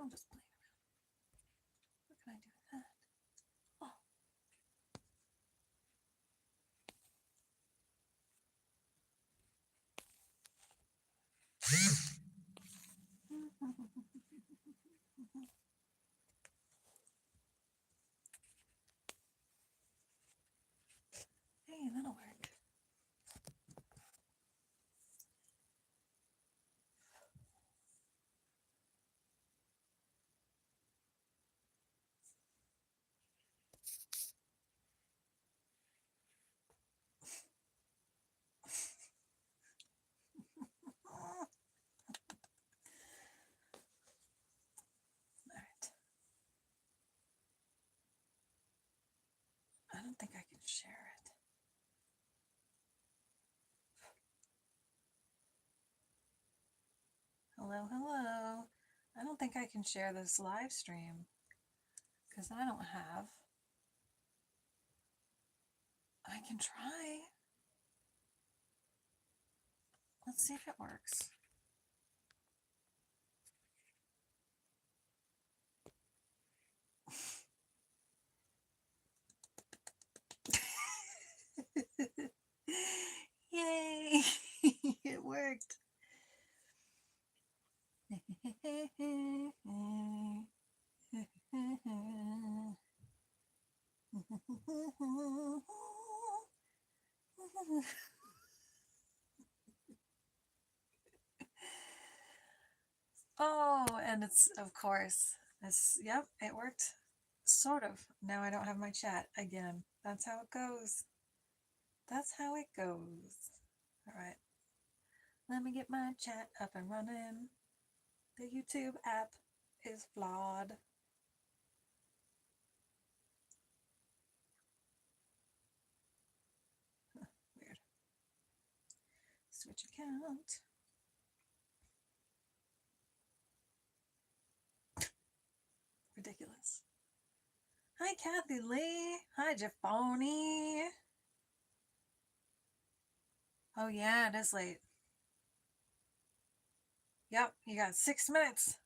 I'll just play around. What can I do with that? Oh. Hey, that'll work. Alright. I don't think I can share it. Hello, hello. I don't think I can share this live stream because I don't have. I can try. Let's see if it works. Yay! It worked. Oh, and it's, of course, yep, it worked. Sort of. Now I don't have my chat again. That's how it goes. That's how it goes. All right. Let me get my chat up and running. The YouTube app is flawed. Weird. Switch account. Ridiculous. Hi, Kathy Lee. Hi, Jeffoni. Oh, yeah, it is late. Yep, you got 6 minutes.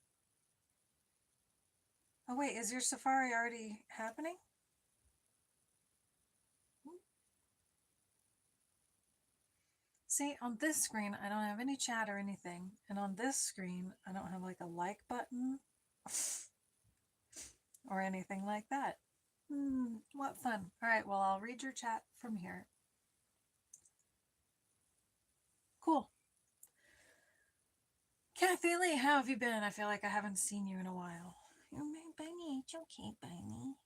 Oh, wait, is your safari already happening? See, on this screen, I don't have any chat or anything. And on this screen, I don't have like a like button or anything like that. What fun. All right, well, I'll read your chat from here. Cool. Kathy Lee, how have you been? I feel like I haven't seen you in a while. You're my bunny. It's okay, bunny.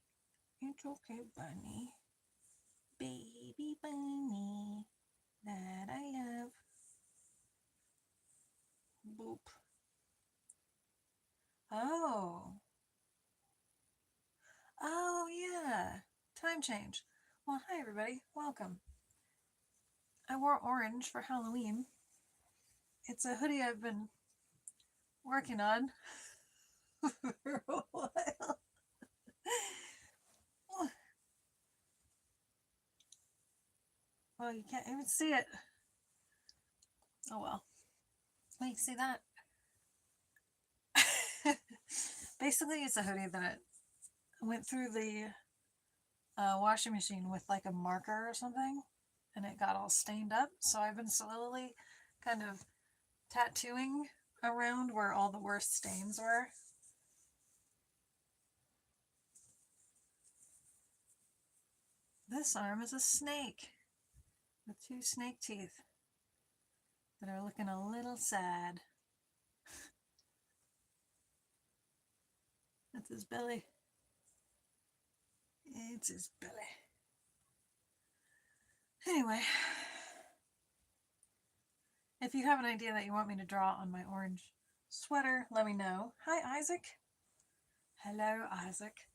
It's okay, bunny. Baby bunny that I love. Boop. Oh. Oh, yeah. Time change. Well, hi, everybody. Welcome. I wore orange for Halloween. It's a hoodie I've been working on for a while. Well, you can't even see it. Oh, well. Wait, see that? Basically, it's a hoodie that went through the washing machine with like a marker or something, and it got all stained up. So I've been slowly kind of tattooing around where all the worst stains were. This arm is a snake with 2 snake teeth that are looking a little sad. That's his belly. It's his belly. Anyway, if you have an idea that you want me to draw on my orange sweater, let me know. Hi, Isaac. Hello, Isaac.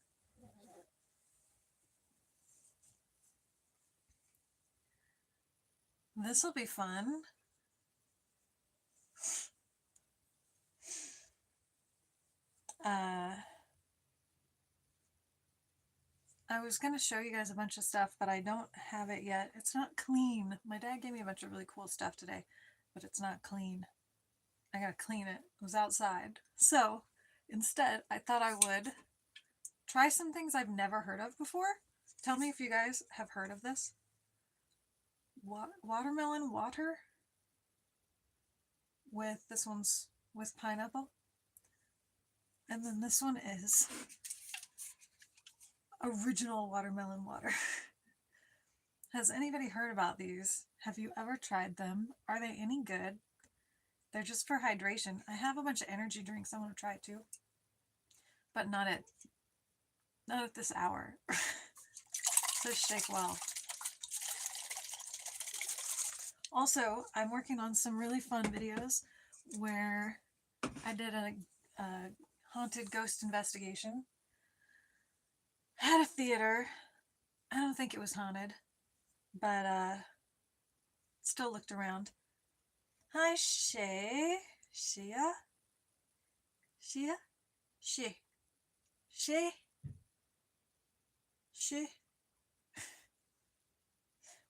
This will be fun. I was going to show you guys a bunch of stuff, but I don't have it yet. It's not clean. My dad gave me a bunch of really cool stuff today, but it's not clean. I got to clean it. It was outside. So instead, I thought I would try some things I've never heard of before. Tell me if you guys have heard of this. Watermelon water with, this one's with pineapple. And then this one is original watermelon water. Has anybody heard about these? Have you ever tried them? Are they any good? They're just for hydration. I have a bunch of energy drinks I want to try too. But not at this hour. So shake well. Also, I'm working on some really fun videos where I did a haunted ghost investigation at a theater. I don't think it was haunted, but still looked around. Hi, Shea. Shea? Shea? Shea? Shea? Shea?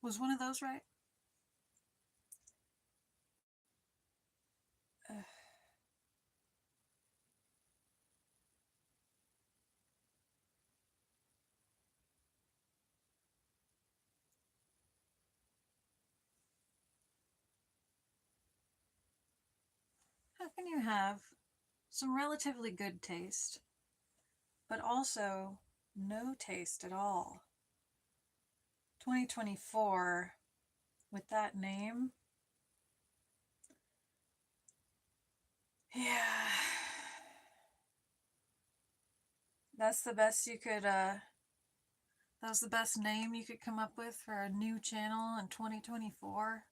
Was one of those right? How can you have some relatively good taste, but also no taste at all? 2024 with that name? Yeah. That's the best you could, that was the best name you could come up with for a new channel in 2024?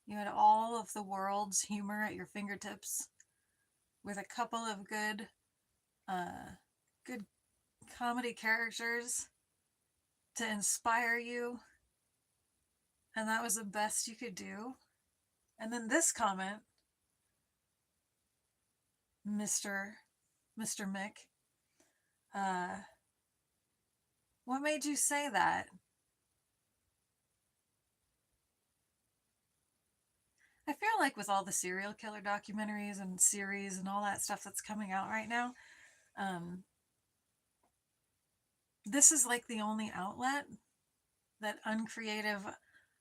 You had all of the world's humor at your fingertips with a couple of good comedy characters to inspire you, and that was the best you could do. And then this comment, Mr. Mick, what made you say that? I feel like with all the serial killer documentaries and series and all that stuff that's coming out right now, this is like the only outlet that uncreative,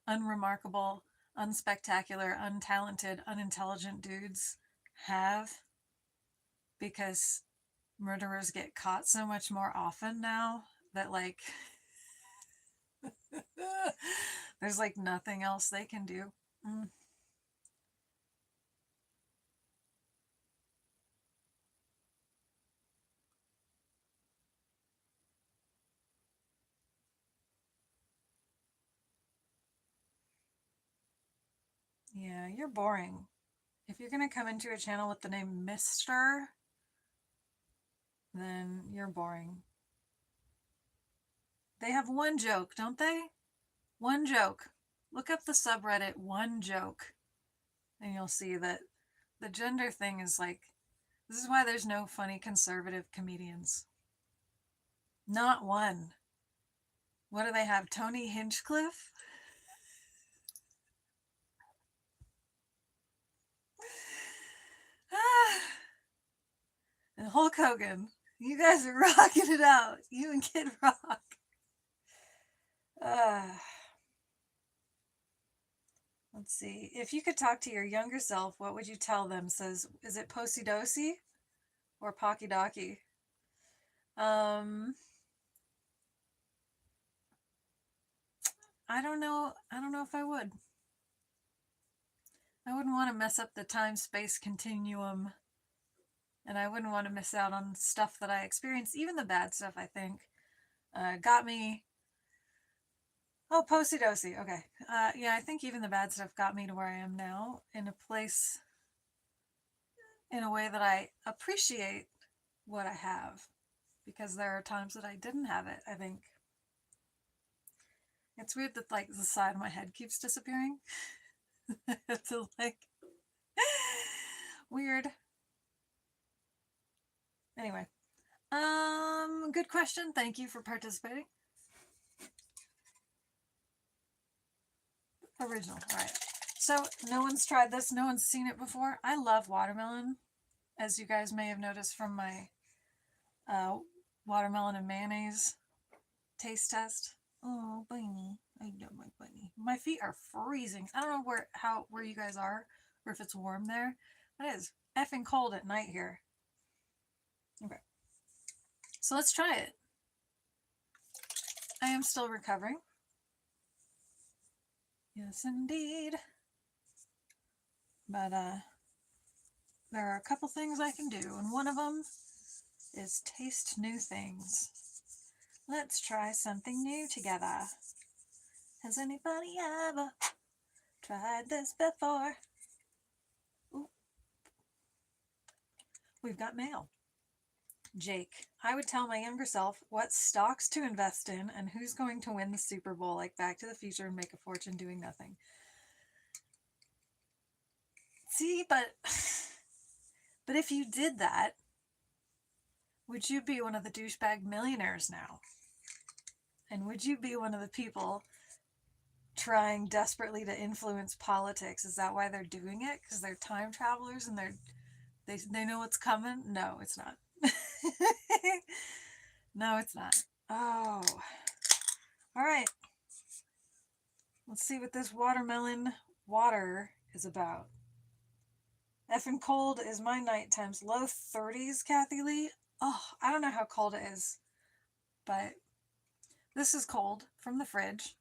unremarkable, unspectacular, untalented, unintelligent dudes have, because murderers get caught so much more often now that, like, there's like nothing else they can do. Yeah, you're boring. If you're gonna come into a channel with the name Mr., then you're boring. They have one joke, don't they? One joke. Look up the subreddit One Joke, and you'll see that the gender thing is like, this is why there's no funny conservative comedians. Not one. What do they have? Tony Hinchcliffe? And Hulk Hogan. You guys are rocking it out. You and Kid Rock. Let's see. If you could talk to your younger self, what would you tell them? Says, is it Posey Dosey or Pocky Docky? I don't know. I don't know if I would. I wouldn't want to mess up the time-space continuum, and I wouldn't want to miss out on stuff that I experienced, even the bad stuff, I think. Got me. Oh, Posey Dosey. Okay. Yeah, I think even the bad stuff got me to where I am now, in a place, in a way that I appreciate what I have, because there are times that I didn't have it, I think. It's weird that, like, the side of my head keeps disappearing. It's like weird. Anyway, good question. Thank you for participating. Original. All right. So no one's tried this. No one's seen it before. I love watermelon. as you guys may have noticed from my watermelon and mayonnaise taste test. Oh, bunny. I love my bunny. My feet are freezing. I don't know where you guys are, or if it's warm there. But it is effing cold at night here. Okay. So let's try it. I am still recovering. Yes, indeed. But there are a couple things I can do, and one of them is taste new things. Let's try something new together. Has anybody ever tried this before? Ooh. We've got mail. Jake, I would tell my younger self what stocks to invest in and who's going to win the Super Bowl, like Back to the Future, and make a fortune doing nothing. See, but if you did that, would you be one of the douchebag millionaires now? And would you be one of the people trying desperately to influence politics? Is that why they're doing it? Because they're time travelers and they know what's coming? No, it's not. No, it's not. Oh. All right. Let's see what this watermelon water is about. Effing cold is my night temps. Low 30s, Kathy Lee. Oh, I don't know how cold it is, but this is cold from the fridge.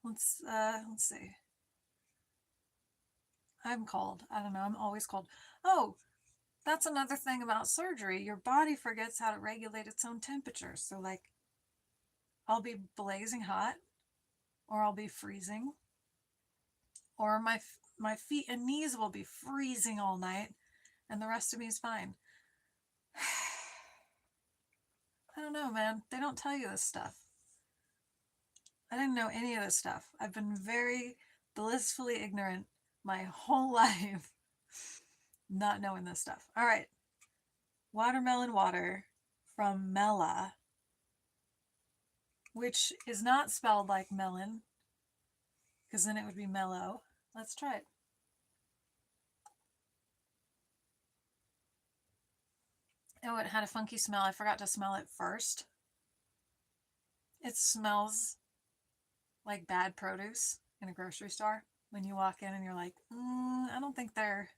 Let's see. I'm cold. I don't know. I'm always cold. Oh, that's another thing about surgery. Your body forgets how to regulate its own temperature. So, like, I'll be blazing hot, or I'll be freezing, or my feet and knees will be freezing all night, and the rest of me is fine. I don't know, man. They don't tell you this stuff. I didn't know any of this stuff. I've been very blissfully ignorant my whole life, not knowing this stuff. All right. Watermelon water from Mela, which is not spelled like melon, because then it would be mellow. Let's try it. Oh, it had a funky smell. I forgot to smell it first. It smells like bad produce in a grocery store when you walk in and you're like, I don't think they're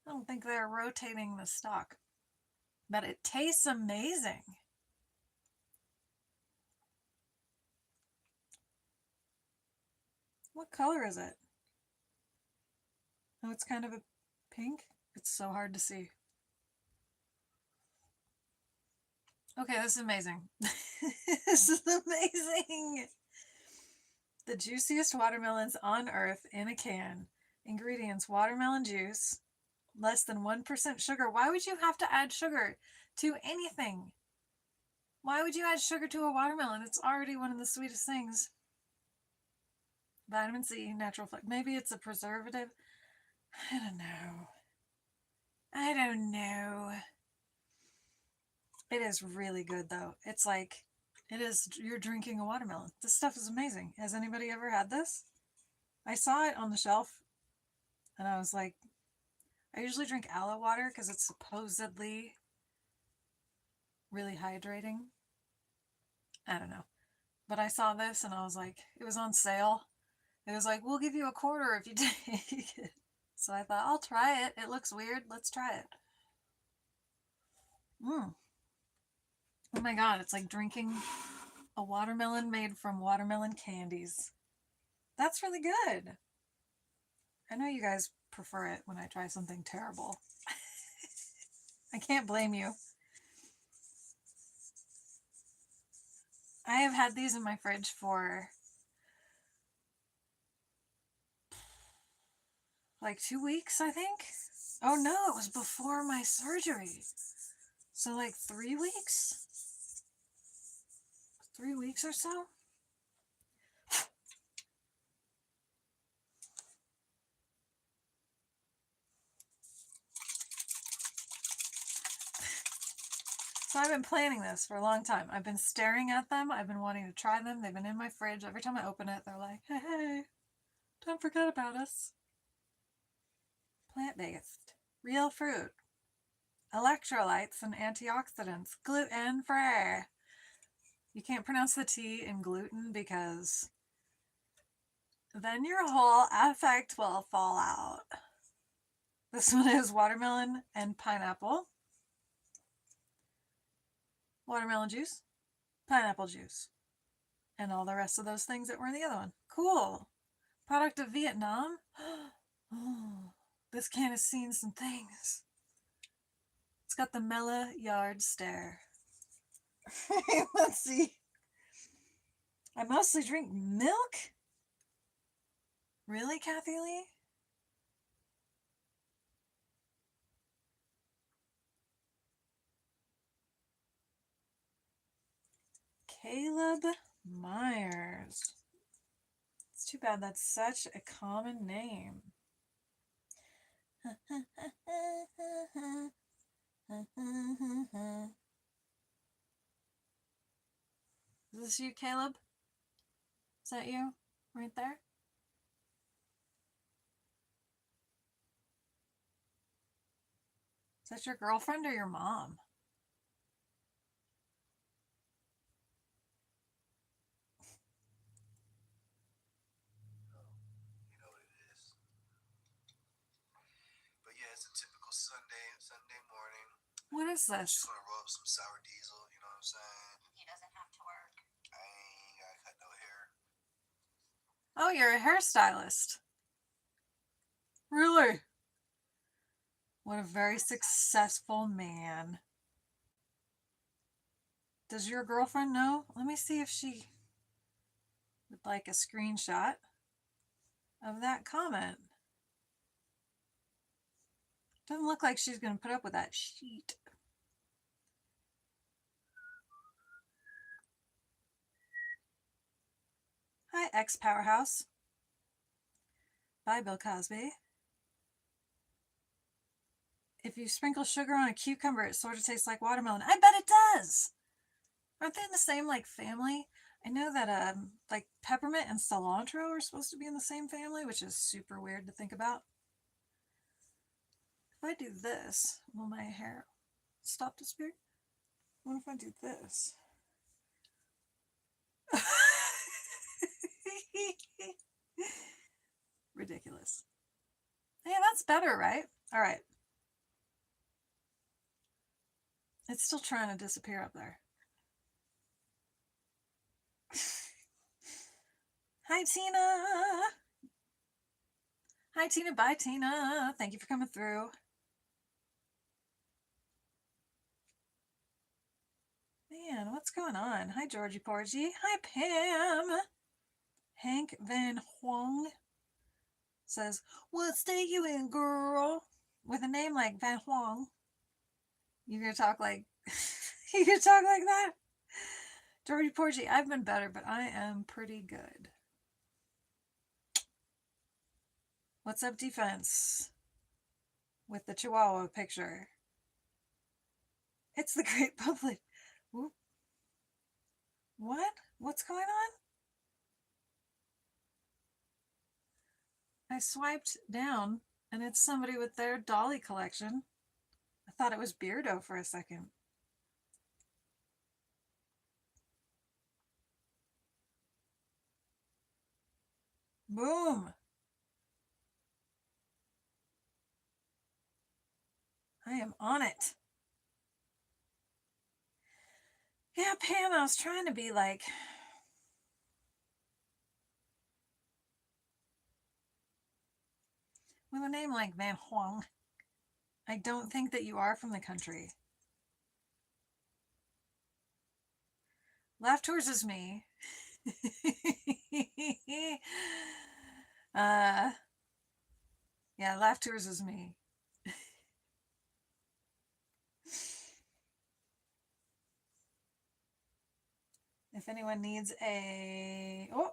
rotating the stock. But it tastes amazing. What color is it? Oh, it's kind of a pink. It's so hard to see. Okay, this is amazing. This is amazing. The juiciest watermelons on earth in a can. Ingredients: watermelon juice, less than 1% sugar. Why would you have to add sugar to anything? Why would you add sugar to a watermelon? It's already one of the sweetest things. Vitamin C, natural flavor. Maybe it's a preservative. I don't know. It is really good though. It's like, you're drinking a watermelon. This stuff is amazing. Has anybody ever had this? I saw it on the shelf and I was like, I usually drink aloe water because it's supposedly really hydrating. I don't know. But I saw this and I was like, it was on sale. It was like, we'll give you $0.25 if you take it. So I thought, I'll try it. It looks weird. Let's try it. Oh my God, it's like drinking a watermelon made from watermelon candies. That's really good. I know you guys prefer it when I try something terrible. I can't blame you. I have had these in my fridge for like 2 weeks, I think. Oh no, it was before my surgery. So like 3 weeks? 3 weeks or so? So I've been planning this for a long time. I've been staring at them. I've been wanting to try them. They've been in my fridge. Every time I open it, they're like, hey, don't forget about us. Plant-based. Real fruit. Electrolytes and antioxidants. Gluten-free. You can't pronounce the T in gluten because then your whole affect will fall out. This one is watermelon and pineapple. Watermelon juice, pineapple juice, and all the rest of those things that were in the other one. Cool. Product of Vietnam. Oh, this can has seen some things. It's got the Mela Yard stare. Let's see. I mostly drink milk? Really, Kathy Lee? Caleb Myers. It's too bad that's such a common name. Is this you, Caleb? Is that you? Right there? Is that your girlfriend or your mom? It's a typical Sunday morning. What is I'm this? just gonna roll up some sour diesel, you know what I'm saying? He doesn't have to work. I ain't gotta cut no hair. Oh, you're a hairstylist. Really? What a very successful man. Does your girlfriend know? Let me see if she would like a screenshot of that comment. Doesn't look like she's going to put up with that sheet. Hi, X Powerhouse. Bye, Bill Cosby. If you sprinkle sugar on a cucumber, it sort of tastes like watermelon. I bet it does. Aren't they in the same like family? I know that like peppermint and cilantro are supposed to be in the same family, which is super weird to think about. If I do this, will my hair stop disappearing? What if I do this? Ridiculous. Yeah, that's better, right? All right. It's still trying to disappear up there. Hi, Tina. Hi, Tina. Bye, Tina. Thank you for coming through. Man, what's going on? Hi, Georgie Porgy. Hi, Pam. Hank Van Huang says, "What state you in, girl?" With a name like Van Huang, you're gonna talk like you gonna talk like that? Georgie Porgy, I've been better, but I am pretty good. What's up, defense? With the Chihuahua picture. It's the Great Public. Whoop. What? What's going on? I swiped down and it's somebody with their Dolly collection. I thought it was Beardo for a second. Boom. I am on it. Yeah, Pam, I was trying to be like, with a name like Van Huang, I don't think that you are from the country. Laugh Tours is me. uh, yeah, Laugh Tours is me. If anyone needs a... Oh!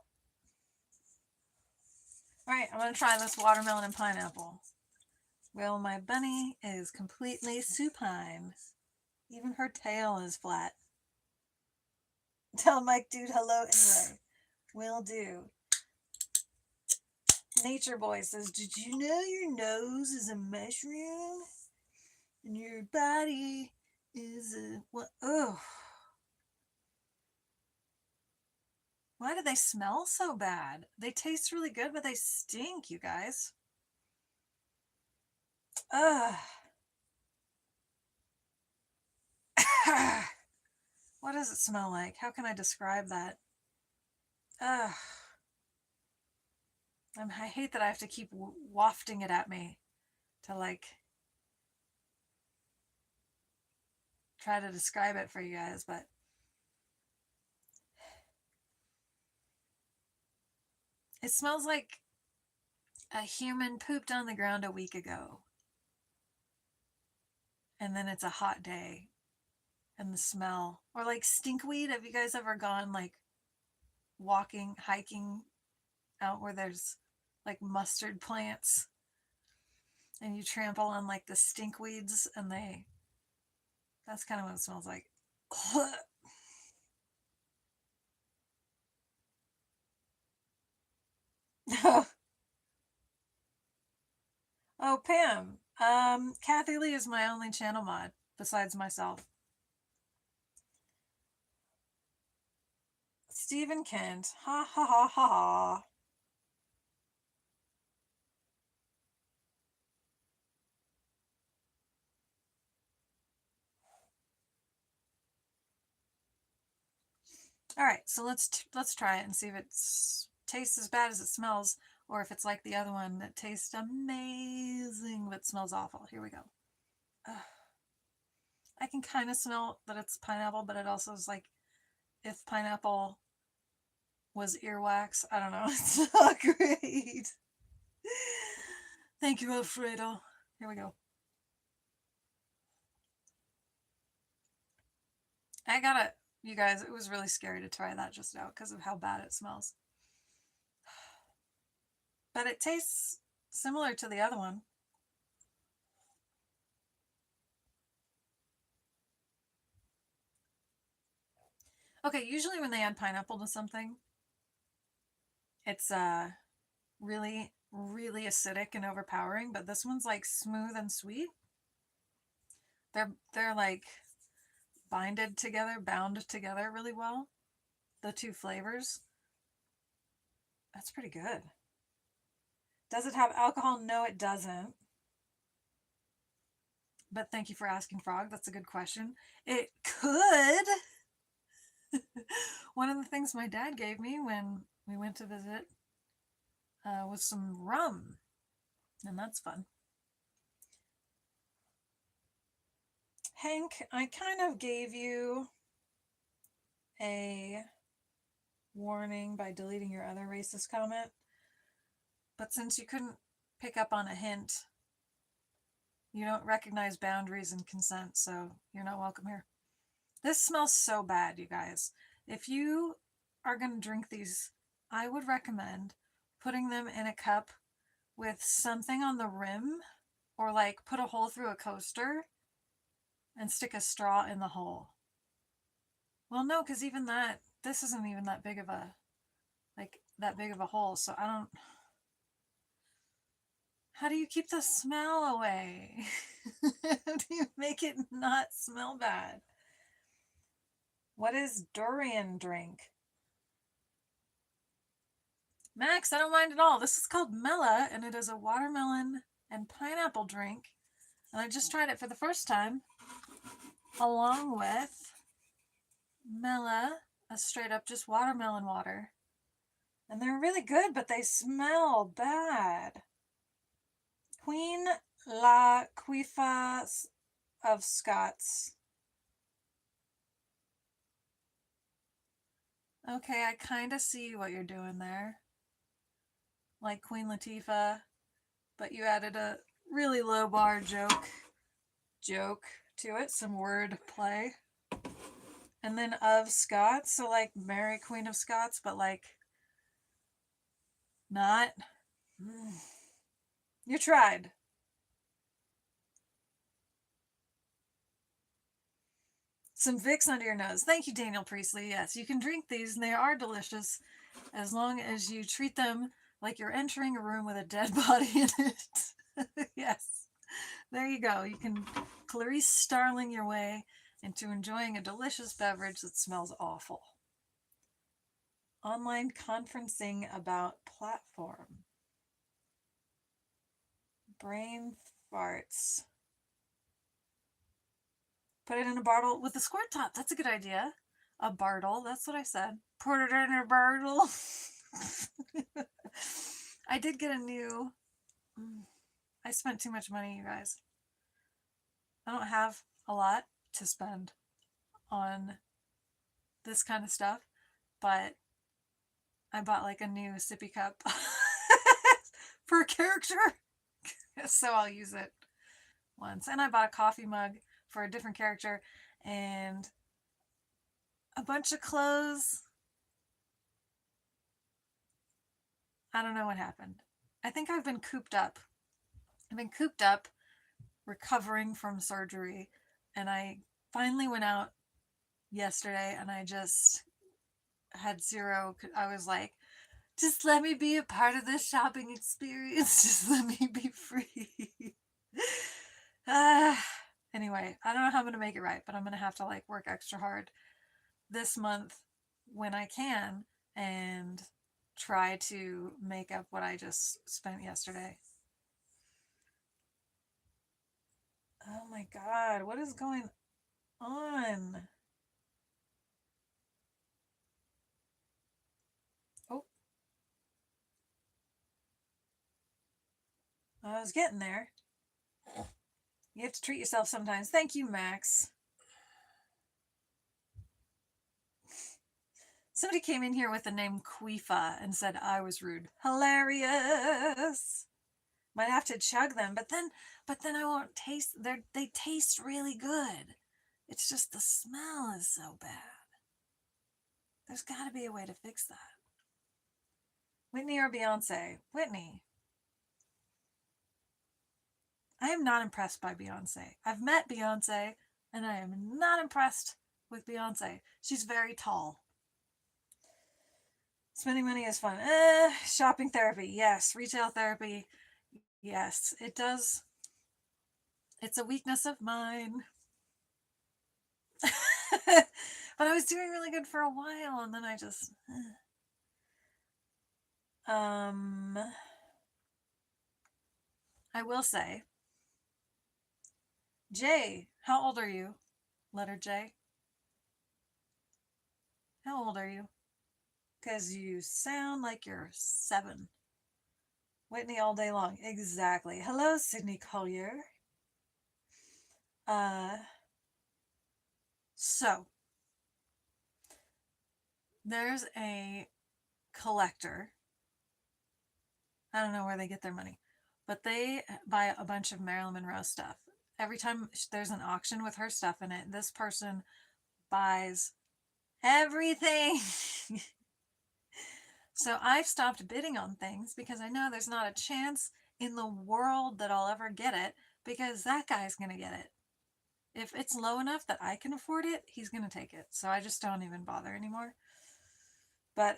Alright, I'm going to try this watermelon and pineapple. Well, my bunny is completely supine. Even her tail is flat. Tell Mike Dude hello anyway. Will do. Nature Boy says, "Did you know your nose is a mushroom?" And your body is a what? Oh, why do they smell so bad? They taste really good, but they stink, you guys. Ugh. What does it smell like? How can I describe that? Ugh. I hate that I have to keep wafting it at me to like try to describe it for you guys, but it smells like a human pooped on the ground a week ago. And then it's a hot day and the smell. Or like stinkweed. Have you guys ever gone like walking, hiking out where there's like mustard plants and you trample on like the stinkweeds and that's kind of what it smells like. Oh, Pam. Kathy Lee is my only channel mod besides myself. Stephen Kent. Ha ha ha ha ha. All right, so let's try it and see if it tastes as bad as it smells, or if it's like the other one that tastes amazing but smells awful. Here we go. Ugh. I can kind of smell that it's pineapple, but it also is like if pineapple was earwax. I don't know. It's not great. Thank you, Alfredo. Here we go. I gotta, you guys, it was really scary to try that just now because of how bad it smells. But it tastes similar to the other one. Okay, usually when they add pineapple to something, it's really, really acidic and overpowering, but this one's like smooth and sweet. They're like bound together really well. The two flavors. That's pretty good. Does it have alcohol? No, it doesn't. But thank you for asking, Frog. That's a good question. It could. One of the things my dad gave me when we went to visit was some rum, and that's fun. Hank, I kind of gave you a warning by deleting your other racist comment, but since you couldn't pick up on a hint, you don't recognize boundaries and consent, so you're not welcome here. This smells so bad, you guys. If you are going to drink these, I would recommend putting them in a cup with something on the rim, or like put a hole through a coaster and stick a straw in the hole. Well, no, because even that, this isn't even that big of a, like, that big of a hole, so I don't. How do you keep the smell away? How do you make it not smell bad? What is durian drink? Max, I don't mind at all. This is called Mela, and it is a watermelon and pineapple drink. And I just tried it for the first time, along with Mela, a straight up just watermelon water. And they're really good, but they smell bad. Queen Laquifa of Scots. Okay, I kind of see what you're doing there. Like Queen Latifah, but you added a really low bar joke to it, some word play. And then of Scots, so like Mary Queen of Scots, but like not. You tried. Some Vicks under your nose. Thank you, Daniel Priestley. Yes, you can drink these, and they are delicious as long as you treat them like you're entering a room with a dead body in it. Yes. There you go. You can Clarice Starling your way into enjoying a delicious beverage that smells awful. Online conferencing about platform. Brain farts. Put it in a bottle with a squirt top. That's a good idea. A bartle. That's what I said. Put it in a bartle. I did get a new. I spent too much money, you guys. I don't have a lot to spend on this kind of stuff, but I bought like a new sippy cup for a character, so I'll use it once. And I bought a coffee mug for a different character and a bunch of clothes. I don't know what happened. I think I've been cooped up. I've been cooped up recovering from surgery, and I finally went out yesterday and I just had zero. I was like, just let me be a part of this shopping experience. Just let me be free. Anyway, I don't know how I'm going to make it right, but I'm going to have to like work extra hard this month when I can and try to make up what I just spent yesterday. Oh my God, what is going on? Oh, I was getting there. You have to treat yourself sometimes. Thank you, Max. Somebody came in here with the name Quifa and said I was rude. Hilarious. Might have to chug them, but then I won't taste. They taste really good. It's just the smell is so bad. There's got to be a way to fix that. Whitney or Beyonce? Whitney. I am not impressed by Beyonce. I've met Beyonce, and I am not impressed with Beyonce. She's very tall. Spending money is fun. Shopping therapy, yes. Retail therapy, yes. It does. It's a weakness of mine. But I was doing really good for a while, and then I just. I will say, Jay, how old are you? Letter J. How old are you? Because you sound like you're 7. Whitney all day long. Exactly. Hello, Sydney Collier. So there's a collector. I don't know where they get their money, but they buy a bunch of Marilyn Monroe stuff. Every time there's an auction with her stuff in it, this person buys everything. So I've stopped bidding on things because I know there's not a chance in the world that I'll ever get it because that guy's going to get it. If it's low enough that I can afford it, he's going to take it. So I just don't even bother anymore. But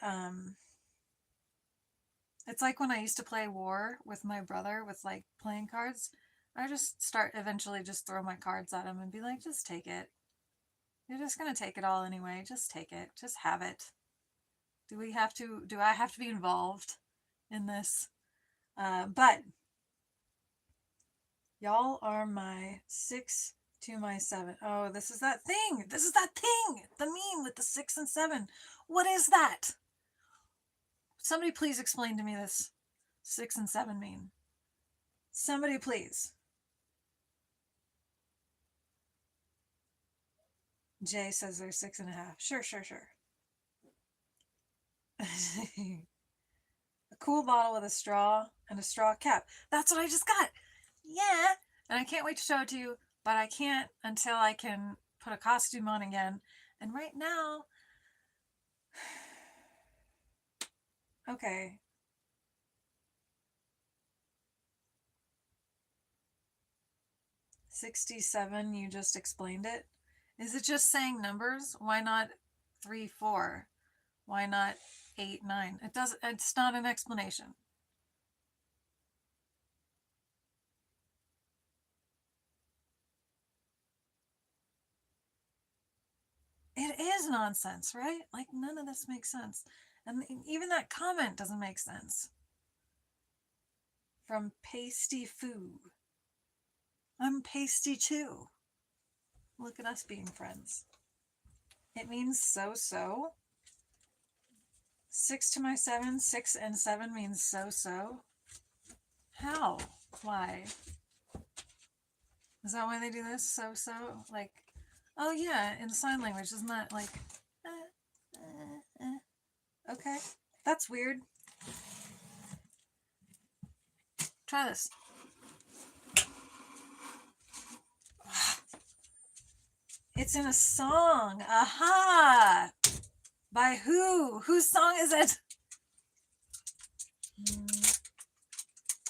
it's like when I used to play War with my brother with like playing cards. I just eventually just throw my cards at him and be like, just take it. You're just going to take it all anyway. Just take it. Just have it. Do I have to be involved in this? But y'all are my 6 to my 7. Oh, this is that thing. This is that thing. The meme with the 6 and 7. What is that? Somebody please explain to me this 6 and 7 mean. Somebody please. Jay says they're 6.5. Sure. A cool bottle with a straw and a straw cap. That's what I just got. Yeah. And I can't wait to show it to you, but I can't until I can put a costume on again. And right now, okay. $67, you just explained it. Is it just saying numbers? Why not 3, 4? Why not 8, 9? It's not an explanation. nonsense, right? Like, none of this makes sense. And even that comment doesn't make sense. From Pasty Foo. I'm pasty too. Look at us being friends. It means so. 6 to my 7, 6 and 7 means so. How? Why? Is that why they do this? So? Like, oh yeah, in sign language, isn't that like, okay, that's weird. Try this. It's in a song. Aha! By who? Whose song is it?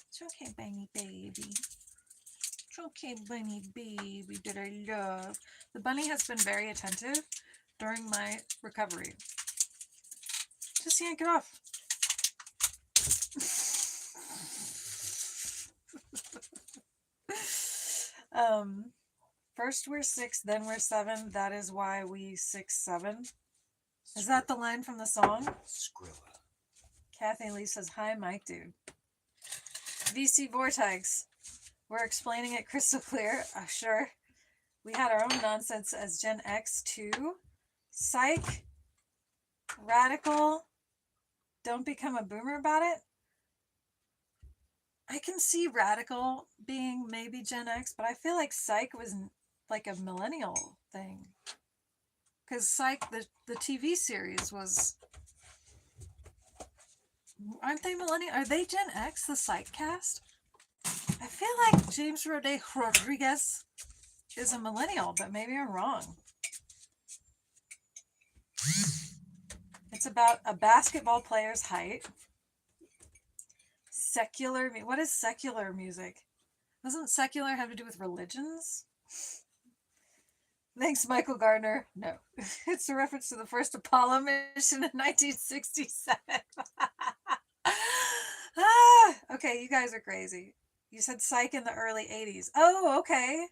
It's okay, bunny baby. It's okay, bunny baby that I love. The bunny has been very attentive during my recovery. Just yank it off. First we're 6, then we're 7. That is why we 6-7. Is that the line from the song? Skrilla. Kathy Lee says, hi, Mike, dude. VC Vortex. We're explaining it crystal clear. Sure. We had our own nonsense as Gen X too. Psych. Radical. Don't become a boomer about it. I can see radical being maybe Gen X, but I feel like psych was like a millennial thing. Because Psych, the TV series was... Aren't they millennial? Are they Gen X, the Psych cast? I feel like James Rodriguez is a millennial, but maybe I'm wrong. It's about a basketball player's height. Secular... What is secular music? Doesn't secular have to do with religions? Thanks, Michael Gardner. No. It's a reference to the first Apollo mission in 1967. Okay, you guys are crazy. You said Psych in the early 80s. Oh, okay.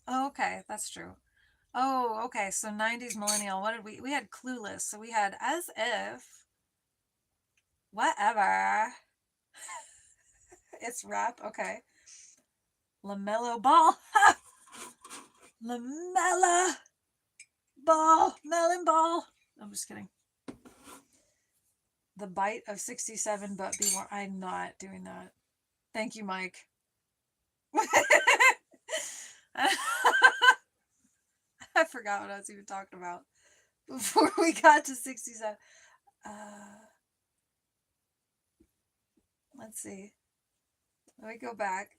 Oh, okay, that's true. Oh, okay, so 90s millennial. What did we had Clueless. So we had As If. Whatever. It's rap. Okay. LaMelo Ball. LaMelo Ball. Melon Ball. I'm just kidding. The bite of 67, but be more. I'm not doing that. Thank you, Mike. I forgot what I was even talking about before we got to 67. Let's see. Let me go back.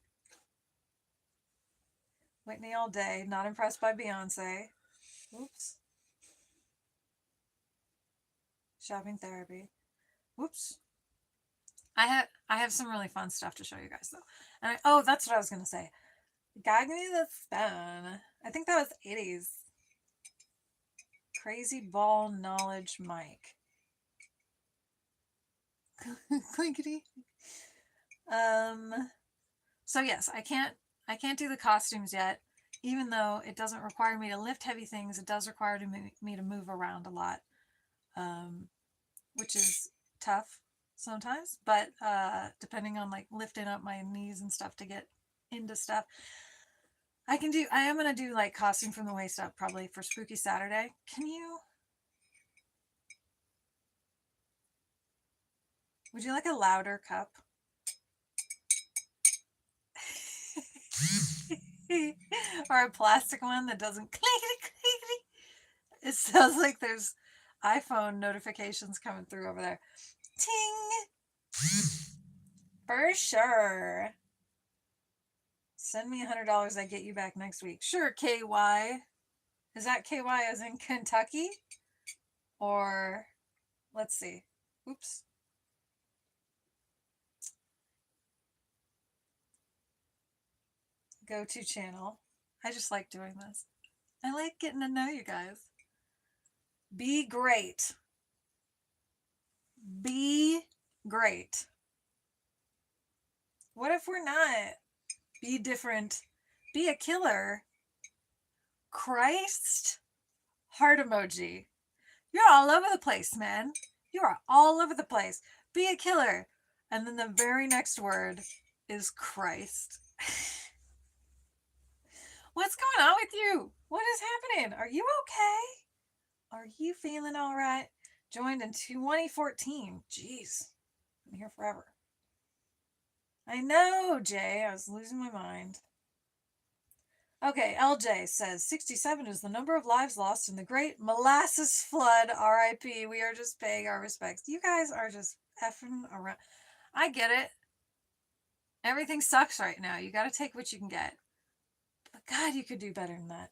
Whitney all day. Not impressed by Beyonce. Oops. Shopping therapy. Whoops. I have some really fun stuff to show you guys though. And that's what I was gonna say. Gag me the spoon. I think that was 80s. Crazy ball knowledge Mike. Clinkety. So yes, I can't do the costumes yet, even though it doesn't require me to lift heavy things. It does require me to move around a lot, which is tough sometimes, but depending on like lifting up my knees and stuff to get into stuff, I am going to do like costume from the waist up probably for Spooky Saturday. Would you like a louder cup? Or a plastic one that doesn't clickety clickety. It sounds like there's iPhone notifications coming through over there. Ting! For sure. Send me $100. I get you back next week. Sure, KY. Is that KY as in Kentucky? Or, let's see. Oops. Go to channel. I just like doing this. I like getting to know you guys. Be great. Be great. What if we're not? Be different. Be a killer. Christ. Heart emoji. You're all over the place, man. You are all over the place. Be a killer. And then the very next word is Christ. What's going on with you? What is happening? Are you okay? Are you feeling all right? Joined in 2014. Jeez. Been here forever. I know, Jay. I was losing my mind. Okay, LJ says 67 is the number of lives lost in the Great Molasses Flood. RIP. We are just paying our respects. You guys are just effing around. I get it. Everything sucks right now. You got to take what you can get. But God, you could do better than that.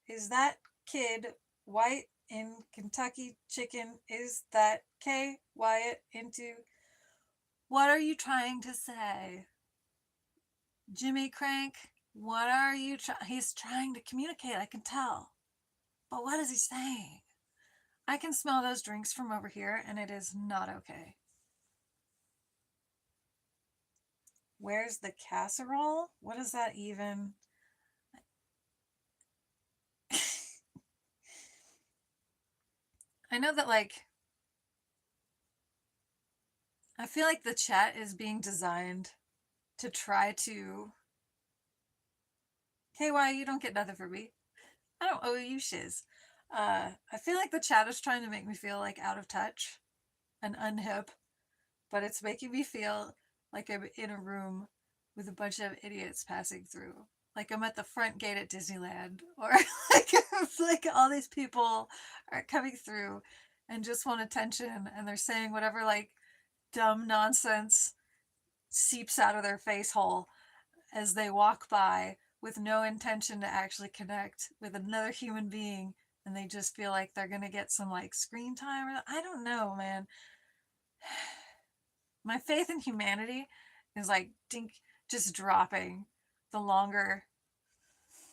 Is that kid white in Kentucky Chicken? Is that K Wyatt into? What are you trying to say? Jimmy Crank, what are you trying? He's trying to communicate, I can tell. But what is he saying? I can smell those drinks from over here, and it is not okay. Where's the casserole? What is that even? I know that, like, I feel like the chat is being designed to try to. KY, you don't get nothing for me. I don't owe you shiz. I feel like the chat is trying to make me feel like out of touch and unhip, but it's making me feel like I'm in a room with a bunch of idiots passing through. Like I'm at the front gate at Disneyland, or like all these people are coming through and just want attention, and they're saying whatever like dumb nonsense seeps out of their face hole as they walk by with no intention to actually connect with another human being, and they just feel like they're gonna get some like screen time. I don't know, man. My faith in humanity is like dink, just dropping the longer,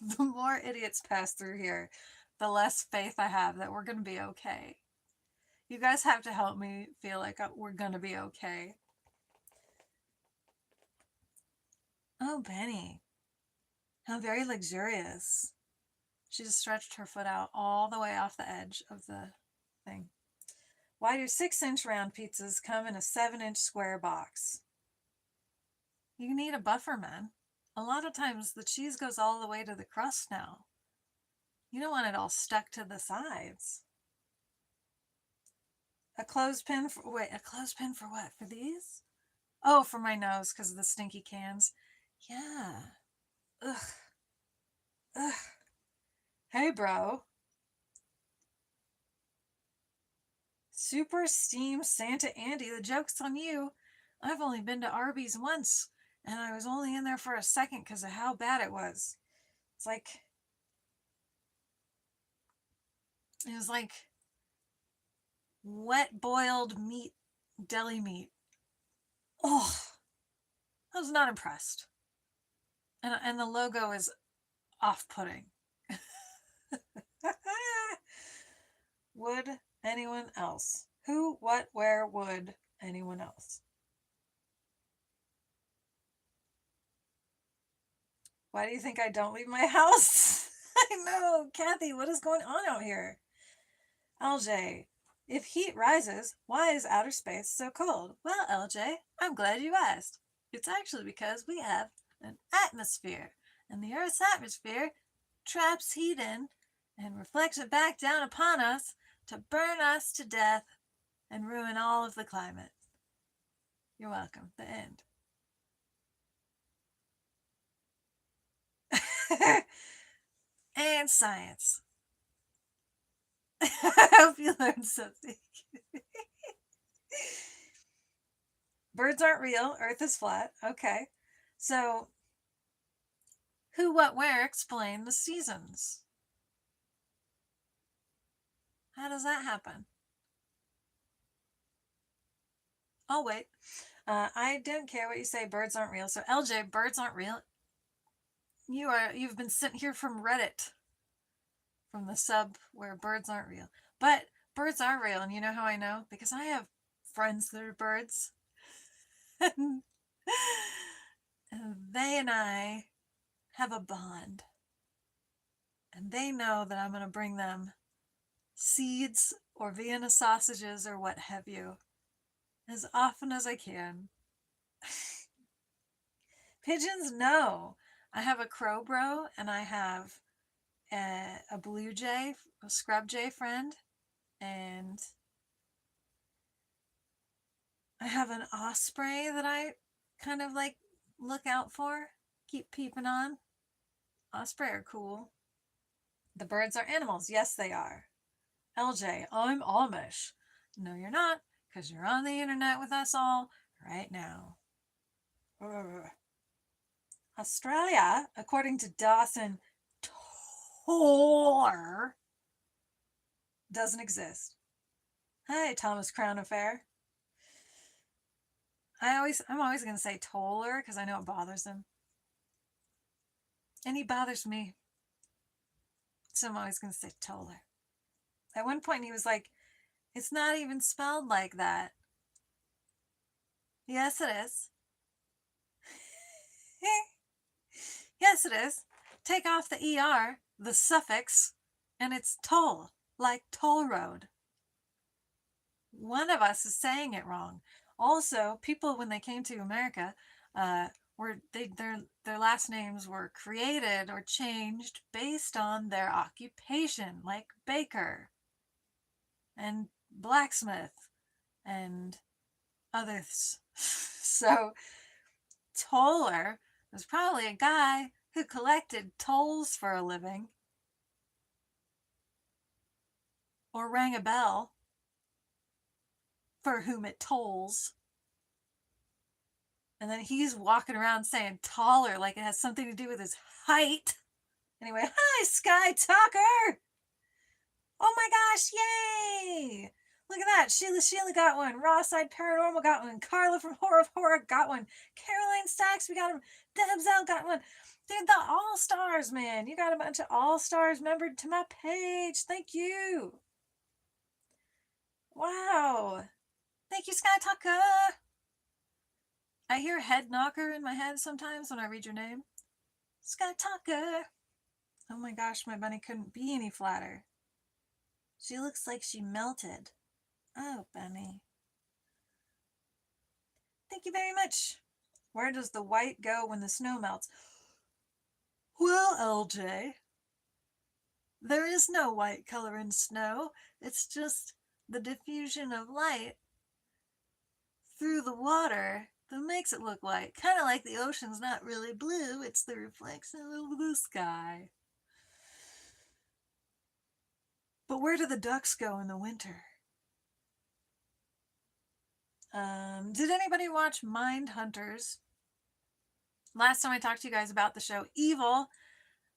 the more idiots pass through here, the less faith I have that we're gonna be okay. You guys have to help me feel like we're gonna be okay. Oh, Benny, how very luxurious. She just stretched her foot out all the way off the edge of the thing. Why do 6-inch round pizzas come in a 7-inch square box? You need a buffer, man. A lot of times the cheese goes all the way to the crust now. You don't want it all stuck to the sides. A clothespin for what? For these? Oh, for my nose because of the stinky cans. Yeah. Ugh. Ugh. Hey, bro. Super Steam Santa Andy, the joke's on you. I've only been to Arby's once, and I was only in there for a second because of how bad it was. It was like wet boiled meat, deli meat. Oh, I was not impressed. And the logo is off-putting. Would anyone else? Who, what, where would anyone else? Why do you think I don't leave my house? I know, Kathy, what is going on out here? LJ, if heat rises, why is outer space so cold? Well, LJ, I'm glad you asked. It's actually because we have an atmosphere, and the Earth's atmosphere traps heat in and reflects it back down upon us to burn us to death and ruin all of the climate. You're welcome. The end. And science. I hope you learned something. Birds aren't real. Earth is flat. Okay. So, who, what, where explain the seasons? How does that happen? I'll wait. I don't care what you say. Birds aren't real. So, LJ, birds aren't real. You've been sent here from Reddit, from the sub where birds aren't real. But birds are real, and you know how I know? Because I have friends that are birds. And they and I have a bond. And they know that I'm going to bring them seeds or Vienna sausages or what have you as often as I can. Pigeons, no. I have a crow bro and I have a blue jay, a scrub jay friend, and I have an osprey that I kind of like look out for, keep peeping on. Osprey are cool. The birds are animals. Yes, they are. LJ, I'm Amish. No, you're not, because you're on the internet with us all right now. Ugh. Australia, according to Dawson Toller, doesn't exist. Hi, Thomas Crown Affair. I'm always going to say Toller because I know it bothers him. And he bothers me. So I'm always going to say Toller. At one point, he was like, it's not even spelled like that. Yes, it is. Yes, it is. Take off the ER, the suffix, and it's toll, like toll road. One of us is saying it wrong. Also, people when they came to America, their last names were created or changed based on their occupation, like baker and blacksmith and others. So Toller was probably a guy who collected tolls for a living or rang a bell for whom it tolls. And then he's walking around saying taller like it has something to do with his height. Anyway, hi, Sky Tucker! Oh my gosh, yay! Look at that. Sheila got one. Raw-Side Paranormal got one. Carla from Horror of Horror got one. Caroline Stacks, we got him. Debzel got one. Dude, the All-Stars, man. You got a bunch of All-Stars membered to my page. Thank you. Wow. Thank you, Sky Tucker. I hear head knocker in my head sometimes when I read your name. Sky Tucker. Oh my gosh, my bunny couldn't be any flatter. She looks like she melted. Oh, bunny. Thank you very much. Where does the white go when the snow melts? Well, LJ, there is no white color in snow. It's just the diffusion of light through the water that makes it look white. Kind of like the ocean's not really blue, it's the reflection of the sky. But where do the ducks go in the winter? Did anybody watch Mind Hunters? Last time I talked to you guys about the show Evil,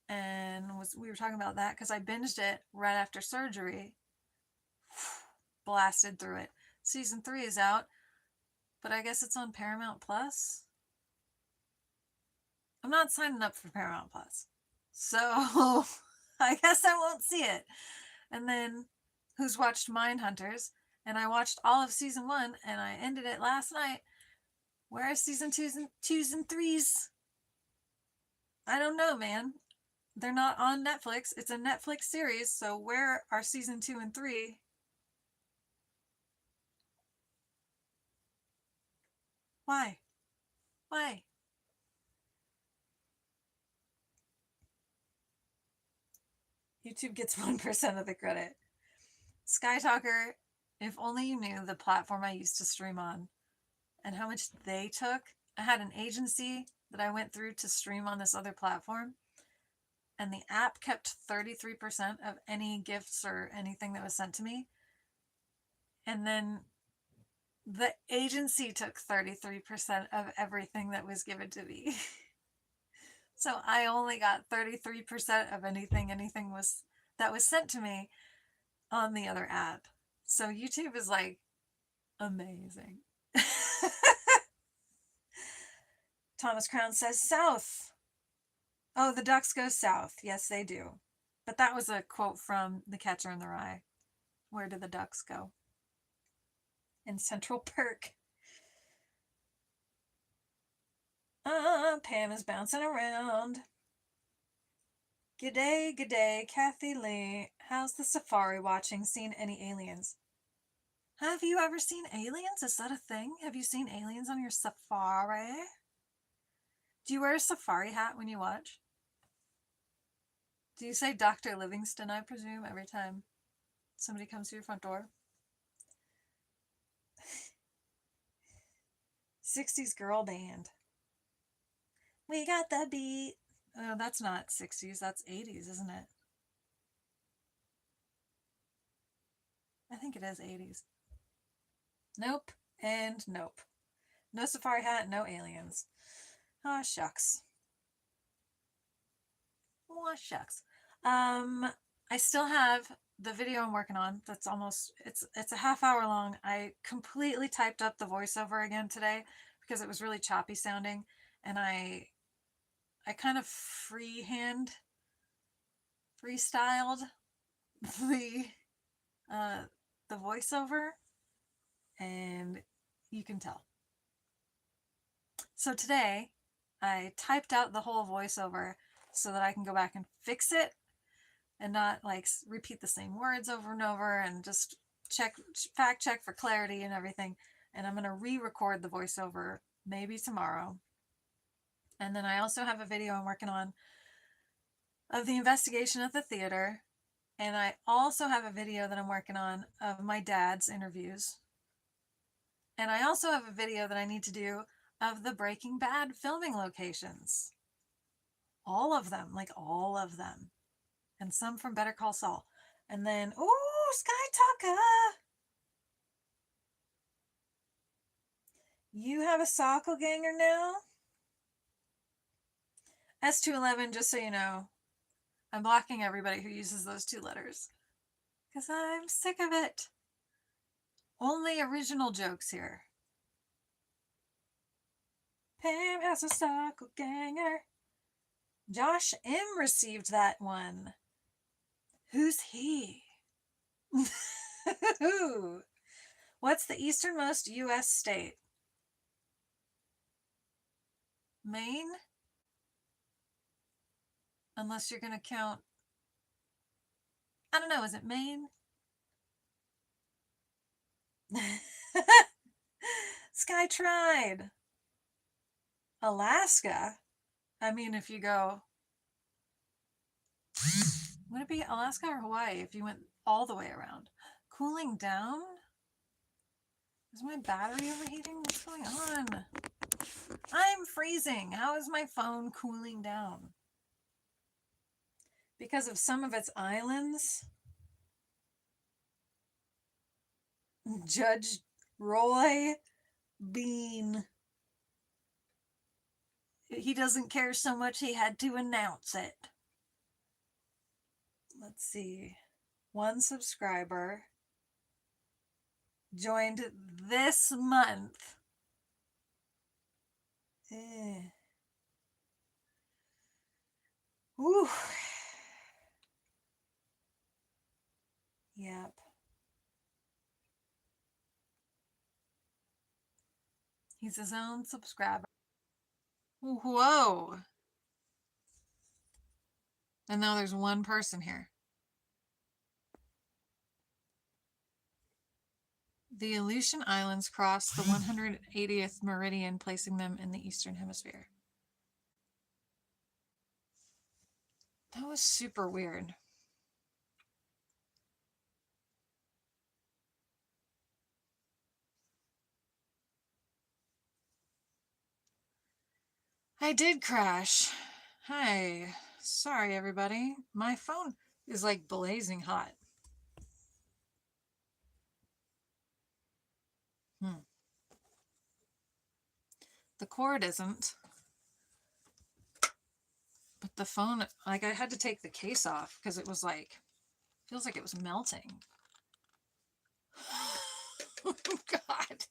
and we were talking about that because I binged it right after surgery. Blasted through it. Season 3 is out, but I guess it's on Paramount Plus. I'm not signing up for Paramount Plus, so I guess I won't see it. And then who's watched Mind Hunters? And I watched all of season 1, and I ended it last night. Where are season 2s and 3s? I don't know, man. They're not on Netflix. It's a Netflix series, so where are season 2 and 3? Why? Why? YouTube gets 1% of the credit. Sky Talker, if only you knew the platform I used to stream on and how much they took. I had an agency that I went through to stream on this other platform, and the app kept 33% of any gifts or anything that was sent to me. And then the agency took 33% of everything that was given to me. So I only got 33% of anything was that was sent to me on the other app. So YouTube is like amazing. Thomas Crown says south. Oh, the ducks go south. Yes, they do. But that was a quote from The Catcher in the Rye. Where do the ducks go? In Central Perk. Pam is bouncing around. G'day, Kathy Lee. How's the safari watching? Seen any aliens? Have you ever seen aliens? Is that a thing? Have you seen aliens on your safari? Do you wear a safari hat when you watch? Do you say Dr. Livingston, I presume, every time somebody comes to your front door? 60s girl band. We got the beat. Oh, that's not 60s, that's 80s, isn't it? I think it is 80s. Nope, and nope. No safari hat, no aliens. Aw, shucks. Aw, shucks. I still have the video I'm working on. That's almost, it's a half hour long. I completely typed up the voiceover again today because it was really choppy sounding, and I kind of freestyled the uh, the voiceover, and you can tell. So today, I typed out the whole voiceover so that I can go back and fix it and not like repeat the same words over and over, and just fact check for clarity and everything. And I'm going to re-record the voiceover maybe tomorrow. And then I also have a video I'm working on of the investigation at the theater. And I also have a video that I'm working on of my dad's interviews. And I also have a video that I need to do of the Breaking Bad filming locations. All of them, like all of them. And some from Better Call Saul. And then, ooh, Sky Tucker! You have a Sockelganger now? S211, just so you know, I'm blocking everybody who uses those two letters. Because I'm sick of it. Only original jokes here. Pam has a Sockelganger. Josh M. received that one. Who's he? What's the easternmost U.S. state? Maine? Unless you're going to count... I don't know, is it Maine? Sky tried. Alaska? I mean, if you go... Would it be Alaska or Hawaii if you went all the way around? Cooling down? Is my battery overheating? What's going on? I'm freezing. How is my phone cooling down? Because of some of its islands? Judge Roy Bean. He doesn't care so much he had to announce it. Let's see. One subscriber joined this month. Woo. Yep. He's his own subscriber. Whoa. And now there's one person here. The Aleutian Islands cross the 180th meridian, placing them in the Eastern Hemisphere. That was super weird. I did crash. Hi. Sorry, everybody. My phone is like blazing hot. The cord isn't. But the phone, like, I had to take the case off because it was like, feels like it was melting. Oh, God.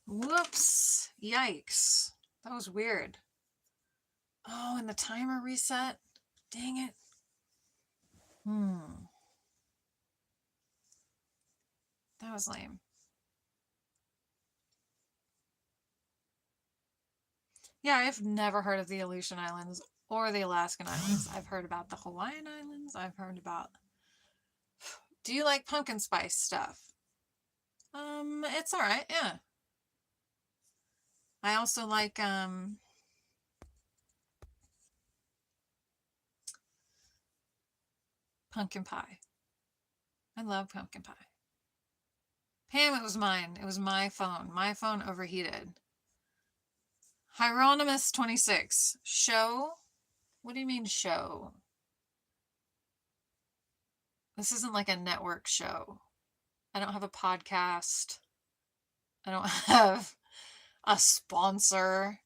Whoops. Yikes. That was weird. Oh, and the timer reset. Dang it. That was lame. Yeah, I've never heard of the Aleutian Islands or the Alaskan Islands. I've heard about the Hawaiian Islands. I've heard about... Do you like pumpkin spice stuff? It's all right, yeah. I also like pumpkin pie. I love pumpkin pie. Pam, it was mine. It was my phone. My phone overheated. Hieronymus 26. Show? What do you mean show? This isn't like a network show. I don't have a podcast. I don't have a sponsor.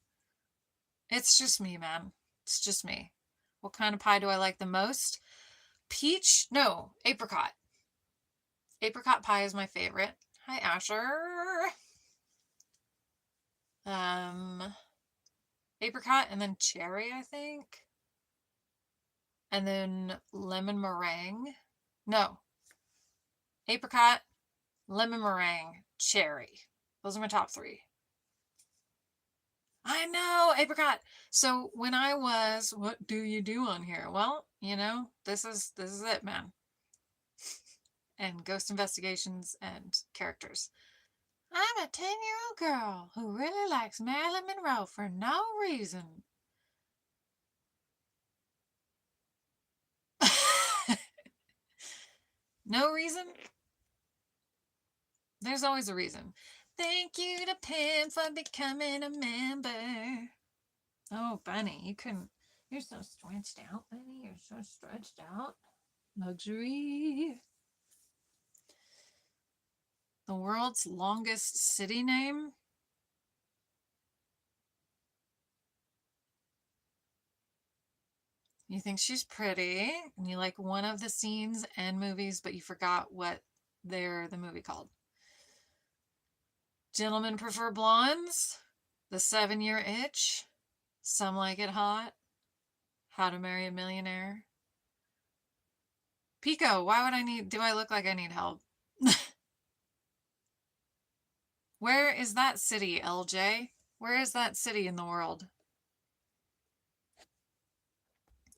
It's just me, man. It's just me. What kind of pie do I like the most? Peach? No, apricot. Apricot pie is my favorite. Hi, Asher. Apricot and then cherry, I think. And then lemon meringue. No. Apricot, lemon meringue, cherry. Those are my top 3. I know, apricot. So when I was, what do you do on here? Well, you know, this is it, man. And ghost investigations and characters. I'm a 10-year-old girl who really likes Marilyn Monroe for no reason. No reason? There's always a reason. Thank you to Pam for becoming a member. Oh, Bunny, you couldn't. You're so stretched out, Bunny. You're so stretched out. Luxury. The world's longest city name? You think she's pretty, and you like one of the scenes and movies, but you forgot what they're the movie called. Gentlemen prefer blondes. The 7-Year Itch. Some Like It Hot. How to Marry a Millionaire. Pico, why would I need... Do I look like I need help? Where is that city, LJ? Where is that city in the world?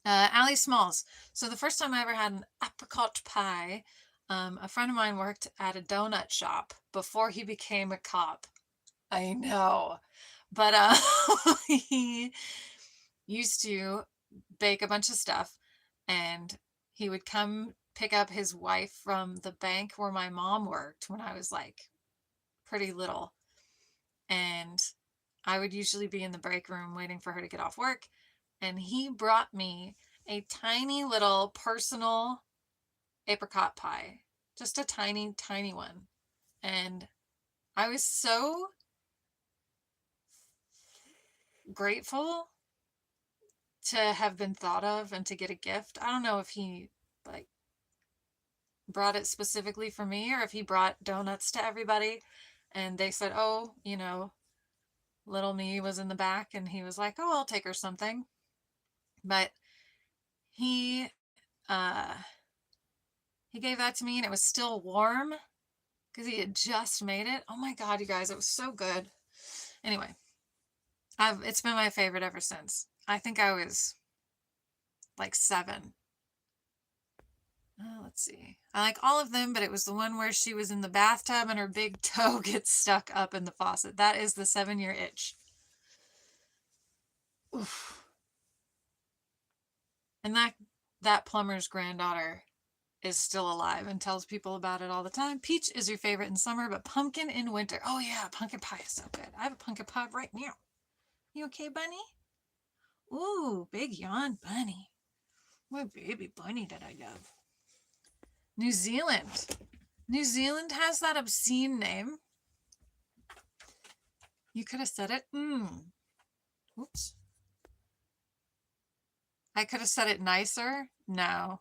Allie Smalls. So the first time I ever had an apricot pie, a friend of mine worked at a donut shop before he became a cop. I know. But he used to bake a bunch of stuff, and he would come pick up his wife from the bank where my mom worked when I was like pretty little. And I would usually be in the break room waiting for her to get off work. And he brought me a tiny little personal apricot pie. Just a tiny, tiny one. And I was so grateful to have been thought of and to get a gift. I don't know if he like brought it specifically for me or if he brought donuts to everybody and they said, oh, you know, little me was in the back and he was like, oh, I'll take her something. But he gave that to me and it was still warm because he had just made it. Oh my God, you guys, it was so good. Anyway, it's been my favorite ever since. I think I was like 7. Let's see. I like all of them, but it was the one where she was in the bathtub and her big toe gets stuck up in the faucet. That is the 7-Year Itch. Oof. And that plumber's granddaughter is still alive and tells people about it all the time. Peach is your favorite in summer, but pumpkin in winter. Oh yeah, pumpkin pie is so good. I have a pumpkin pie right now. You okay, Bunny? Ooh, big yawn, Bunny. What baby bunny that I love. New Zealand. New Zealand has that obscene name. You could have said it. Oops. I could have said it nicer. No.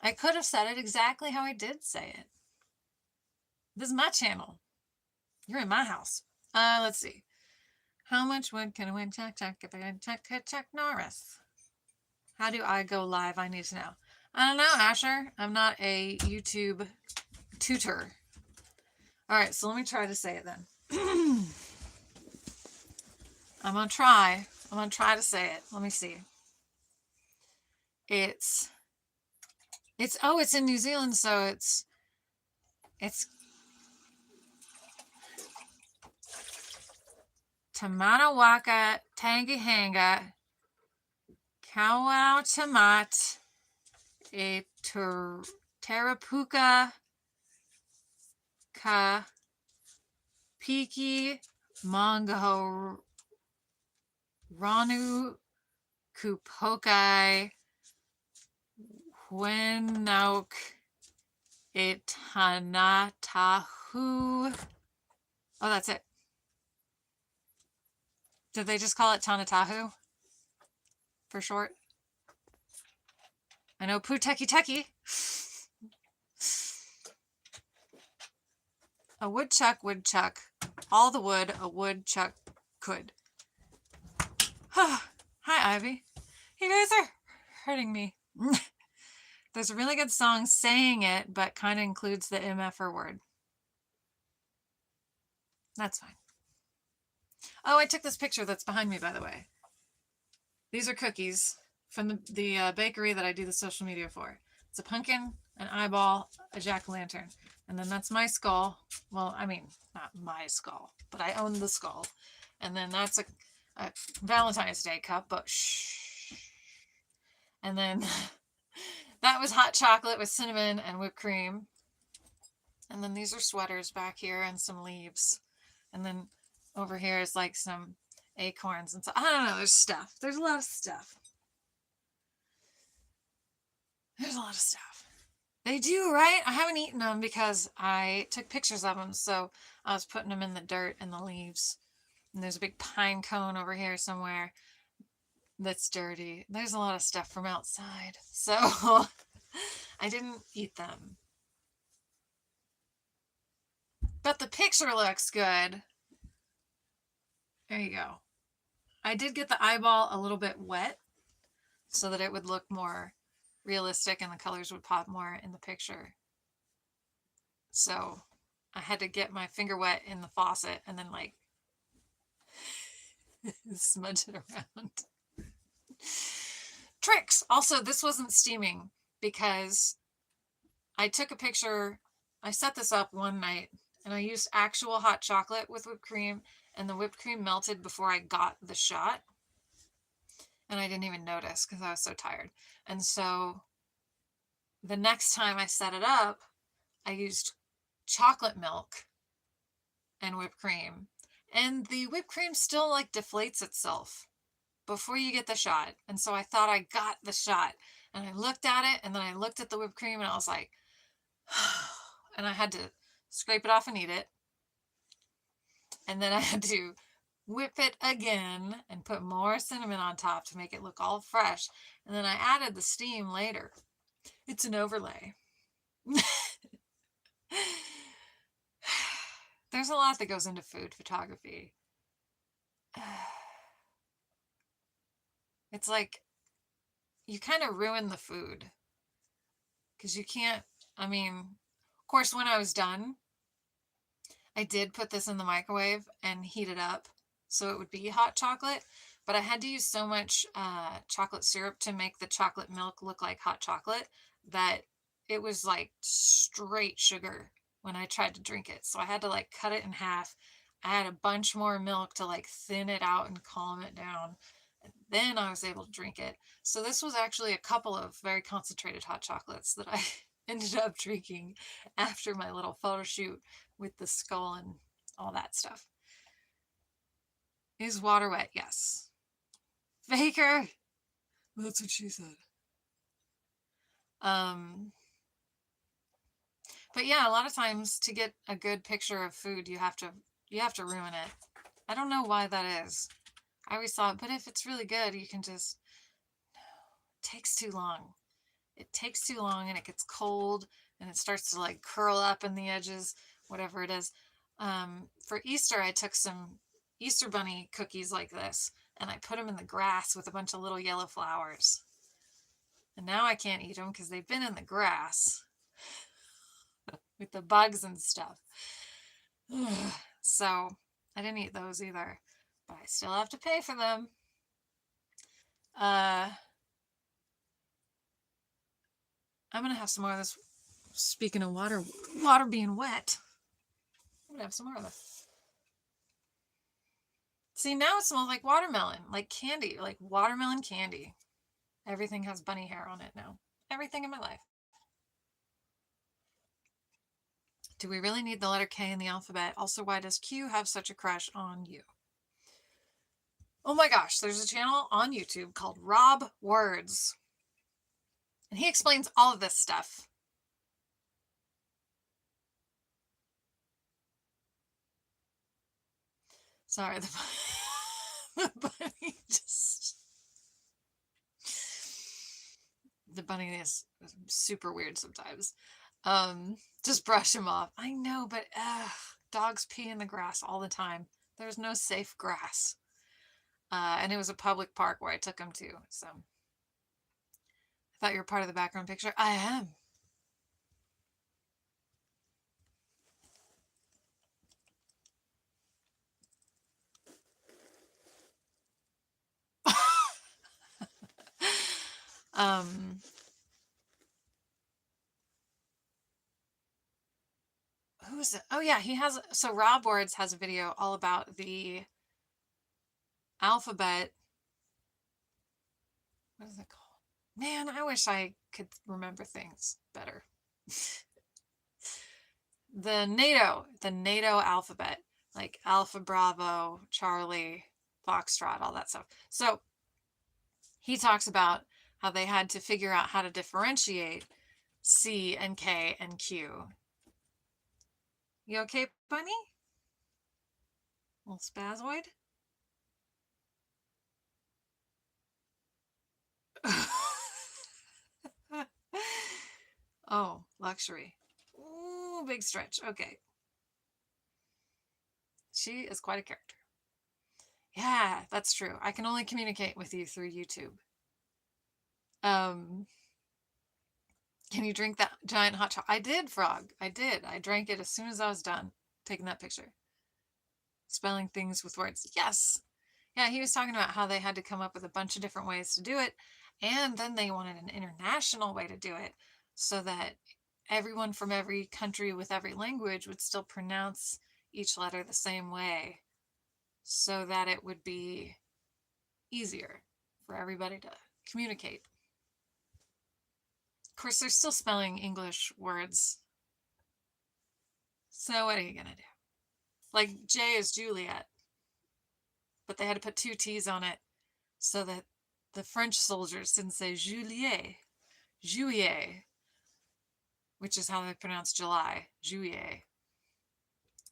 I could have said it exactly how I did say it. This is my channel. You're in my house. Let's see. How much wood can I win? Chuck Norris. How do I go live? I need to know. I don't know, Asher. I'm not a YouTube tutor. All right, so let me try to say it then. I'm going to try. I'm going to try to say it. Let me see. It's in New Zealand, so it's Tamanawaka Tangihanga Kawau Tamat a Terapuka Ka Piki Mangaho Ranu Kupokai Whenauk Itanatahu. Oh, that's it. Did they just call it Tanatahu for short? I know Puteki Teki. A woodchuck, all the wood a woodchuck could. Hi, Ivy. You guys are hurting me. There's a really good song saying it, but kind of includes the MFR word. That's fine. Oh, I took this picture that's behind me, by the way. These are cookies from the bakery that I do the social media for. It's a pumpkin, an eyeball, a jack-o'-lantern. And then that's my skull. Well, I mean, not my skull, but I own the skull. And then that's a Valentine's Day cup, but shh. And then that was hot chocolate with cinnamon and whipped cream. And then these are sweaters back here and some leaves. And then over here is like some acorns and so I don't know, there's stuff. There's a lot of stuff. There's a lot of stuff. They do, right? I haven't eaten them because I took pictures of them, so I was putting them in the dirt and the leaves. And there's a big pine cone over here somewhere that's dirty. There's a lot of stuff from outside, so I didn't eat them. But the picture looks good. There you go. I did get the eyeball a little bit wet so that it would look more realistic and the colors would pop more in the picture. So I had to get my finger wet in the faucet and then like smudge it around. Tricks! Also, this wasn't steaming because I took a picture. I set this up one night and I used actual hot chocolate with whipped cream, and the whipped cream melted before I got the shot. And I didn't even notice because I was so tired. And so the next time I set it up, I used chocolate milk and whipped cream. And the whipped cream still like deflates itself before you get the shot. And so I thought I got the shot. And I looked at it and then I looked at the whipped cream and I was like, and I had to scrape it off and eat it. And then I had to whip it again and put more cinnamon on top to make it look all fresh. And then I added the steam later. It's an overlay. There's a lot that goes into food photography. It's like you kind of ruin the food because you can't, I mean, of course, when I was done, I did put this in the microwave and heat it up so it would be hot chocolate, but I had to use so much chocolate syrup to make the chocolate milk look like hot chocolate that it was like straight sugar when I tried to drink it. So I had to like cut it in half. I had a bunch more milk to like thin it out and calm it down. And then I was able to drink it. So this was actually a couple of very concentrated hot chocolates that I ended up drinking after my little photo shoot with the skull and all that stuff. Is water wet? Yes. Faker. That's what she said. But yeah, a lot of times to get a good picture of food, you have to ruin it. I don't know why that is. I always thought, but if it's really good, you can just, no, it takes too long. It takes too long and it gets cold and it starts to like curl up in the edges, whatever it is. For Easter, I took some Easter bunny cookies like this and I put them in the grass with a bunch of little yellow flowers. And now I can't eat them because they've been in the grass with the bugs and stuff. So I didn't eat those either, but I still have to pay for them. I'm gonna have some more of this. Speaking of water being wet, I'm gonna have some more of this. See, now it smells like watermelon, like candy, like watermelon candy. Everything has bunny hair on it now. Everything in my life. Do we really need the letter K in the alphabet? Also, why does Q have such a crush on you? Oh my gosh, there's a channel on YouTube called Rob Words. And he explains all of this stuff. Sorry, the bunny just... The bunny is super weird sometimes. Just brush him off. I know, but dogs pee in the grass all the time. There's no safe grass. And it was a public park where I took him to. So I thought you were part of the background picture. I am. Who's it? Oh yeah, he has. So Rob Words has a video all about the alphabet. What is it called? Man, I wish I could remember things better. the NATO alphabet, like Alpha, Bravo, Charlie, Foxtrot, all that stuff. So he talks about how they had to figure out how to differentiate C and K and Q. You okay, bunny? Little spazoid? Oh, luxury. Ooh, big stretch. Okay. She is quite a character. Yeah, that's true. I can only communicate with you through YouTube. Can you drink that giant hot chocolate? I did, Frog. I did. I drank it as soon as I was done taking that picture. Spelling things with words. Yes. Yeah, he was talking about how they had to come up with a bunch of different ways to do it. And then they wanted an international way to do it so that everyone from every country with every language would still pronounce each letter the same way so that it would be easier for everybody to communicate. Of course, they're still spelling English words. So what are you going to do? Like J is Juliet, but they had to put two T's on it so that the French soldiers didn't say Juillet, Juillet, which is how they pronounce July, Juillet.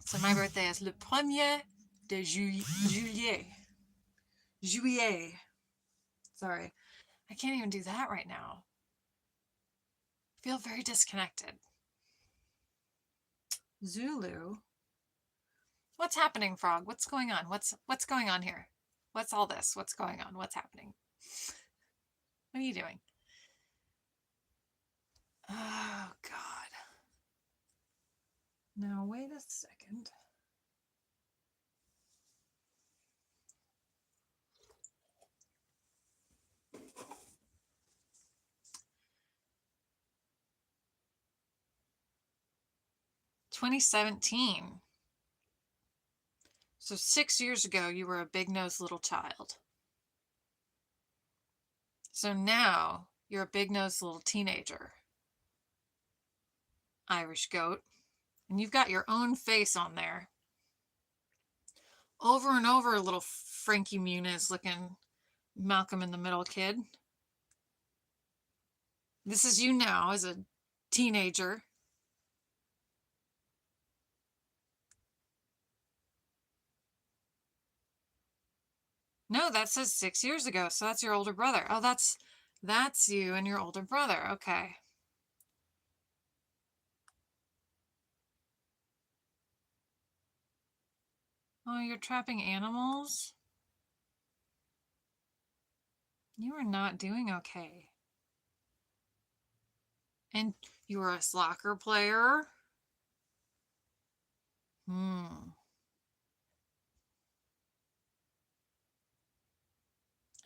So my birthday is le 1er de Juillet. Juillet. Sorry. I can't even do that right now. I feel very disconnected. Zulu. What's happening, Frog? What's going on? What's going on here? What's all this? What's going on? What's happening? What are you doing? Oh, God. Now, wait a second. "2017. So 6 years ago, you were a big-nosed little child. So now you're a big-nosed little teenager. Irish goat. And you've got your own face on there. Over and over, little Frankie Muniz looking Malcolm in the Middle kid. This is you now as a teenager. No, that says 6 years ago. So that's your older brother. Oh, that's you and your older brother. Okay. Oh, you're trapping animals? You are not doing okay. And you were a soccer player? Hmm.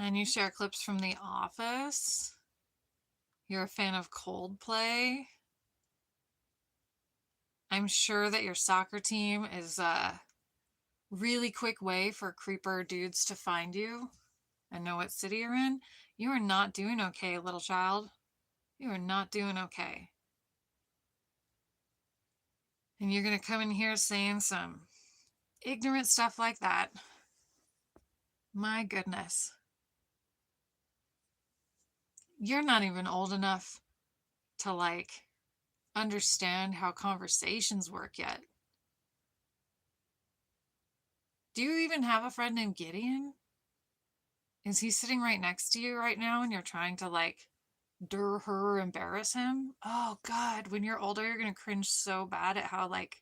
And you share clips from The Office. You're a fan of Coldplay. I'm sure that your soccer team is a really quick way for creeper dudes to find you and know what city you're in. You are not doing okay, little child. You are not doing okay. And you're going to come in here saying some ignorant stuff like that. My goodness. You're not even old enough to like understand how conversations work yet. Do you even have a friend named Gideon? Is he sitting right next to you right now and you're trying to like embarrass him? Oh God, when you're older, you're going to cringe so bad at how like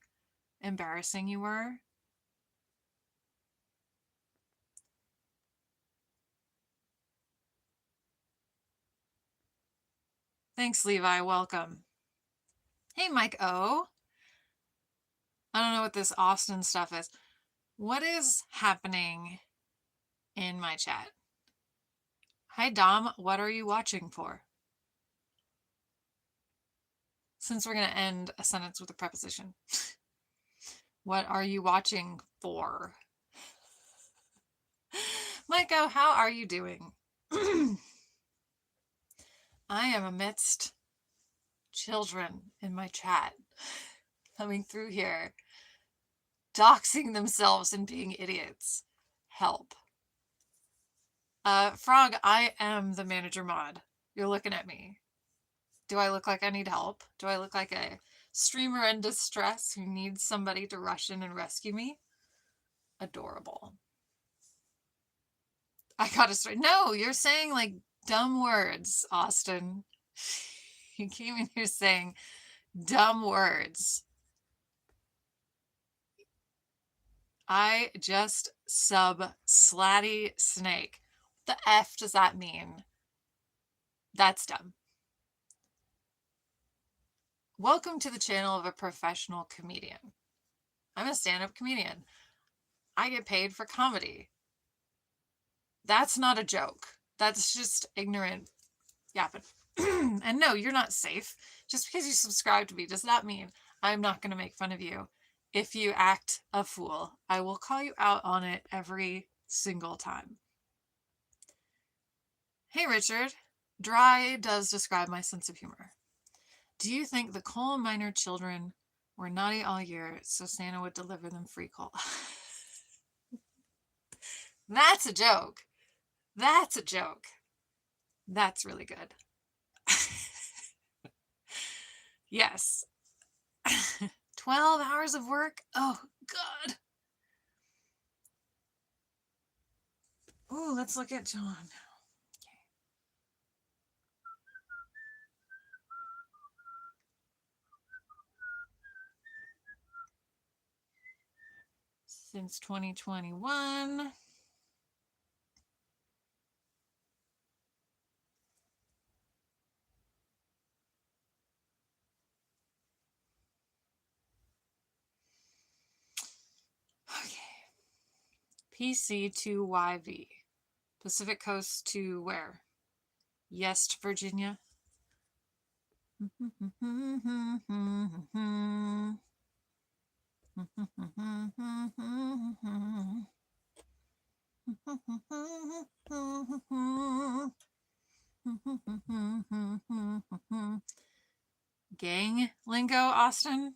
embarrassing you were. Thanks, Levi. Welcome. Hey, Mike O. I don't know what this Austin stuff is. What is happening in my chat? Hi, Dom. What are you watching for? Since we're going to end a sentence with a preposition. What are you watching for? Mike O, how are you doing? I am amidst children in my chat coming through here, doxing themselves and being idiots. Help. Frog, I am the manager mod. You're looking at me. Do I look like I need help? Do I look like a streamer in distress who needs somebody to rush in and rescue me? Adorable. I gotta start. No, you're saying like dumb words, Austin. You came in here saying dumb words. I just sub slatty snake. What the F does that mean? That's dumb. Welcome to the channel of a professional comedian. I'm a stand-up comedian. I get paid for comedy. That's not a joke. That's just ignorant yapping. And no, you're not safe. Just because you subscribe to me does not mean I'm not going to make fun of you. If you act a fool, I will call you out on it every single time. Hey, Richard. Dry does describe my sense of humor. Do you think the coal miner children were naughty all year so Santa would deliver them free coal? That's a joke. That's a joke. That's really good. Yes. 12 hours of work? Oh, God. Ooh, let's look at John. Okay. Since 2021. Okay. PC to YV. Pacific Coast to where? Yes, Virginia. Gang lingo, Austin?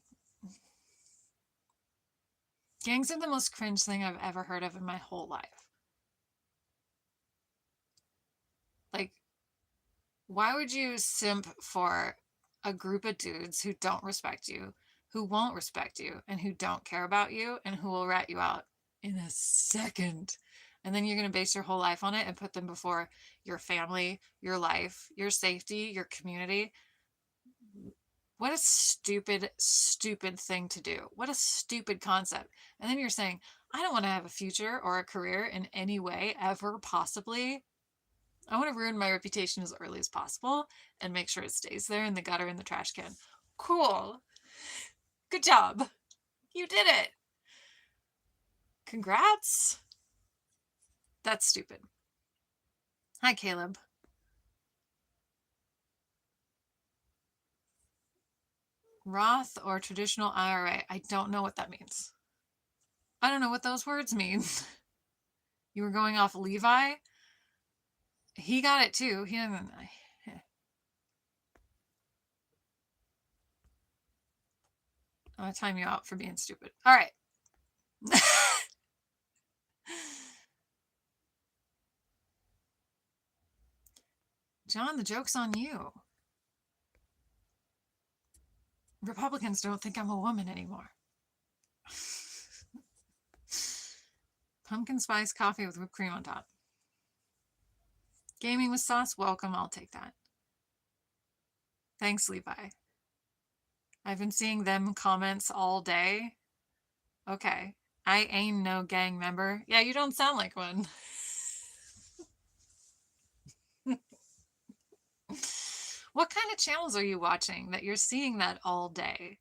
Gangs are the most cringe thing I've ever heard of in my whole life. Like, why would you simp for a group of dudes who don't respect you, who won't respect you, and who don't care about you, and who will rat you out in a second? And then you're going to base your whole life on it and put them before your family, your life, your safety, your community. What a stupid, stupid thing to do. What a stupid concept. And then you're saying, I don't want to have a future or a career in any way, ever, possibly. I want to ruin my reputation as early as possible and make sure it stays there in the gutter in the trash can. Cool. Good job. You did it. Congrats. That's stupid. Hi, Caleb. Roth or traditional IRA? I don't know what that means. I don't know what those words mean. You were going off Levi? He got it too. He didn't. I'm going to time you out for being stupid. All right. John, the joke's on you. Republicans don't think I'm a woman anymore. Pumpkin spice coffee with whipped cream on top. Gaming with sauce, welcome. I'll take that. Thanks, Levi. I've been seeing them comments all day. Okay. I ain't no gang member. Yeah, you don't sound like one. What kind of channels are you watching that you're seeing that all day?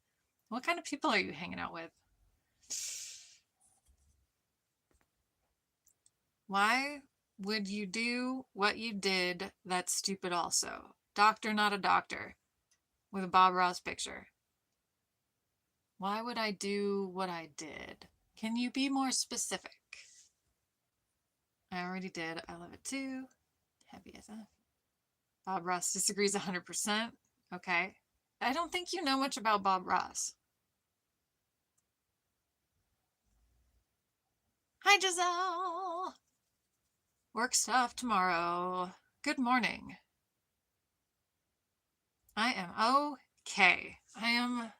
What kind of people are you hanging out with? Why would you do what you did? That's stupid also. Doctor, not a doctor. With a Bob Ross picture. Why would I do what I did? Can you be more specific? I already did. I love it too. Happy as a. Bob Ross disagrees 100%. Okay. I don't think you know much about Bob Ross. Hi, Giselle. Work stuff tomorrow. Good morning. I am okay. I am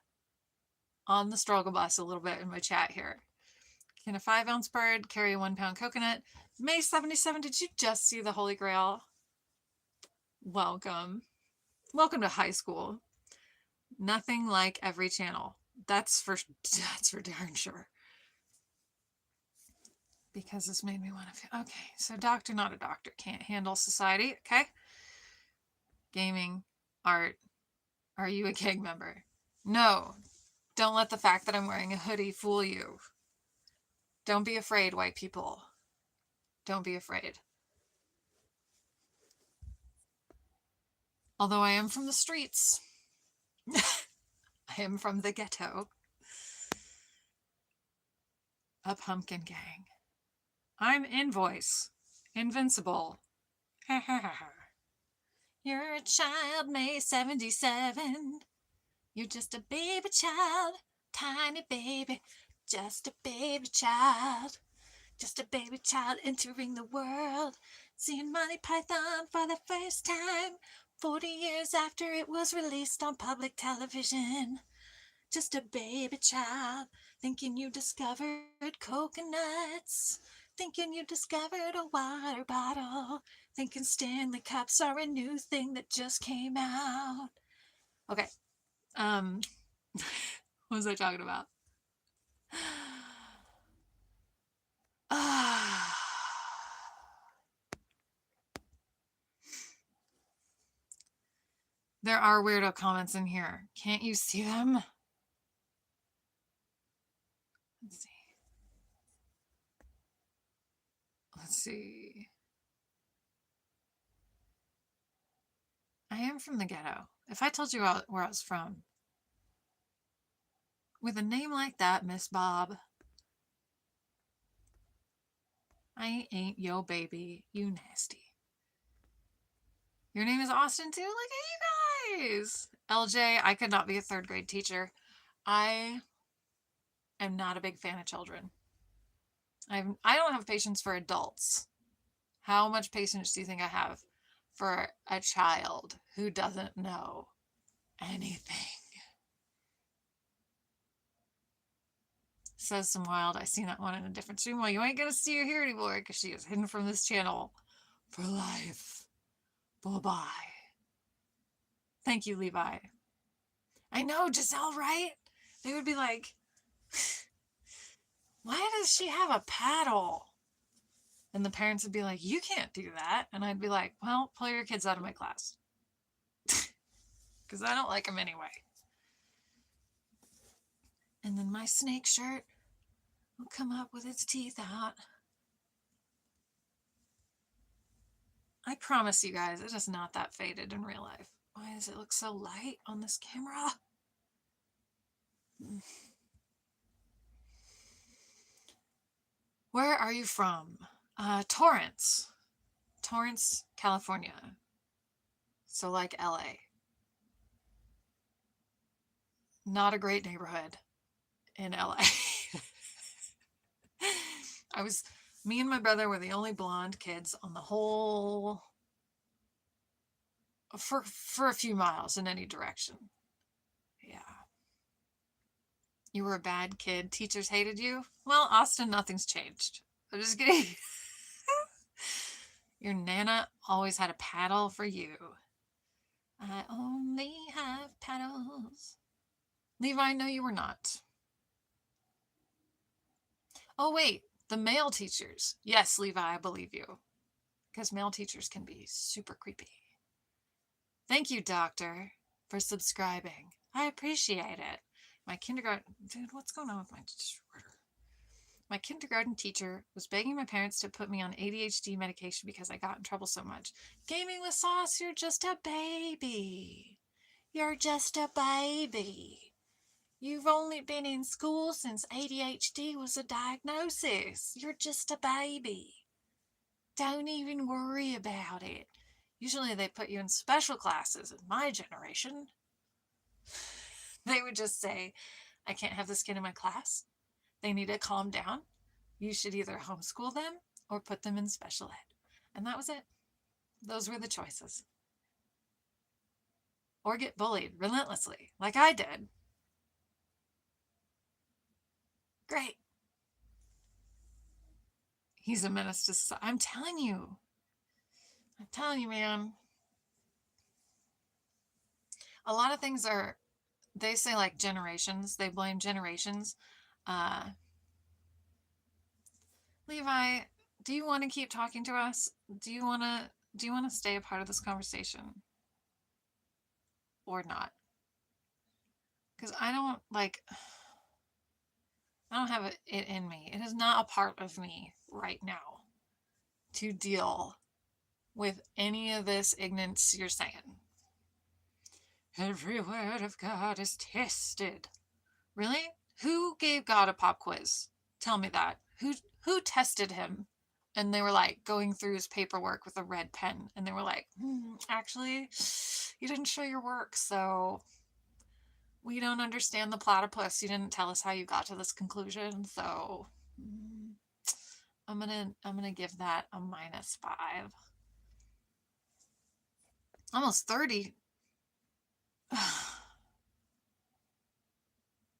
on the struggle bus a little bit in my chat here. Can a 5-ounce bird carry a 1-pound coconut? May 77, did you just see the Holy Grail? Welcome. Welcome to high school. Nothing like every channel. That's for darn sure. Because this made me want to feel okay. So doctor, not a doctor, can't handle society. Okay. Gaming, art. Are you a gang member? No. Don't let the fact that I'm wearing a hoodie fool you. Don't be afraid, white people. Don't be afraid. Although I am from the streets. I am from the ghetto. A pumpkin gang. I'm Invoice. Invincible. Ha ha ha ha. You're a child, May 77. You're just a baby child. Tiny baby. Just a baby child. Just a baby child entering the world. Seeing Monty Python for the first time. 40 years after it was released on public television. Just a baby child, thinking you discovered coconuts, thinking you discovered a water bottle, thinking Stanley Cups are a new thing that just came out. Okay, what was I talking about? There are weirdo comments in here. Can't you see them? Let's see. Let's see. I am from the ghetto. If I told you where I was from, with a name like that, Miss Bob, I ain't yo baby, you nasty. Your name is Austin too? Look at you guys. LJ, I could not be a 3rd grade teacher. I am not a big fan of children. I don't have patience for adults. How much patience do you think I have for a child who doesn't know anything? Says some wild. I seen that one in a different stream. Well, you ain't gonna see her here anymore because she is hidden from this channel for life. Bye-bye. Thank you, Levi. I know, Giselle, right? They would be like, why does she have a paddle? And the parents would be like, you can't do that. And I'd be like, well, pull your kids out of my class. Because I don't like them anyway. And then my snake shirt will come up with its teeth out. I promise you guys, it is not that faded in real life. Why does it look so light on this camera? Where are you from? Torrance, California. So like LA. Not a great neighborhood in LA. Me and my brother were the only blonde kids on the whole, for a few miles in any direction. Yeah. You were a bad kid. Teachers hated you? Well, Austin, nothing's changed. I'm just kidding. Your Nana always had a paddle for you. I only have paddles. Levi, no, you were not. Oh, wait. The male teachers. Yes, Levi, I believe you. Because male teachers can be super creepy. Thank you, doctor, for subscribing. I appreciate it. My kindergarten... Dude, what's going on with my shorter? My kindergarten teacher was begging my parents to put me on ADHD medication because I got in trouble so much. Gaming with sauce, you're just a baby. You're just a baby. You've only been in school since ADHD was a diagnosis. You're just a baby. Don't even worry about it. Usually they put you in special classes in my generation. They would just say, I can't have this kid in my class. They need to calm down. You should either homeschool them or put them in special ed. And that was it. Those were the choices. Or get bullied relentlessly, like I did. Great. He's a menace to society. I'm telling you, man. A lot of things are, they say like generations. They blame generations. Levi, do you want to keep talking to us? Do you want to stay a part of this conversation? Or not? Because I don't have it in me. It is not a part of me right now to deal with any of this ignorance you're saying. Every word of God is tested. Really? Who gave God a pop quiz? Tell me that. Who tested him? And they were like going through his paperwork with a red pen. And they were like, actually, you didn't show your work, so we don't understand the platypus. You didn't tell us how you got to this conclusion, so I'm gonna give that a -5. Almost 30.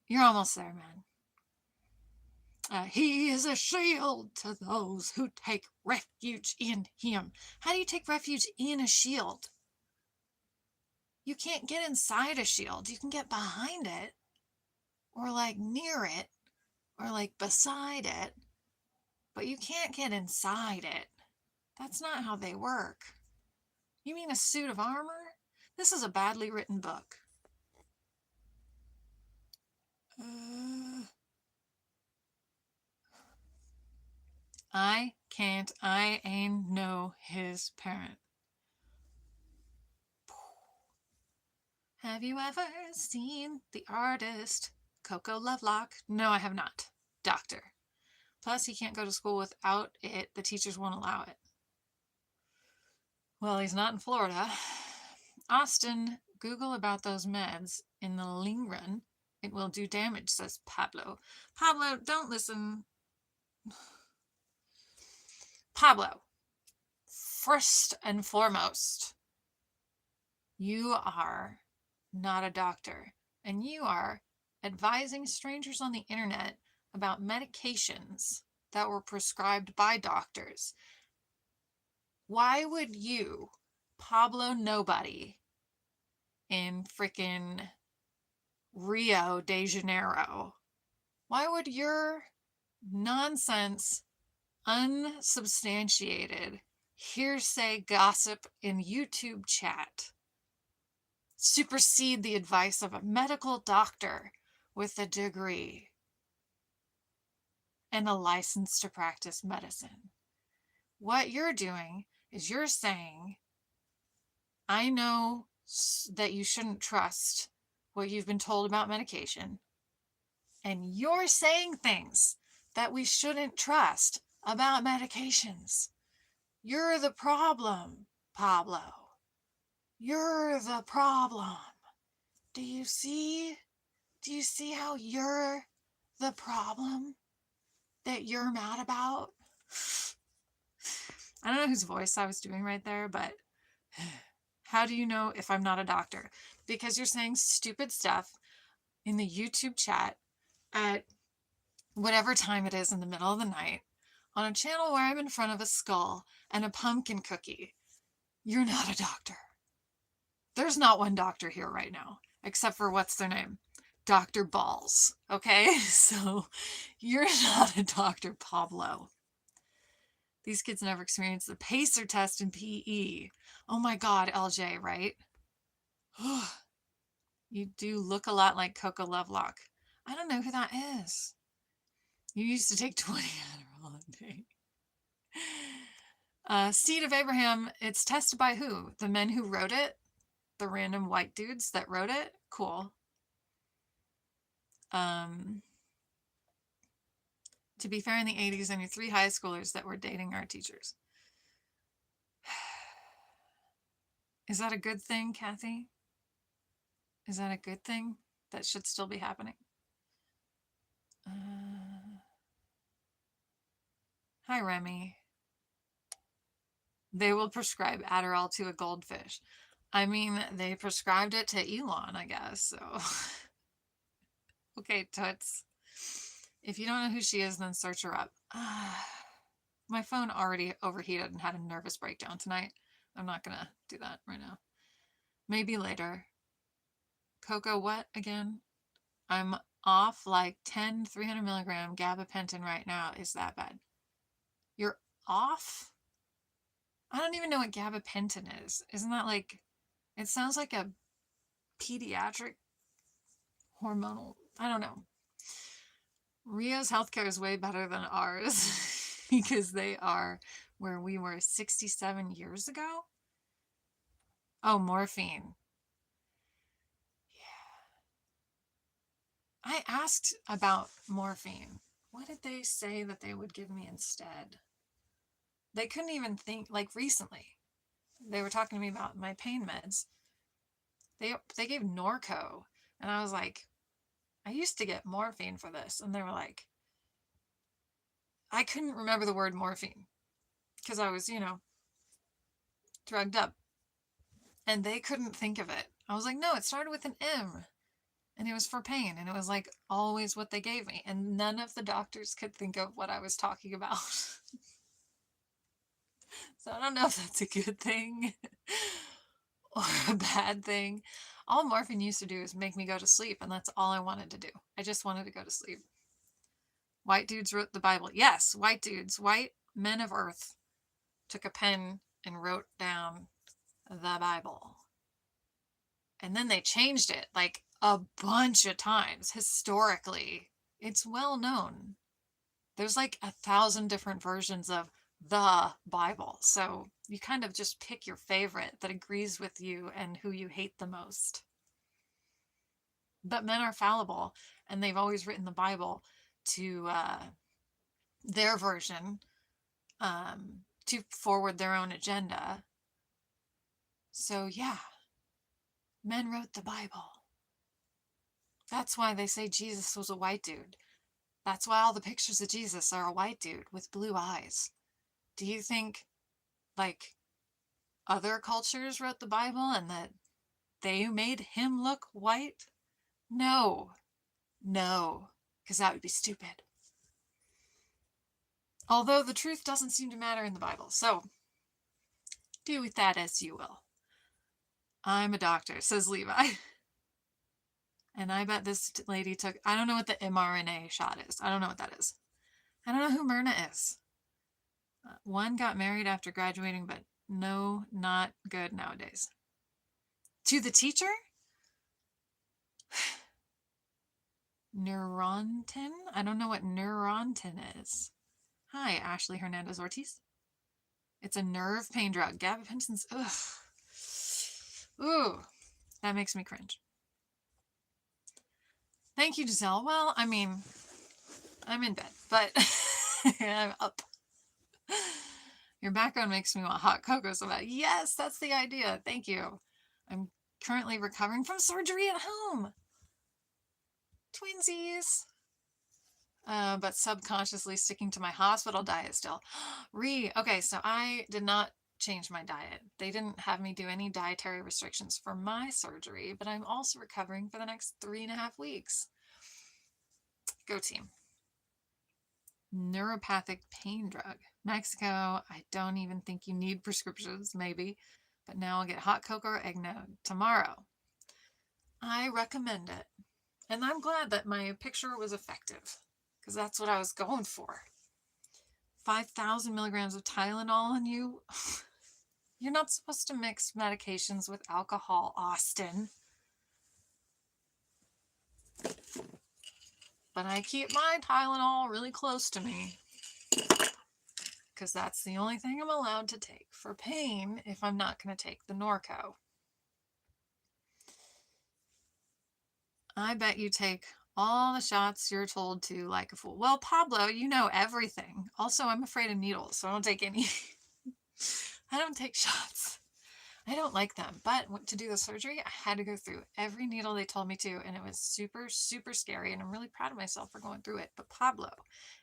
You're almost there, man. He is a shield to those who take refuge in him. How do you take refuge in a shield? You can't get inside a shield. You can get behind it, or like near it, or like beside it, but you can't get inside it. That's not how they work. You mean a suit of armor? This is a badly written book. I can't. I ain't no his parent. Have you ever seen the artist Coco Lovelock? No, I have not. Doctor. Plus, he can't go to school without it. The teachers won't allow it. Well, he's not in Florida. Austin, Google about those meds in the long run. It will do damage, says Pablo. Pablo, don't listen. Pablo, first and foremost, you are not a doctor, and you are advising strangers on the internet about medications that were prescribed by doctors. Why would you, Pablo Nobody, in freaking Rio de Janeiro, why would your nonsense, unsubstantiated hearsay gossip in YouTube chat supersede the advice of a medical doctor with a degree and a license to practice medicine? What you're doing is you're saying, I know that you shouldn't trust what you've been told about medication, and you're saying things that we shouldn't trust about medications. You're the problem, Pablo. You're the problem. Do you see? Do you see how you're the problem that you're mad about? I don't know whose voice I was doing right there, but how do you know if I'm not a doctor? Because you're saying stupid stuff in the YouTube chat at whatever time it is in the middle of the night on a channel where I'm in front of a skull and a pumpkin cookie. You're not a doctor. There's not one doctor here right now, except for what's their name? Dr. Balls. Okay? So you're not a Dr. Pablo. These kids never experienced the PACER test in PE. Oh my God, LJ, right? You do look a lot like Coco Lovelock. I don't know who that is. You used to take 20 Adderall a day. Seed of Abraham, it's tested by who? The men who wrote it? The random white dudes that wrote it? Cool. To be fair, in the 80s, I knew 3 high schoolers that were dating art teachers. Is that a good thing, Kathy? Is that a good thing? That should still be happening. Hi, Remy. They will prescribe Adderall to a goldfish. I mean, they prescribed it to Elon, I guess, so. Okay, Toots. If you don't know who she is, then search her up. My phone already overheated and had a nervous breakdown tonight. I'm not gonna do that right now. Maybe later. Coco, what again? I'm off like 10 300 milligram gabapentin right now. Is that bad? You're off? I don't even know what gabapentin is. Isn't that like, it sounds like a pediatric hormonal, I don't know. Rio's healthcare is way better than ours because they are where we were 67 years ago. Oh, morphine. Yeah. I asked about morphine. What did they say that they would give me instead? They couldn't even think, like recently, they were talking to me about my pain meds. They gave Norco, and I was like, I used to get morphine for this, and they were like, I couldn't remember the word morphine because I was, drugged up, and they couldn't think of it. I was like, no, it started with an M, and it was for pain, and it was like always what they gave me, and none of the doctors could think of what I was talking about. So I don't know if that's a good thing or a bad thing. All morphine used to do is make me go to sleep, and that's all I wanted to do. I just wanted to go to sleep. White dudes wrote the Bible. Yes, white dudes, white men of earth took a pen and wrote down the Bible. And then they changed it like a bunch of times historically. It's well known. There's like 1,000 different versions of the Bible. So you kind of just pick your favorite that agrees with you and who you hate the most. But men are fallible, and they've always written the Bible to their version, to forward their own agenda. So yeah, men wrote the Bible. That's why they say Jesus was a white dude. That's why all the pictures of Jesus are a white dude with blue eyes. Do you think, like, other cultures wrote the Bible and that they made him look white? No. No. Because that would be stupid. Although the truth doesn't seem to matter in the Bible. So, do with that as you will. I'm a doctor, says Levi. And I bet this lady took, I don't know what the mRNA shot is. I don't know what that is. I don't know who Myrna is. One got married after graduating, but no, not good nowadays. To the teacher? Neurontin? I don't know what Neurontin is. Hi, Ashley Hernandez Ortiz. It's a nerve pain drug. Gabapentin's, ugh. Ooh, that makes me cringe. Thank you, Giselle. Well, I mean, I'm in bed, but I'm up. Your background makes me want hot cocoa so bad. Yes, that's the idea. Thank you. I'm currently recovering from surgery at home. Twinsies. But subconsciously sticking to my hospital diet still. Okay, so I did not change my diet. They didn't have me do any dietary restrictions for my surgery, but I'm also recovering for the next 3.5 weeks. Go team. Neuropathic pain drug. Mexico, I don't even think you need prescriptions, maybe. But now I'll get hot cocoa or eggnog tomorrow. I recommend it. And I'm glad that my picture was effective, because that's what I was going for. 5,000 milligrams of Tylenol in you. You're not supposed to mix medications with alcohol, Austin. But I keep my Tylenol really close to me, because that's the only thing I'm allowed to take for pain if I'm not going to take the Norco. I bet you take all the shots you're told to like a fool. Well, Pablo, you know everything. Also, I'm afraid of needles, so I don't take any. I don't take shots. I don't like them. But to do the surgery, I had to go through every needle they told me to, and it was super, super scary, and I'm really proud of myself for going through it. But Pablo,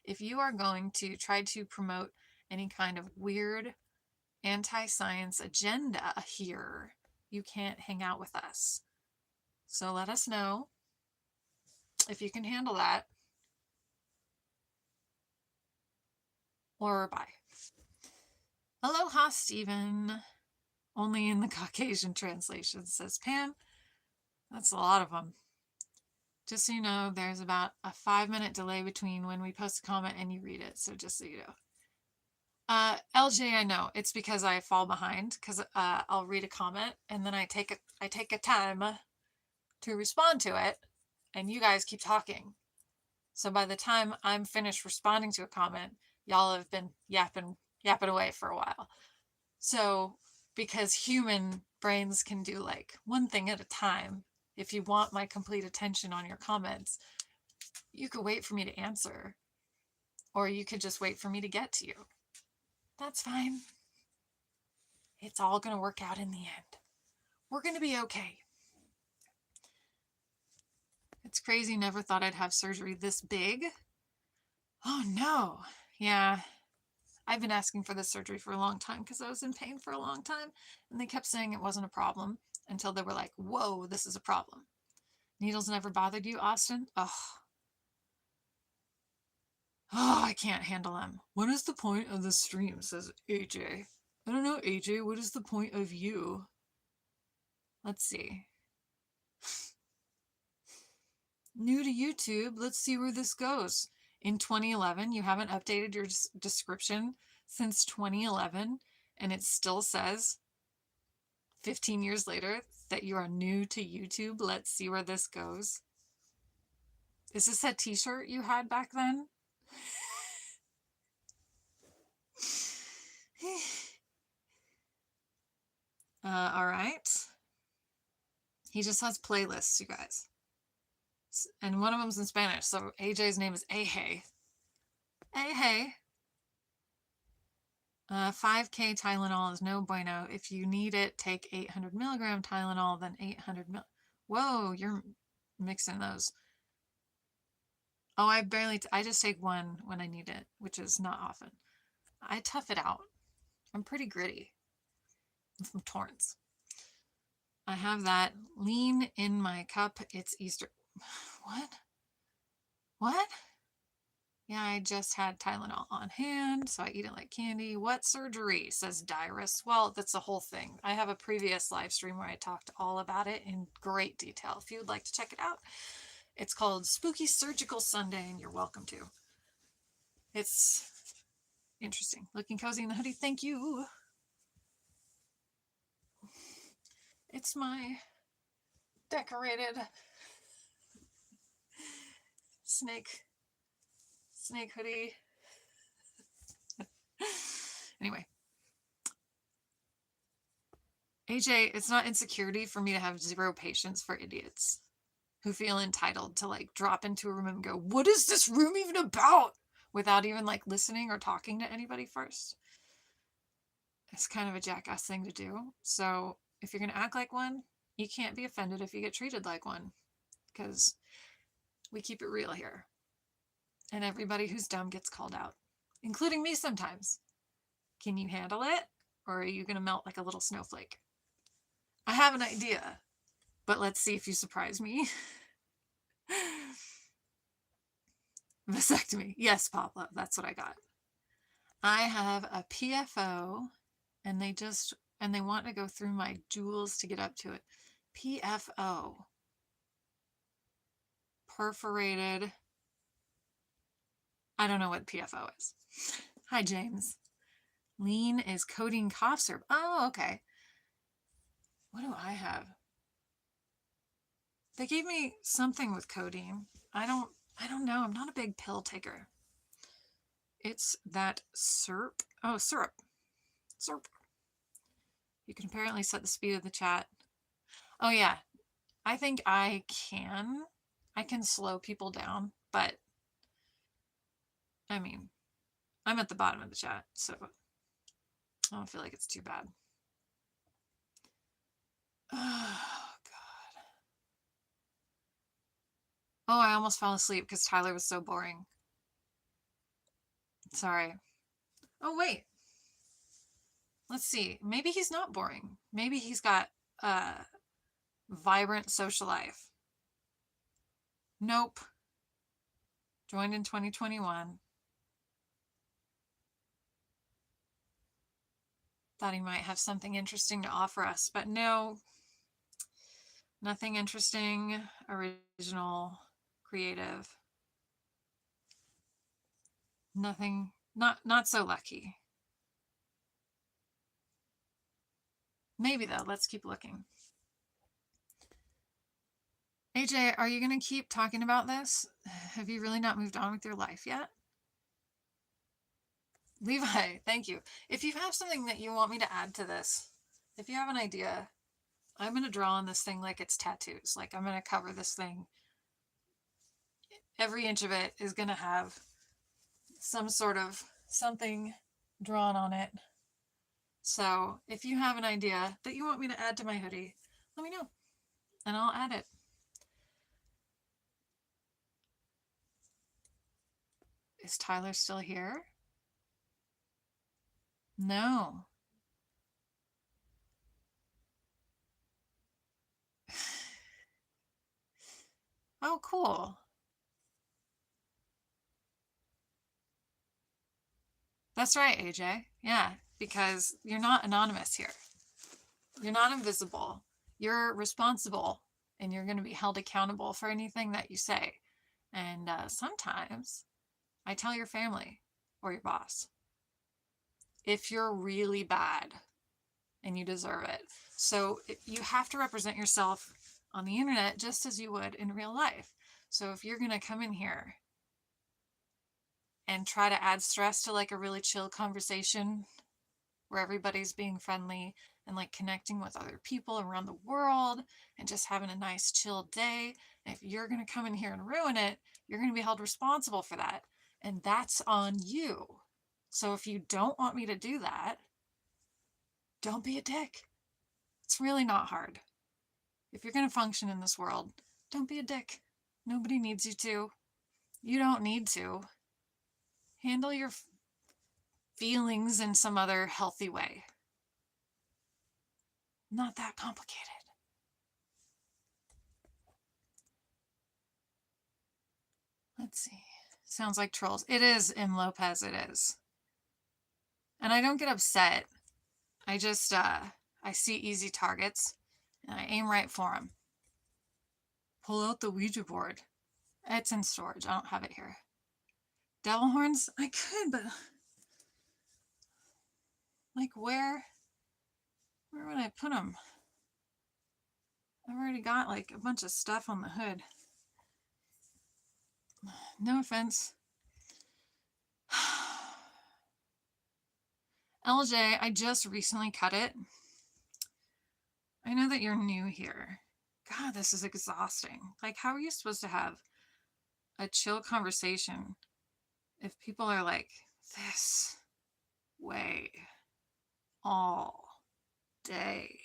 if you are going to try to promote any kind of weird anti-science agenda here, you can't hang out with us. So let us know if you can handle that. Or bye. Aloha, Stephen. Only in the Caucasian translation, says Pam. That's a lot of them. Just so you know, there's about a 5-minute delay between when we post a comment and you read it. So just so you know. LJ, I know. It's because I fall behind, because I'll read a comment and then I take a time to respond to it, and you guys keep talking. So by the time I'm finished responding to a comment, y'all have been yapping away for a while. So because human brains can do like one thing at a time, if you want my complete attention on your comments, you could wait for me to answer, or you could just wait for me to get to you. That's fine. It's all going to work out in the end. We're going to be okay. It's crazy. Never thought I'd have surgery this big. Oh no. Yeah. I've been asking for this surgery for a long time because I was in pain for a long time, and they kept saying it wasn't a problem until they were like, whoa, this is a problem. Needles never bothered you, Austin? Oh, I can't handle them. What is the point of the stream, says AJ. I don't know, AJ, what is the point of you? Let's see. New to YouTube, let's see where this goes. In 2011, you haven't updated your description since 2011, and it still says 15 years later that you are new to YouTube. Let's see where this goes. Is this that t-shirt you had back then? All right. He just has playlists, you guys. And one of them's in Spanish, so AJ's name is Eje. Eje. 5K Tylenol is no bueno. If you need it, take 800 milligram Tylenol, then 800 mil. Whoa, you're mixing those. Oh, I just take one when I need it, which is not often. I tough it out. I'm pretty gritty. I'm from Torrance. I have that lean in my cup. It's Easter. What? What? Yeah, I just had Tylenol on hand, so I eat it like candy. What surgery, says Dyrus. Well, that's the whole thing. I have a previous live stream where I talked all about it in great detail. If you would like to check it out, it's called Spooky Surgical Sunday, and you're welcome to. It's interesting. Looking cozy in the hoodie. Thank you. It's my decorated snake hoodie. Anyway, AJ, it's not insecurity for me to have zero patience for idiots who feel entitled to like drop into a room and go, what is this room even about? Without even like listening or talking to anybody first. It's kind of a jackass thing to do. So if you're going to act like one, you can't be offended if you get treated like one, because we keep it real here. And everybody who's dumb gets called out, including me sometimes. Can you handle it? Or are you going to melt like a little snowflake? I have an idea, but let's see if you surprise me. Vasectomy. Yes, Pablo, that's what I got. I have a PFO, and they want to go through my jewels to get up to it. PFO. Perforated. I don't know what PFO is. Hi, James. Lean is codeine cough syrup. Oh, okay. What do I have? They gave me something with codeine. I don't know. I'm not a big pill taker. It's that syrup. Oh, syrup. Syrup. You can apparently set the speed of the chat. Oh yeah. I think I can slow people down, but I mean, I'm at the bottom of the chat, so I don't feel like it's too bad. Oh, God. Oh, I almost fell asleep because Tyler was so boring. Sorry. Oh, wait. Let's see. Maybe he's not boring. Maybe he's got a vibrant social life. Nope. Joined in 2021. Thought he might have something interesting to offer us, but no. Nothing interesting, original, creative. Nothing, not so lucky. Maybe though, let's keep looking. AJ, are you going to keep talking about this? Have you really not moved on with your life yet? Levi, thank you. If you have something that you want me to add to this, if you have an idea, I'm going to draw on this thing like it's tattoos. Like I'm going to cover this thing. Every inch of it is going to have some sort of something drawn on it. So if you have an idea that you want me to add to my hoodie, let me know and I'll add it. Is Tyler still here? No. Oh, cool. That's right, AJ. Yeah, because you're not anonymous here. You're not invisible. You're responsible and you're going to be held accountable for anything that you say. And sometimes I tell your family or your boss if you're really bad and you deserve it. So you have to represent yourself on the internet just as you would in real life. So if you're going to come in here and try to add stress to like a really chill conversation where everybody's being friendly and like connecting with other people around the world and just having a nice chill day, and if you're going to come in here and ruin it, you're going to be held responsible for that. And that's on you. So if you don't want me to do that, don't be a dick. It's really not hard. If you're going to function in this world, don't be a dick. Nobody needs you to. You don't need to. Handle your feelings in some other healthy way. Not that complicated. Let's see. Sounds like trolls. It is, M. Lopez, it is. And I don't get upset. I just, I see easy targets and I aim right for them. Pull out the Ouija board. It's in storage. I don't have it here. Devil horns? I could, but like where would I put them? I've already got like a bunch of stuff on the hood. No offense. LJ, I just recently cut it. I know that you're new here. God, this is exhausting. Like, how are you supposed to have a chill conversation if people are like this way all day?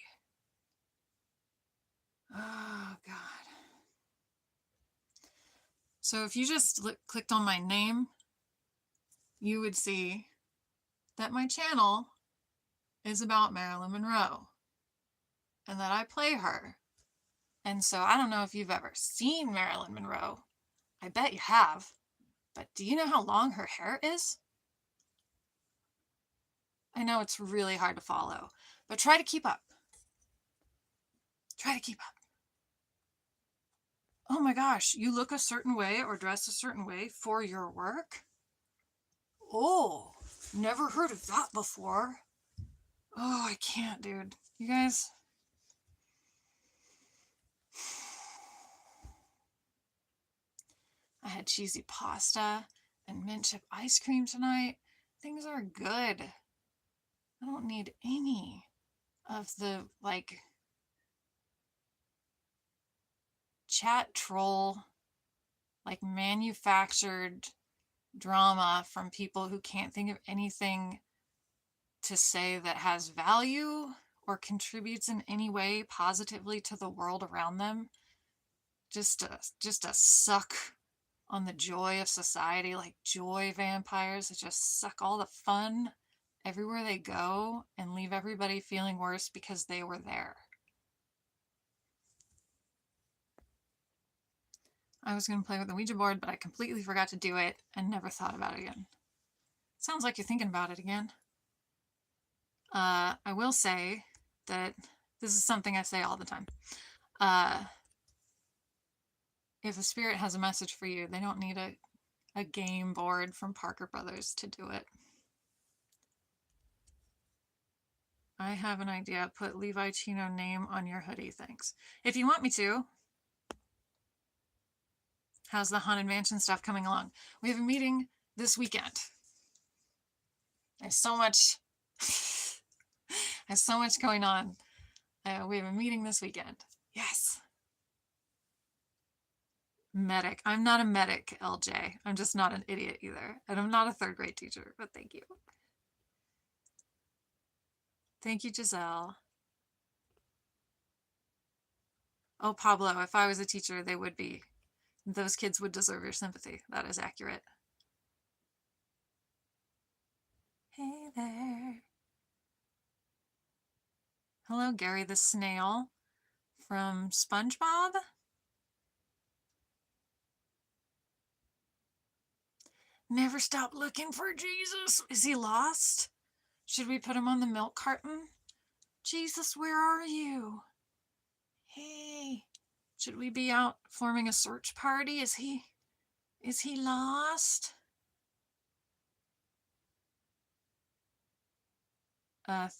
Oh, God. So if you just clicked on my name, you would see that my channel is about Marilyn Monroe and that I play her. And so I don't know if you've ever seen Marilyn Monroe. I bet you have. But do you know how long her hair is? I know it's really hard to follow, but try to keep up. Try to keep up. Oh my gosh, you look a certain way or dress a certain way for your work? Oh, never heard of that before. Oh, I can't, dude. You guys. I had cheesy pasta and mint chip ice cream tonight. Things are good. I don't need any of the, like, chat troll, like, manufactured drama from people who can't think of anything to say that has value or contributes in any way positively to the world around them. Just to suck on the joy of society, like joy vampires that just suck all the fun everywhere they go and leave everybody feeling worse because they were there. I was going to play with the Ouija board, but I completely forgot to do it and never thought about it again. Sounds like you're thinking about it again. I will say that this is something I say all the time. If a spirit has a message for you, they don't need a game board from Parker Brothers to do it. I have an idea. Put Levi Chino name on your hoodie, thanks. If you want me to. How's the Haunted Mansion stuff coming along? We have a meeting this weekend. There's so much going on. We have a meeting this weekend. Yes. Medic. I'm not a medic, LJ. I'm just not an idiot either. And I'm not a third grade teacher, but thank you. Thank you, Giselle. Oh, Pablo, if I was a teacher, they would be. Those kids would deserve your sympathy. That is accurate. Hey there. Hello, Gary the Snail from SpongeBob. Never stop looking for Jesus. Is he lost? Should we put him on the milk carton? Jesus, where are you? Hey, should we be out forming a search party? Is he lost?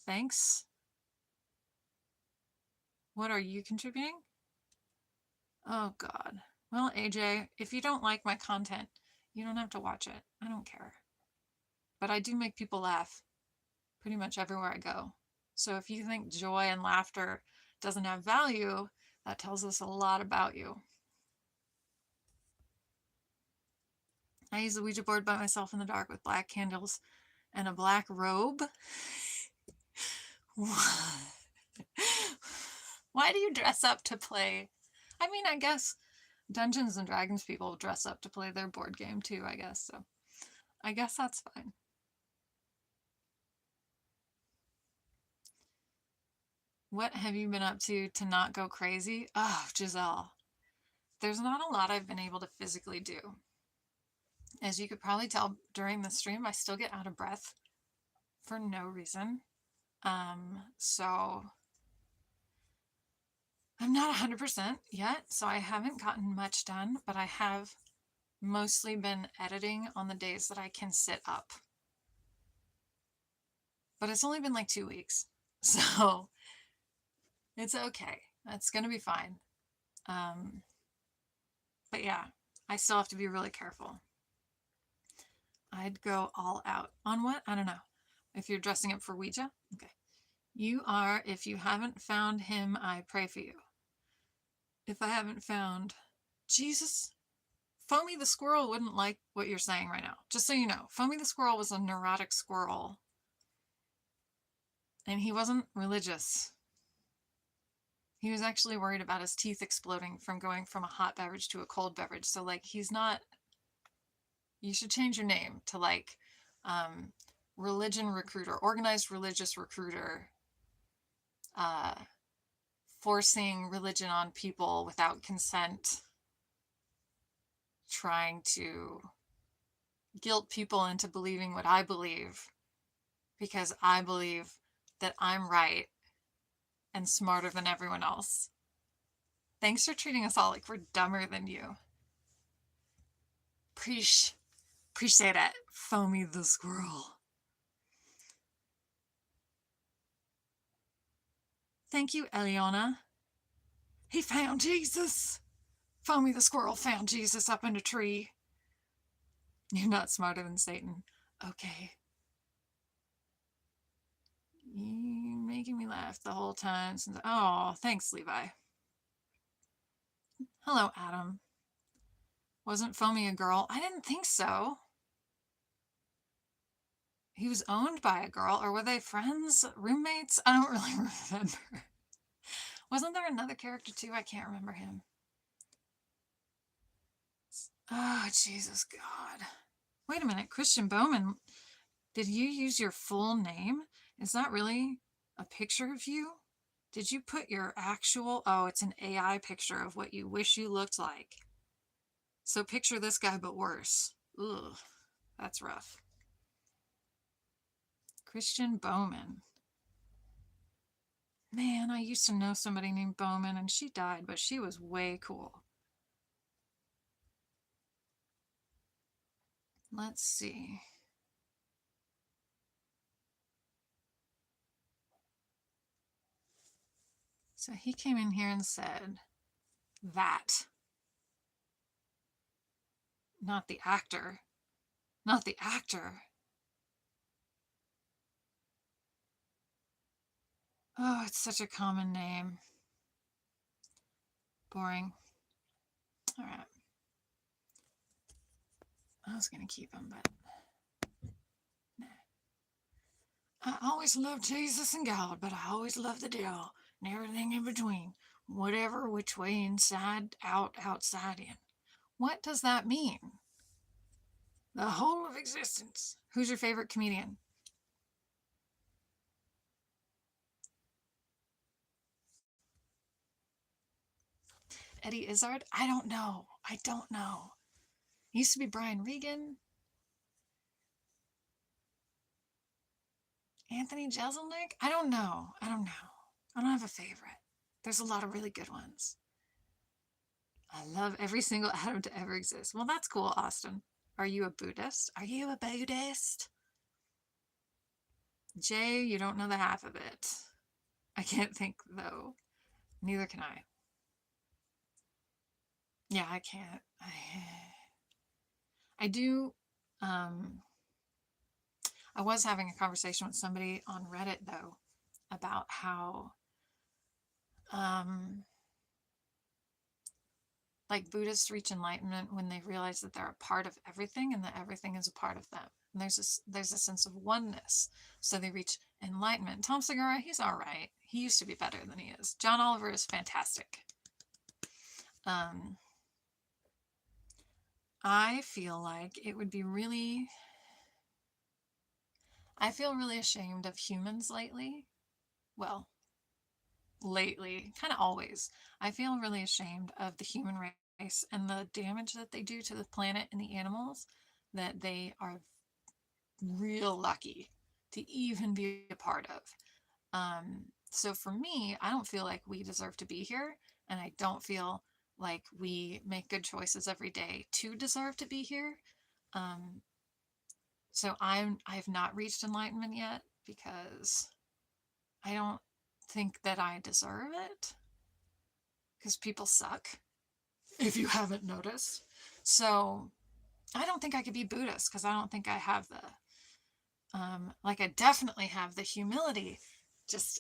Thanks. What are you contributing? Oh, God. Well, AJ, if you don't like my content, you don't have to watch it. I don't care. But I do make people laugh pretty much everywhere I go. So if you think joy and laughter doesn't have value, that tells us a lot about you. I use the Ouija board by myself in the dark with black candles and a black robe. Why do you dress up to play? I mean, I guess Dungeons and Dragons people dress up to play their board game too, I guess. So I guess that's fine. What have you been up to not go crazy? Oh, Giselle. There's not a lot I've been able to physically do. As you could probably tell during the stream, I still get out of breath for no reason. So I'm not 100% yet, so I haven't gotten much done, but I have mostly been editing on the days that I can sit up. But it's only been like 2 weeks, so it's okay. That's gonna be fine. But yeah, I still have to be really careful. I'd go all out. On what? I don't know. If you're dressing up for Ouija? Okay. You are, if you haven't found him, I pray for you. If I haven't found Jesus, Foamy the squirrel wouldn't like what you're saying right now. Just so you know, Foamy the squirrel was a neurotic squirrel. And he wasn't religious. He was actually worried about his teeth exploding from going from a hot beverage to a cold beverage. So, like, he's not. You should change your name to, like, religion recruiter, organized religious recruiter, uh, forcing religion on people without consent, trying to guilt people into believing what I believe because I believe that I'm right and smarter than everyone else. Thanks for treating us all like we're dumber than you. Appreciate it, Foamy the squirrel. Thank you, Eliana. He found Jesus. Foamy the squirrel found Jesus up in a tree. You're not smarter than Satan. Okay. You're making me laugh the whole time since. Oh, thanks, Levi. Hello, Adam. Wasn't Foamy a girl? I didn't think so. He was owned by a girl, or were they friends? Roommates? I don't really remember. Wasn't there another character too? I can't remember him. Oh, Jesus God. Wait a minute, Christian Bowman, did you use your full name? Is that really a picture of you? Did you put your actual... Oh, it's an AI picture of what you wish you looked like. So picture this guy, but worse. Ugh, that's rough. Christian Bowman. Man, I used to know somebody named Bowman, and she died, but she was way cool. Let's see. So he came in here and said that. Not the actor. Not the actor. Oh, it's such a common name. Boring. All right. I was going to keep him, but nah. I always loved Jesus and God, but I always loved the devil and everything in between. Whatever, which way, inside, out, outside, in. What does that mean? The whole of existence. Who's your favorite comedian? Eddie Izzard? I don't know. I don't know. He used to be Brian Regan. Anthony Jeselnik? I don't know. I don't have a favorite. There's a lot of really good ones. I love every single atom to ever exist. Well, that's cool, Austin. Are you a Buddhist? Are you a Buddhist? Jay, you don't know the half of it. I can't think, though. Neither can I. Yeah, I can't. I do. I was having a conversation with somebody on Reddit, though, about how like Buddhists reach enlightenment when they realize that they're a part of everything and that everything is a part of them. And there's a sense of oneness. So they reach enlightenment. Tom Segura, he's all right. He used to be better than he is. John Oliver is fantastic. I feel like it would be really... I feel really ashamed of humans lately. Well, lately, kind of always. I feel really ashamed of the human race and the damage that they do to the planet and the animals, that they are real lucky to even be a part of. So for me, I don't feel like we deserve to be here, and I don't feel like we make good choices every day to deserve to be here. So I've not reached enlightenment yet because I don't think that I deserve it, because people suck, if you haven't noticed. So I don't think I could be Buddhist because I don't think I have the, like, I definitely have the humility just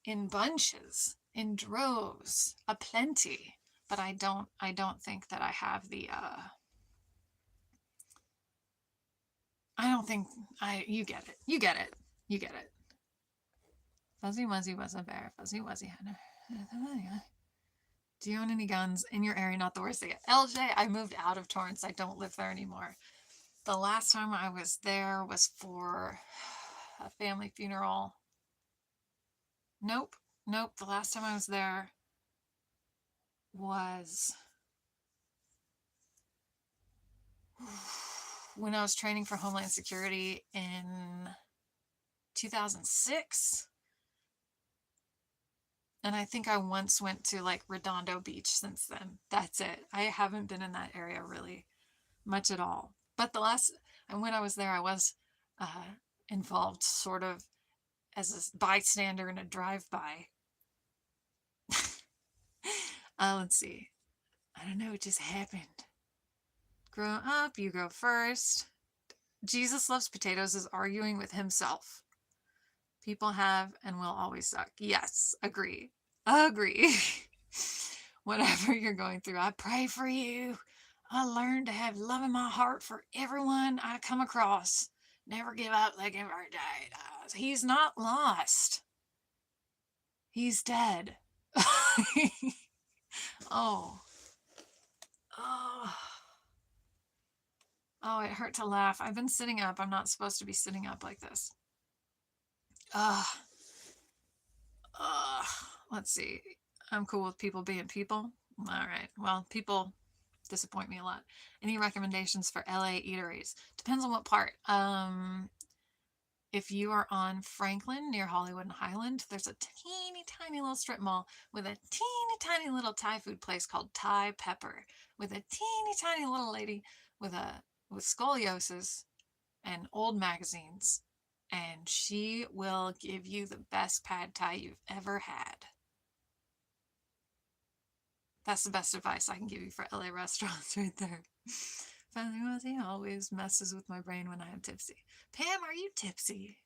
in bunches, in droves, aplenty. But I don't think that I have the I don't think you get it. You get it. You get it. Fuzzy Wuzzy was a bear. Fuzzy Wuzzy had a... Do you own any guns in your area? Not the worst thing. LJ, I moved out of Torrance. I don't live there anymore. The last time I was there was for a family funeral. Nope. Nope. The last time I was there was when I was training for Homeland Security in 2006. And I think I once went to like Redondo Beach since then. That's it. I haven't been in that area really much at all. But and when I was there, I was involved sort of as a bystander in a drive-by. Let's see. I don't know. It just happened. Grow up, you go first. Jesus loves potatoes is arguing with himself. People have and will always suck. Yes, agree. Agree. Whatever you're going through, I pray for you. I learned to have love in my heart for everyone I come across. Never give up like ever died. He's not lost. He's dead. Oh. Oh. Oh, it hurt to laugh. I've been sitting up. I'm not supposed to be sitting up like this. Let's see. I'm cool with people being people. All right. Well, people disappoint me a lot. Any recommendations for LA eateries? Depends on what part. If you are on Franklin near Hollywood and Highland, there's a teeny tiny little strip mall with a teeny tiny little Thai food place called Thai Pepper with a teeny tiny little lady with scoliosis and old magazines, and she will give you the best pad thai you've ever had. That's the best advice I can give you for LA restaurants right there. Fuzzy Wuzzy always messes with my brain when I am tipsy. Pam, are you tipsy?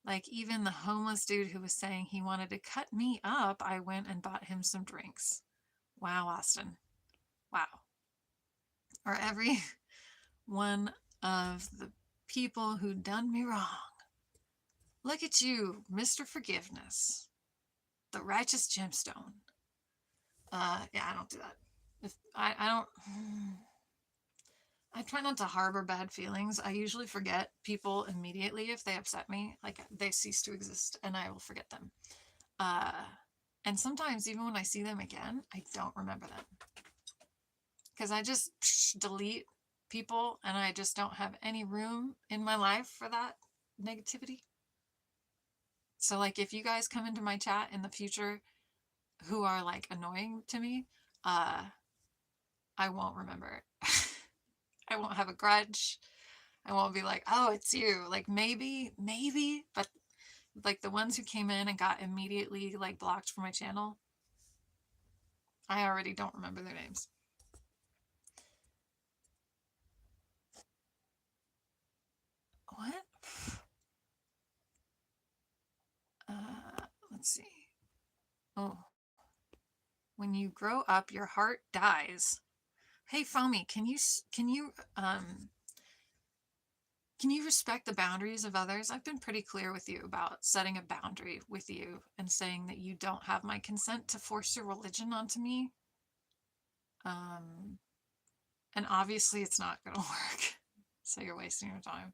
Like even the homeless dude who was saying he wanted to cut me up, I went and bought him some drinks. Wow, Austin. Wow. Or every one of the people who done me wrong. Look at you, Mr. Forgiveness. The righteous gemstone. Yeah, I don't do that. If I don't... I try not to harbor bad feelings. I usually forget people immediately if they upset me. Like, they cease to exist, and I will forget them. And sometimes, even when I see them again, I don't remember them. Because I just delete people, and I just don't have any room in my life for that negativity. So, like, if you guys come into my chat in the future who are, like, annoying to me, I won't remember it. I won't have a grudge. I won't be like, oh, it's you. Like, maybe, but like the ones who came in and got immediately like blocked from my channel, I already don't remember their names. What? Let's see. Oh. When you grow up, your heart dies. Hey, Foamy, can you respect the boundaries of others? I've been pretty clear with you about setting a boundary with you and saying that you don't have my consent to force your religion onto me. And obviously it's not going to work. So you're wasting your time.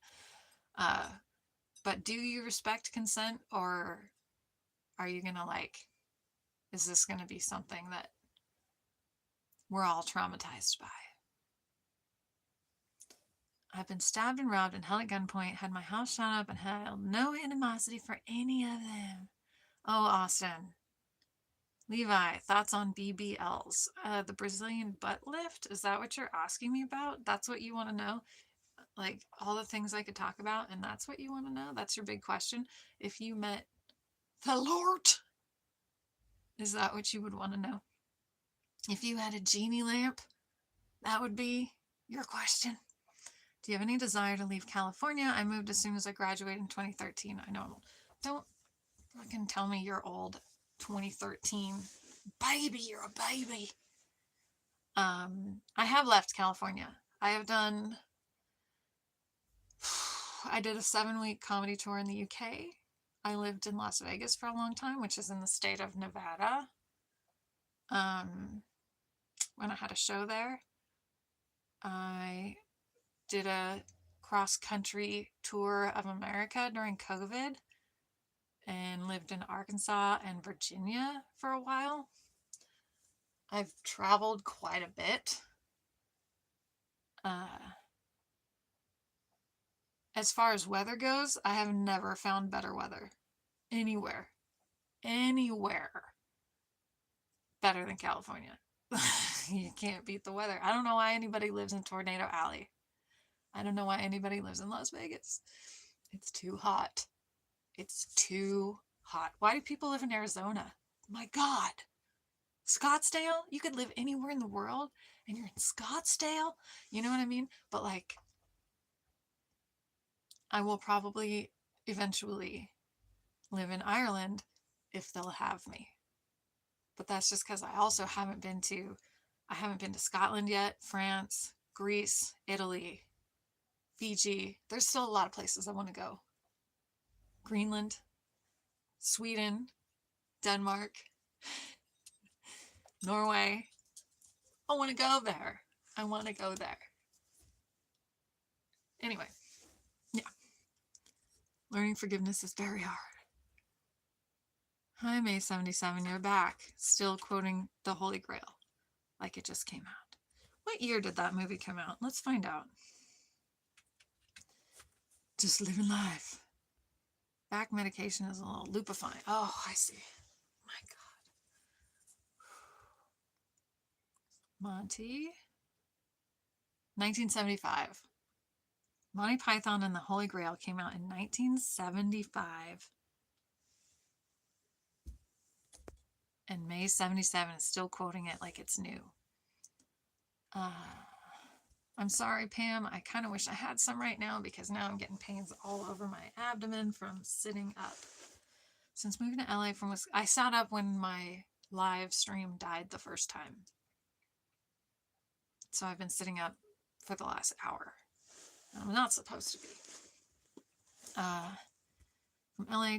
But do you respect consent, or are you going to is this going to be something that we're all traumatized by? I've been stabbed and robbed and held at gunpoint, had my house shot up, and had no animosity for any of them. Oh, Austin. Levi, thoughts on BBLs? The Brazilian butt lift? Is that what you're asking me about? That's what you want to know? Like, all the things I could talk about, and that's what you want to know? That's your big question? If you met the Lord, is that what you would want to know? If you had a genie lamp, that would be your question. Do you have any desire to leave California? I moved as soon as I graduated in 2013. I know. Fucking tell me you're old. 2013. Baby, you're a baby. I have left California. I have done, I did a 7-week comedy tour in the UK. I lived in Las Vegas for a long time, which is in the state of Nevada. When I had a show there, I did a cross-country tour of America during COVID and lived in Arkansas and Virginia for a while. I've traveled quite a bit. As far as weather goes, I have never found better weather anywhere better than California. You can't beat the weather. I don't know why anybody lives in Tornado Alley. I don't know why anybody lives in Las Vegas. It's too hot. It's too hot. Why do people live in Arizona? My God. Scottsdale? You could live anywhere in the world and you're in Scottsdale? You know what I mean? But like, I will probably eventually live in Ireland if they'll have me. But that's just because I also haven't been to Scotland yet, France, Greece, Italy, Fiji. There's still a lot of places I want to go. Greenland, Sweden, Denmark, Norway. I want to go there. I want to go there. Anyway, yeah. Learning forgiveness is very hard. Hi, May 77, you're back. Still quoting The Holy Grail like it just came out. What year did that movie come out? Let's find out. Just living life. Back medication is a little lupifying. Oh, I see. My God. Monty. 1975. Monty Python and the Holy Grail came out in 1975. And May 77 is still quoting it like it's new. I'm sorry, Pam. I kind of wish I had some right now because now I'm getting pains all over my abdomen from sitting up. Since moving to LA from Wisconsin, I sat up when my live stream died the first time. So I've been sitting up for the last hour. I'm not supposed to be. From LA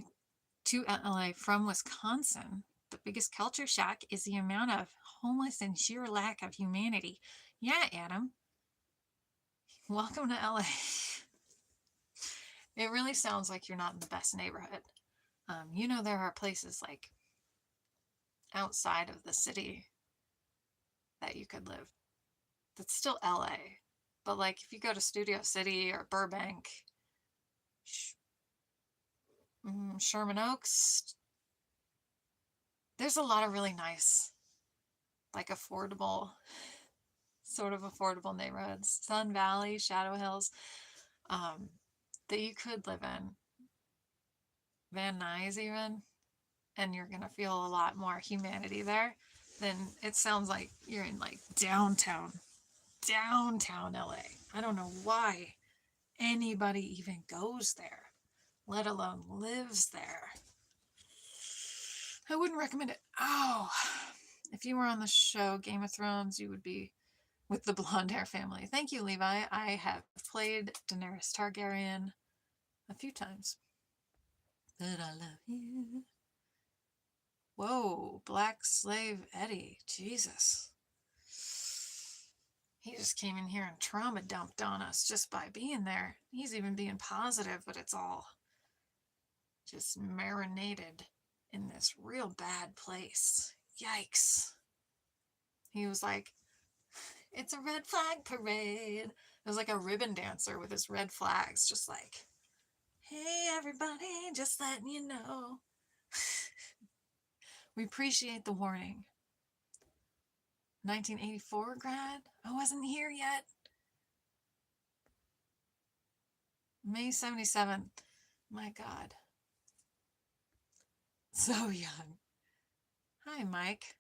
to LA from Wisconsin, the biggest culture shock is the amount of homeless and sheer lack of humanity. Yeah, Adam. Welcome to LA. It really sounds like you're not in the best neighborhood. You know, there are places like outside of the city that you could live. That's still LA. But like if you go to Studio City or Burbank, Sherman Oaks, there's a lot of really nice, like affordable, sort of affordable neighborhoods. Sun Valley, Shadow Hills, that you could live in. Van Nuys even, and you're gonna feel a lot more humanity there than it sounds like you're in like downtown LA. I don't know why anybody even goes there, let alone lives there. I wouldn't recommend it. Oh, if you were on the show Game of Thrones, you would be with the blonde hair family. Thank you, Levi. I have played Daenerys Targaryen a few times. But I love you. Whoa, Black Slave Eddie. Jesus. He just came in here and trauma dumped on us just by being there. He's even being positive, but it's all just marinated in this real bad place. Yikes. He was like, it's a red flag parade. It was like a ribbon dancer with his red flags, just like, hey, everybody, just letting you know. We appreciate the warning. 1984 grad? I wasn't here yet. May 77th. My God. So young. Hi, Mike.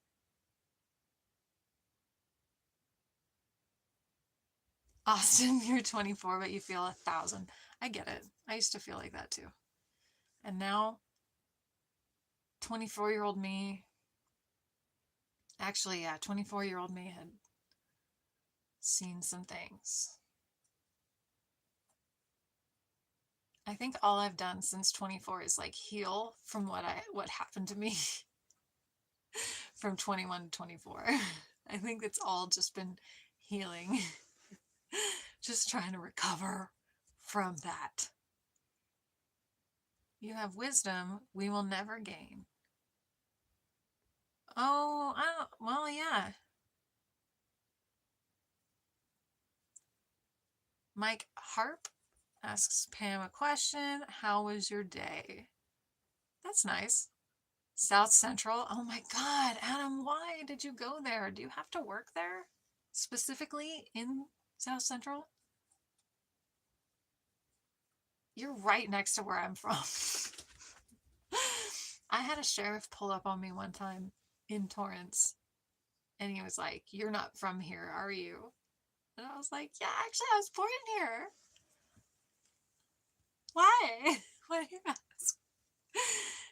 Austin, you're 24, but you feel 1,000. I get it. I used to feel like that too. And now 24-year-old me, actually, yeah, 24-year-old me had seen some things. I think all I've done since 24 is like heal from what happened to me from 21 to 24. I think it's all just been healing. Just trying to recover from that. You have wisdom we will never gain. Oh, well, yeah. Mike Harp asks Pam a question. How was your day? That's nice. South Central. Oh my God, Adam, why did you go there? Do you have to work there? Specifically in South Central? You're right next to where I'm from. I had a sheriff pull up on me one time in Torrance, and he was like, "You're not from here, are you?" And I was like, "Yeah, actually, I was born here." Why? Why do you ask?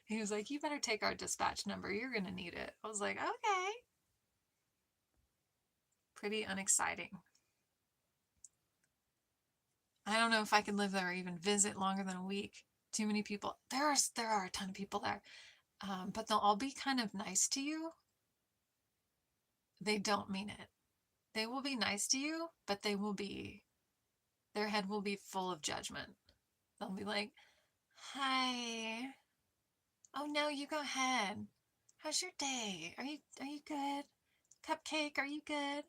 He was like, "You better take our dispatch number. You're going to need it." I was like, "Okay." Pretty unexciting. I don't know if I could live there or even visit longer than a week. Too many people. There are a ton of people there, but they'll all be kind of nice to you. They don't mean it. They will be nice to you, but their head will be full of judgment. They'll be like, "Hi. Oh no, you go ahead. How's your day? Are you good? Cupcake, are you good?"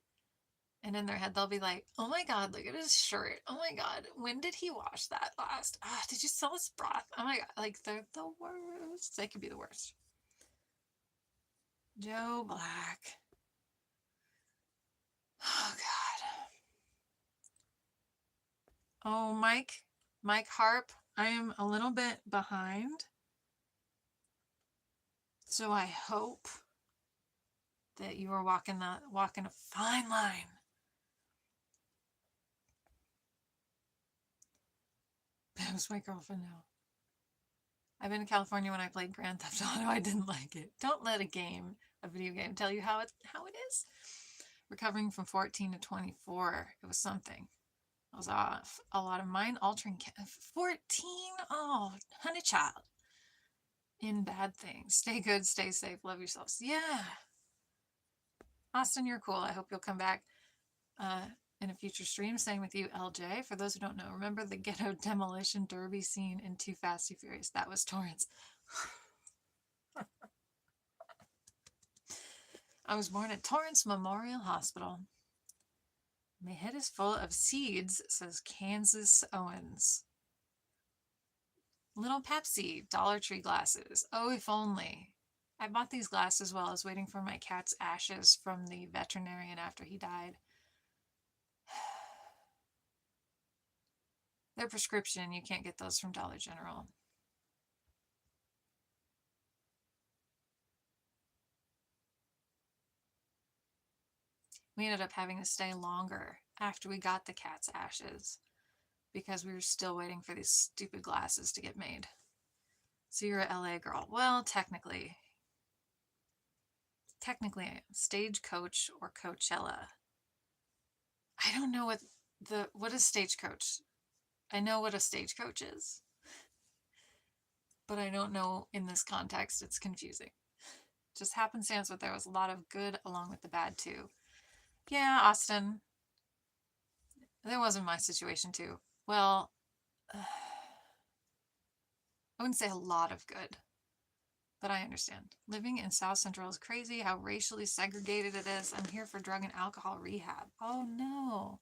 And in their head, they'll be like, "Oh my God, look at his shirt. Oh my God, when did he wash that last? Ah, did you sell his broth? Oh my God." Like, they're the worst. They could be the worst. Joe Black. Oh God. Oh, Mike Harp. I am a little bit behind. So I hope that you are walking a fine line. That was my girlfriend now. I've been in California when I played Grand Theft Auto. I didn't like it. Don't let a video game, tell you how it is. Recovering from 14 to 24. It was something. It was a lot of mind-altering. 14? Oh, honey child. In bad things. Stay good, stay safe, love yourselves. Yeah. Austin, you're cool. I hope you'll come back in a future stream. Same with you, LJ. For those who don't know, remember the ghetto demolition derby scene in Too Fast, Too Furious? That was Torrance. I was born at Torrance Memorial Hospital. My head is full of seeds, says Kansas Owens. Little Pepsi, Dollar Tree glasses. Oh, if only. I bought these glasses while I was waiting for my cat's ashes from the veterinarian after he died. They're prescription. You can't get those from Dollar General. We ended up having to stay longer after we got the cat's ashes because we were still waiting for these stupid glasses to get made. So you're a LA girl. Well, technically I am. Stagecoach or Coachella. I don't know what is Stagecoach. I know what a stagecoach is, but I don't know in this context. It's confusing. Just happenstance, but there was a lot of good along with the bad too. Yeah, Austin. That wasn't my situation too. Well, I wouldn't say a lot of good, but I understand. Living in South Central is crazy how racially segregated it is. I'm here for drug and alcohol rehab. Oh no.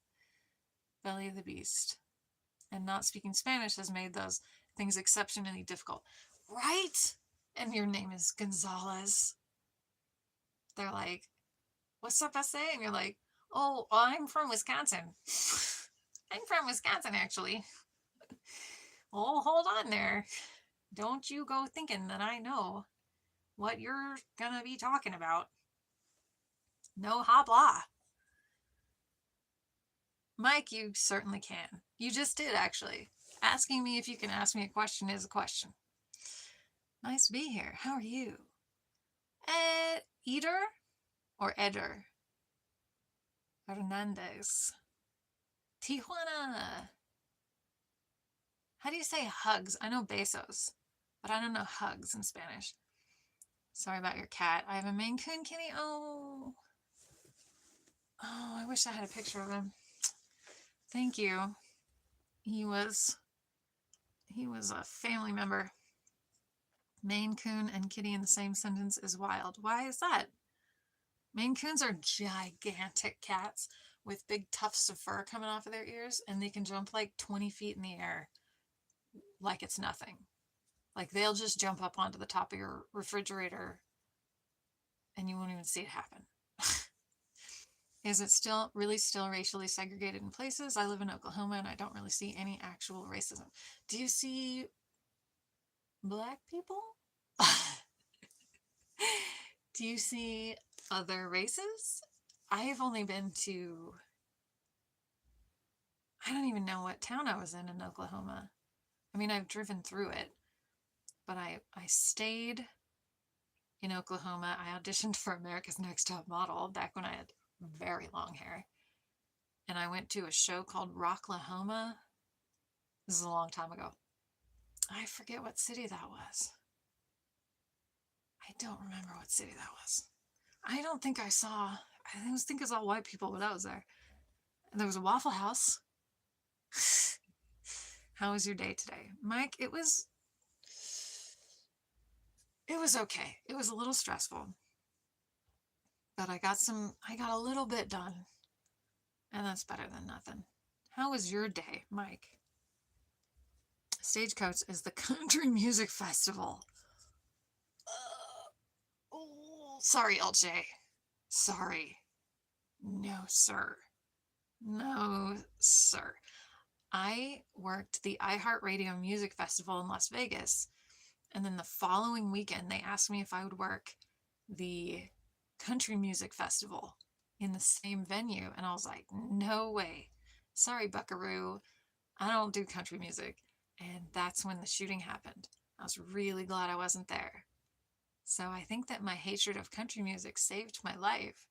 Belly of the beast. And not speaking Spanish has made those things exceptionally difficult. Right? And your name is Gonzalez. They're like, "What's up, SA?" And you're like, "Oh, I'm from Wisconsin." I'm from Wisconsin, actually. Oh, hold on there. Don't you go thinking that I know what you're gonna be talking about. No habla. Mike, you certainly can. You just did, actually. Asking me if you can ask me a question is a question. Nice to be here. How are you? Eder or Eder? Hernandez. Tijuana. How do you say hugs? I know besos, but I don't know hugs in Spanish. Sorry about your cat. I have a Maine Coon kitty. Oh, I wish I had a picture of him. Thank you. He was a family member. Maine Coon and kitty in the same sentence is wild. Why is that? Maine Coons are gigantic cats with big tufts of fur coming off of their ears, and they can jump like 20 feet in the air like it's nothing. Like they'll just jump up onto the top of your refrigerator and you won't even see it happen. Is it still racially segregated in places? I live in Oklahoma and I don't really see any actual racism. Do you see black people? Do you see other races? I have only been to, I don't even know what town I was in Oklahoma. I mean, I've driven through it, but I stayed in Oklahoma. I auditioned for America's Next Top Model back when I had very long hair. And I went to a show called Rocklahoma. This is a long time ago. I forget what city that was. I don't remember what city that was. I think I saw white people when I was there. And there was a Waffle House. How was your day today? Mike, it was okay. It was a little stressful. But I got a little bit done. And that's better than nothing. How was your day, Mike? Stagecoach is the country music festival. Oh, sorry, LJ. Sorry. No, sir. No, sir. I worked the iHeartRadio Music Festival in Las Vegas. And then the following weekend, they asked me if I would work the Country Music Festival in the same venue. And I was like, no way. Sorry, buckaroo. I don't do country music. And that's when the shooting happened. I was really glad I wasn't there. So I think that my hatred of country music saved my life.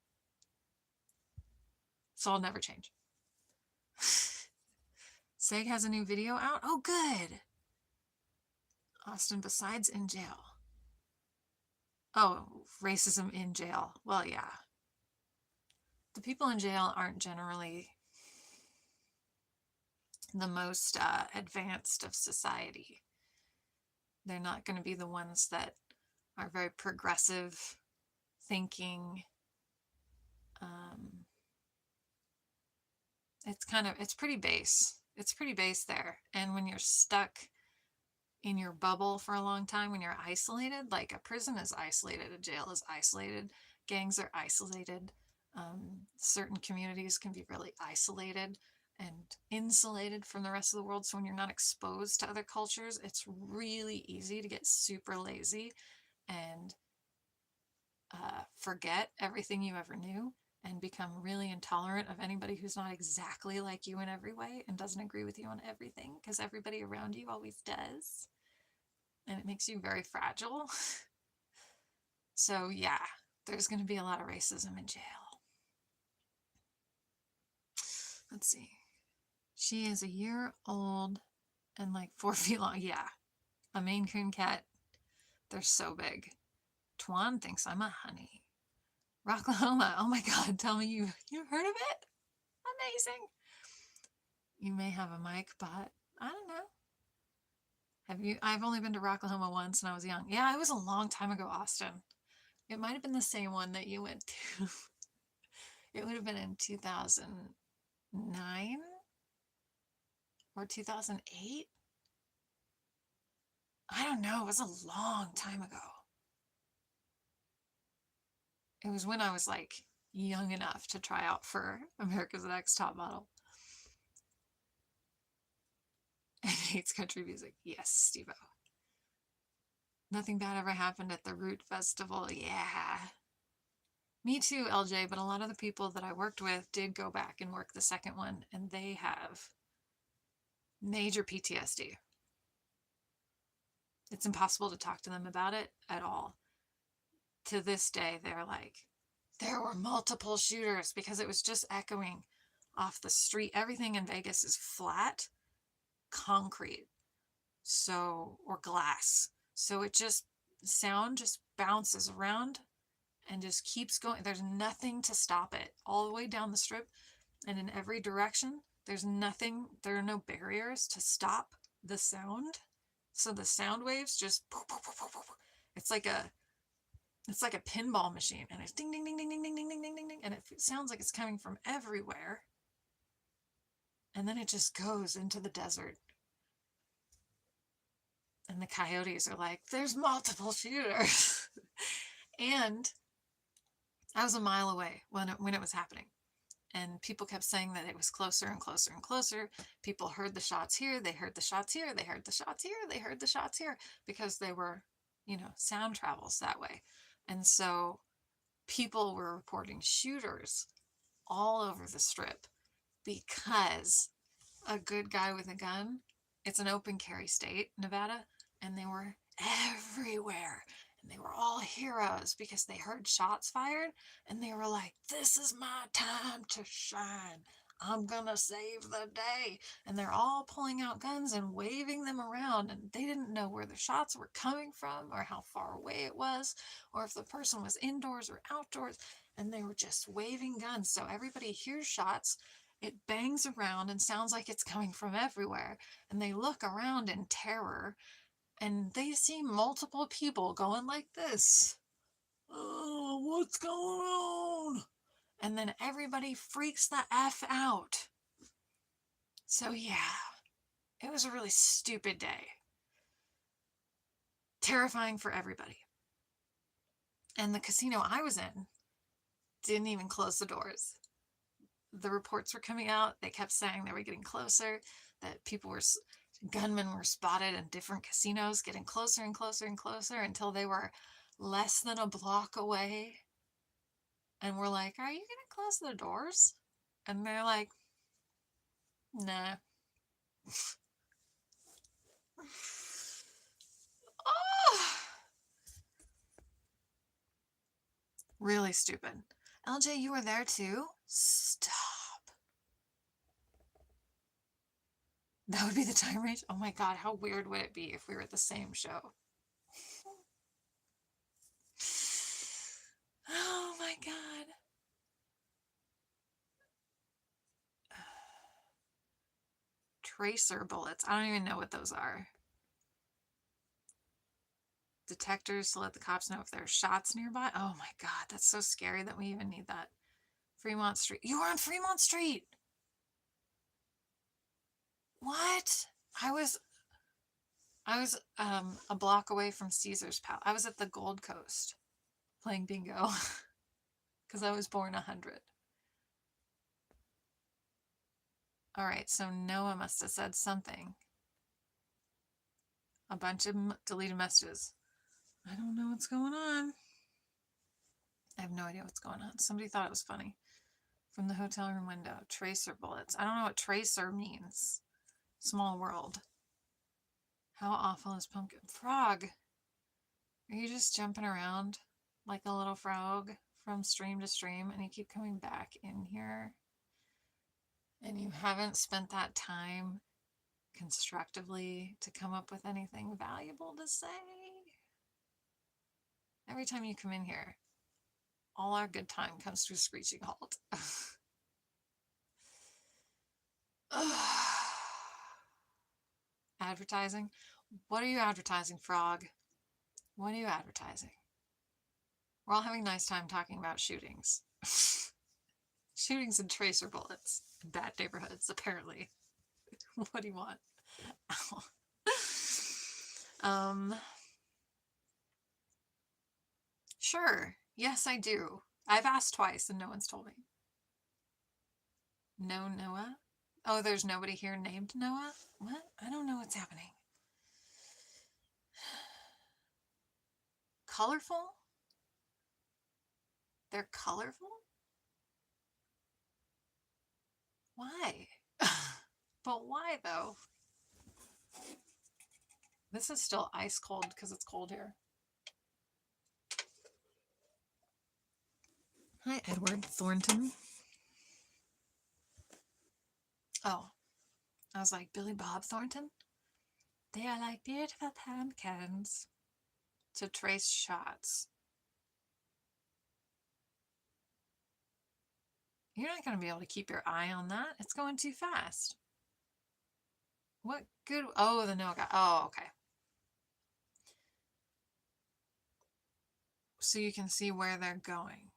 So I'll never change. Seg has a new video out. Oh, good. Austin, besides in jail. Oh, racism in jail. Well, yeah. The people in jail aren't generally the most advanced of society. They're not going to be the ones that are very progressive thinking. It's pretty base. It's pretty base there. And when you're stuck in your bubble for a long time, when you're isolated, like a prison is isolated, a jail is isolated, gangs are isolated, certain communities can be really isolated and insulated from the rest of the world. So when you're not exposed to other cultures, it's really easy to get super lazy and forget everything you ever knew and become really intolerant of anybody who's not exactly like you in every way and doesn't agree with you on everything, because everybody around you always does. And it makes you very fragile. So yeah, there's going to be a lot of racism in jail. Let's see. She is a year old and like 4 feet long. Yeah, a Maine Coon cat. They're so big. Tuan thinks I'm a honey. Rocklahoma. Oh my God, tell me you heard of it? Amazing. You may have a mic, but I don't know. Have you? I've only been to Rocklahoma once and I was young. Yeah, it was a long time ago, Austin. It might have been the same one that you went to. It would have been in 2009 or 2008. I don't know. It was a long time ago. It was when I was like young enough to try out for America's Next Top Model. And hates country music. Yes, Steve-O. Nothing bad ever happened at the Root Festival. Yeah. Me too, LJ, but a lot of the people that I worked with did go back and work the second one, and they have major PTSD. It's impossible to talk to them about it at all. to this day, they're like, there were multiple shooters because it was just echoing off the street. Everything in Vegas is flat concrete, so, or glass. So it just, sound just bounces around and just keeps going. There's nothing to stop it all the way down the strip and in every direction. There's nothing, there are no barriers to stop the sound. So the sound waves just, it's like a, it's like a pinball machine, and it's ding, ding, ding, ding, ding, ding, ding, ding, ding, ding, ding, and it sounds like it's coming from everywhere. And then it just goes into the desert. And the coyotes are like, there's multiple shooters. And I was a mile away when it was happening. And people kept saying that it was closer and closer and closer. People heard the shots here, they heard the shots here, they heard the shots here, they heard the shots here, because they were, sound travels that way. And so people were reporting shooters all over the strip because a good guy with a gun, it's an open carry state, Nevada, and they were everywhere. And they were all heroes because they heard shots fired and they were like, this is my time to shine. I'm gonna save the day. And they're all pulling out guns and waving them around, and they didn't know where the shots were coming from or how far away it was or if the person was indoors or outdoors, and they were just waving guns. So everybody hears shots, it bangs around and sounds like it's coming from everywhere, and they look around in terror and they see multiple people going like this. Oh, what's going on? And then everybody freaks the F out. So yeah, it was a really stupid day. Terrifying for everybody. And the casino I was in didn't even close the doors. The reports were coming out. They kept saying they were getting closer, that gunmen were spotted in different casinos, getting closer and closer and closer until they were less than a block away. And we're like, are you going to close the doors? And they're like, nah. Oh, really stupid. LJ, you were there too? Stop. That would be the time range? Oh my god, how weird would it be if we were at the same show? Oh my god. Tracer bullets. I don't even know what those are. Detectors to let the cops know if there are shots nearby. Oh my god, that's so scary that we even need that. Fremont Street. You were on Fremont Street! What? I was a block away from Caesar's Palace. I was at the Gold Coast playing bingo because I was born 100. All right, so Noah must have said something. A bunch of deleted messages. I don't know what's going on. I have no idea what's going on. Somebody thought it was funny. From the hotel room window, tracer bullets. I don't know what tracer means. Small world. How awful is Pumpkin? Frog, are you just jumping around like a little frog from stream to stream and you keep coming back in here? And you haven't spent that time constructively to come up with anything valuable to say? Every time you come in here, all our good time comes to a screeching halt. Advertising? What are you advertising, Frog? What are you advertising? We're all having a nice time talking about shootings. Shootings and tracer bullets in bad neighborhoods, apparently. What do you want? Sure. Yes, I do. I've asked twice and no one's told me. No Noah? Oh, there's nobody here named Noah? What? I don't know what's happening. Colorful? They're colorful? Why? But why, though? This is still ice cold because it's cold here. Hi, Edward Thornton. Oh, I was like, Billy Bob Thornton? They are like beautiful pumpkins to trace shots. You're not going to be able to keep your eye on that. It's going too fast. What good? Oh, the no guy. Oh, okay. So you can see where they're going.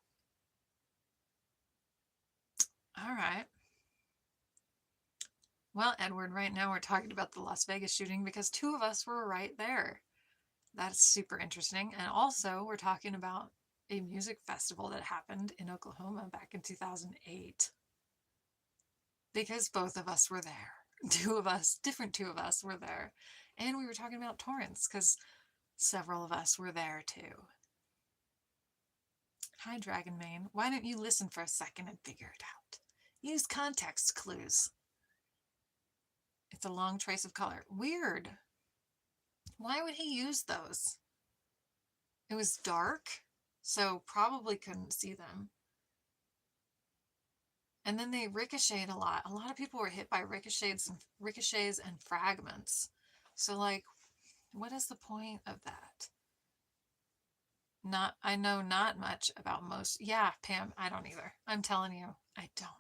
All right. Well, Edward, right now we're talking about the Las Vegas shooting because two of us were right there. That's super interesting. And also, we're talking about a music festival that happened in Oklahoma back in 2008 because both of us were there. Two of us, different two of us were there. And we were talking about Torrance because several of us were there too. Hi, Dragon Mane. Why don't you listen for a second and figure it out? Use context clues. It's a long trace of color. Weird. Why would he use those? It was dark, so probably couldn't see them. And then they ricocheted a lot. A lot of people were hit by ricochets and fragments. So, like, what is the point of that? I know not much about most. Yeah, Pam, I don't either. I'm telling you, I don't know.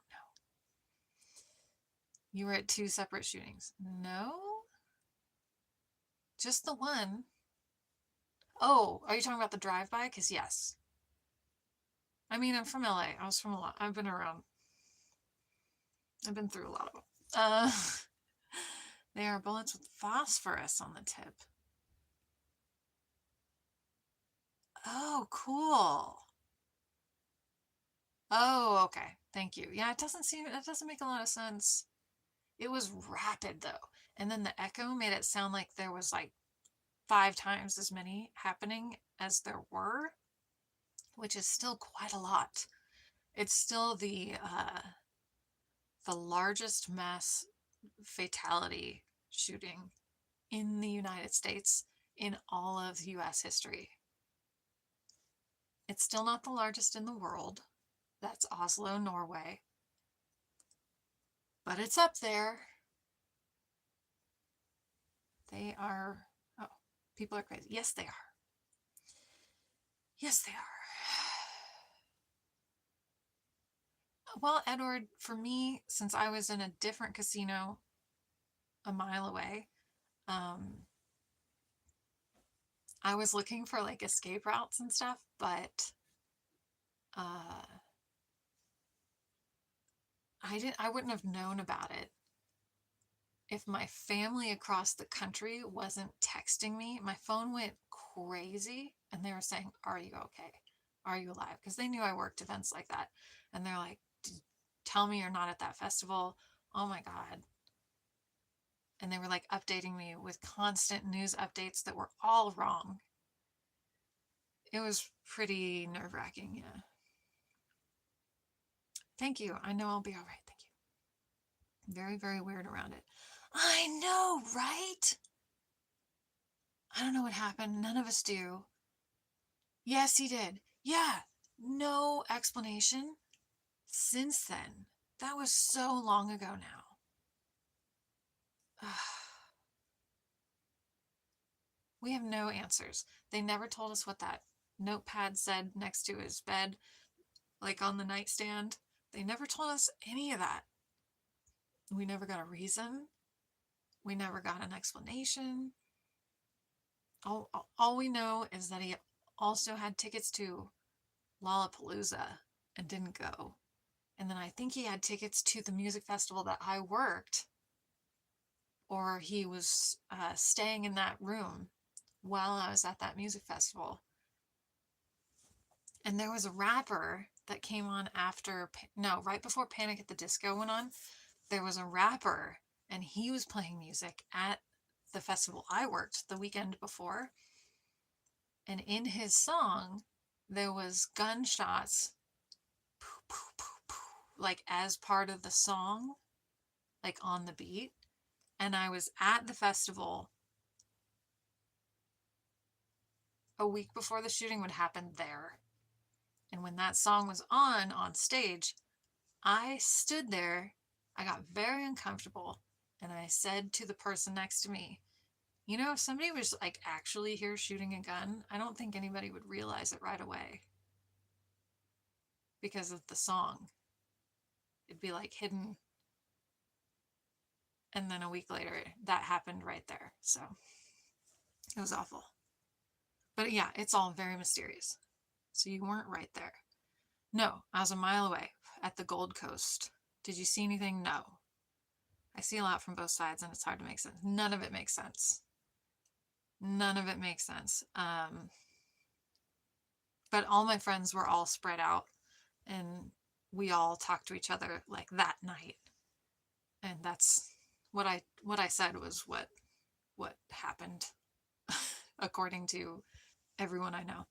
You were at two separate shootings. No? Just the one. Oh, are you talking about the drive-by? Because yes. I mean, I'm from LA. I was from a lot. I've been around. I've been through a lot of them. They are bullets with phosphorus on the tip. Oh, cool. Oh, okay. Thank you. Yeah, it doesn't make a lot of sense. It was rapid though. And then the echo made it sound like there was like 5 times as many happening as there were, which is still quite a lot. It's still the largest mass fatality shooting in the United States in all of US history. It's still not the largest in the world. That's Oslo, Norway. But it's up there. They are, oh, people are crazy. Yes, they are. Yes, they are. Well, Edward, for me, since I was in a different casino a mile away, I was looking for like escape routes and stuff, but I wouldn't have known about it if my family across the country wasn't texting me. My phone went crazy and they were saying, "Are you okay? Are you alive?" Because they knew I worked events like that. And they're like, "Tell me you're not at that festival. Oh my God." And they were like updating me with constant news updates that were all wrong. It was pretty nerve-wracking, yeah. Thank you. I know I'll be all right. Thank you. Very, very weird around it. I know, right? I don't know what happened. None of us do. Yes, he did. Yeah. No explanation since then. That was so long ago now. We have no answers. They never told us what that notepad said next to his bed, like on the nightstand. They never told us any of that. We never got a reason. We never got an explanation. All we know is that he also had tickets to Lollapalooza and didn't go. And then I think he had tickets to the music festival that I worked, or he was staying in that room while I was at that music festival. And there was a rapper that came on right before Panic at the Disco went on. There was a rapper and he was playing music at the festival I worked the weekend before. And in his song, there was gunshots, poo, poo, poo, poo, like as part of the song, like on the beat. And I was at the festival a week before the shooting would happen there. And when that song was on stage, I stood there, I got very uncomfortable, and I said to the person next to me, you know, if somebody was like actually here shooting a gun, I don't think anybody would realize it right away because of the song. It'd be like hidden. And then a week later, that happened right there. So it was awful. But yeah, it's all very mysterious. So you weren't right there. No, I was a mile away at the Gold Coast. Did you see anything? No. I see a lot from both sides and it's hard to make sense. None of it makes sense. None of it makes sense. But all my friends were all spread out and we all talked to each other like that night. And that's what I said was what happened according to everyone I know.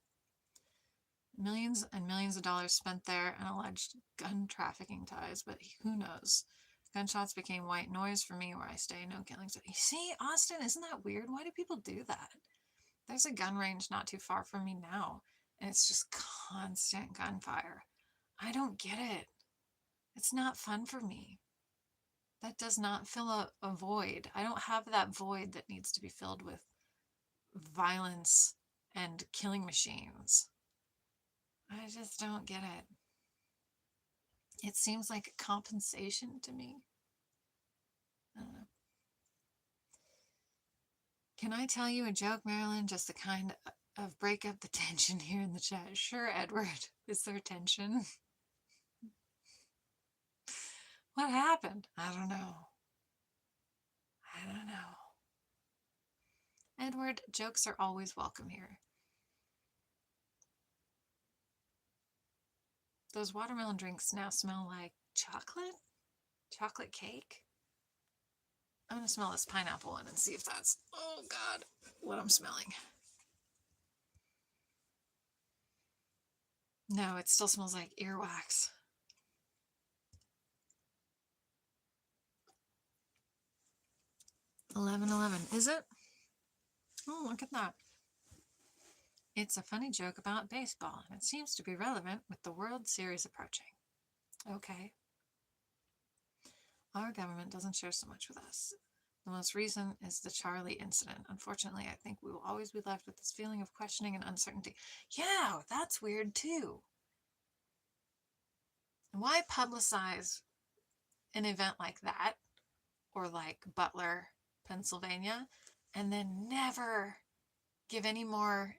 Millions and millions of dollars spent there and alleged gun trafficking ties, but who knows? Gunshots became white noise for me where I stay. No killings. You see, Austin, isn't that weird? Why do people do that? There's a gun range not too far from me now, and it's just constant gunfire. I don't get it. It's not fun for me. That does not fill a void. I don't have that void that needs to be filled with violence and killing machines. I just don't get it. It seems like a compensation to me. I don't know. Can I tell you a joke, Marilyn? Just the kind of break up the tension here in the chat. Sure, Edward. Is there tension? What happened? I don't know. I don't know. Edward, jokes are always welcome here. Those watermelon drinks now smell like chocolate? Chocolate cake? I'm going to smell this pineapple one and see if that's, oh God, what I'm smelling. No, it still smells like earwax. $11.11. Is it? Oh, look at that. It's a funny joke about baseball, and it seems to be relevant with the World Series approaching. Okay. Our government doesn't share so much with us. The most recent is the Charlie incident. Unfortunately, I think we will always be left with this feeling of questioning and uncertainty. Yeah, that's weird too. Why publicize an event like that, or like Butler, Pennsylvania, and then never give any more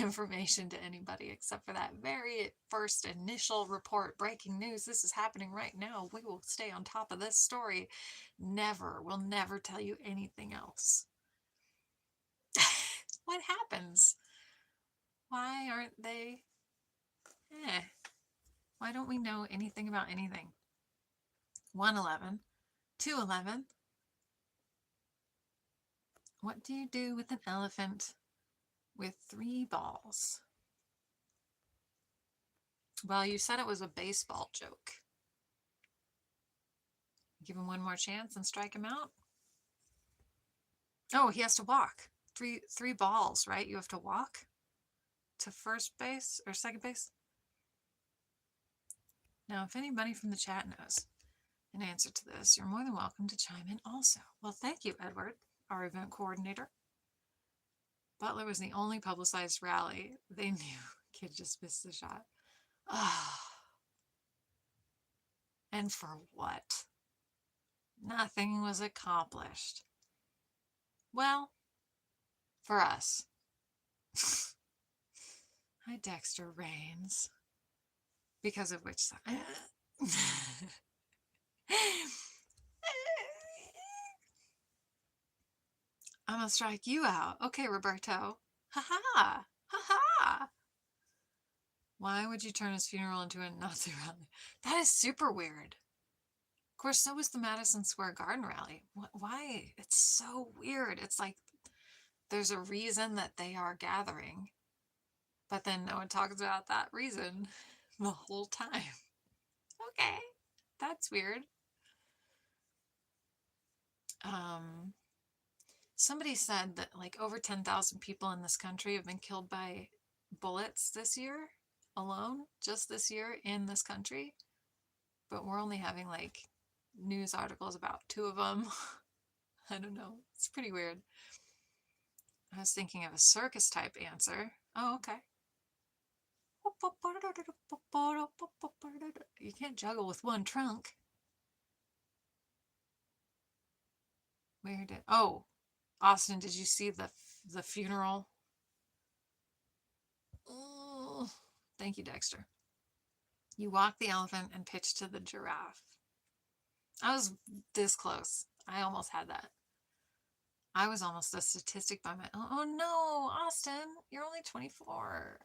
information to anybody except for that very first initial report? Breaking news, this is happening right now. We will stay on top of this story. We'll never tell you anything else. What happens? Why aren't they? Why don't we know anything about anything? 111, 211. What do you do with an elephant with 3 balls? Well, you said it was a baseball joke. Give him one more chance and strike him out. Oh, he has to walk. Three balls, right? You have to walk to first base or second base. Now, if anybody from the chat knows an answer to this, you're more than welcome to chime in also. Well, thank you, Edward, our event coordinator. Butler was the only publicized rally. They knew kid just missed the shot. Oh. And for what? Nothing was accomplished. Well, for us. Hi, Dexter Rains. Because of which side? I'm gonna strike you out. Okay, Roberto. Ha ha! Ha ha! Why would you turn his funeral into a Nazi rally? That is super weird. Of course, so was the Madison Square Garden rally. Why? It's so weird. It's like there's a reason that they are gathering, but then no one talks about that reason the whole time. Okay, that's weird. Somebody said that like over 10,000 people in this country have been killed by bullets this year. alone just this year in this country, but we're only having like news articles about 2 of them. I don't know. It's pretty weird. I was thinking of a circus type answer. Oh, okay. You can't juggle with one trunk. Where did... Oh, Austin, did you see the funeral? Oh, thank you, Dexter. You walk the elephant and pitch to the giraffe. I was this close. I almost had that. I was almost a statistic by my... Oh no, Austin, you're only 24.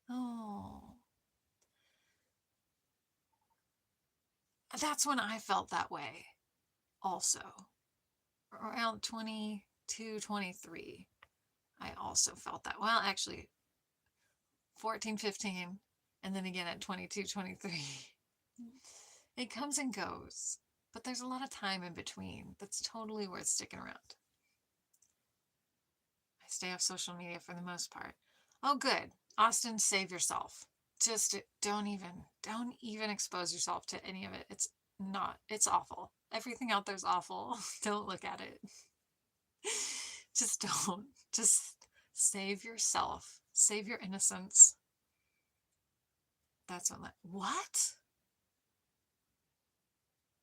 Oh. That's when I felt that way also. Around 22, 23. I also felt that. Well, actually, 14, 15, and then again at 22, 23. It comes and goes, but there's a lot of time in between that's totally worth sticking around. I stay off social media for the most part. Oh, good. Austin, save yourself. Just don't even expose yourself to any of it. It's awful. Everything out there's awful. Don't look at it. Just don't. Just save yourself. Save your innocence. That's what?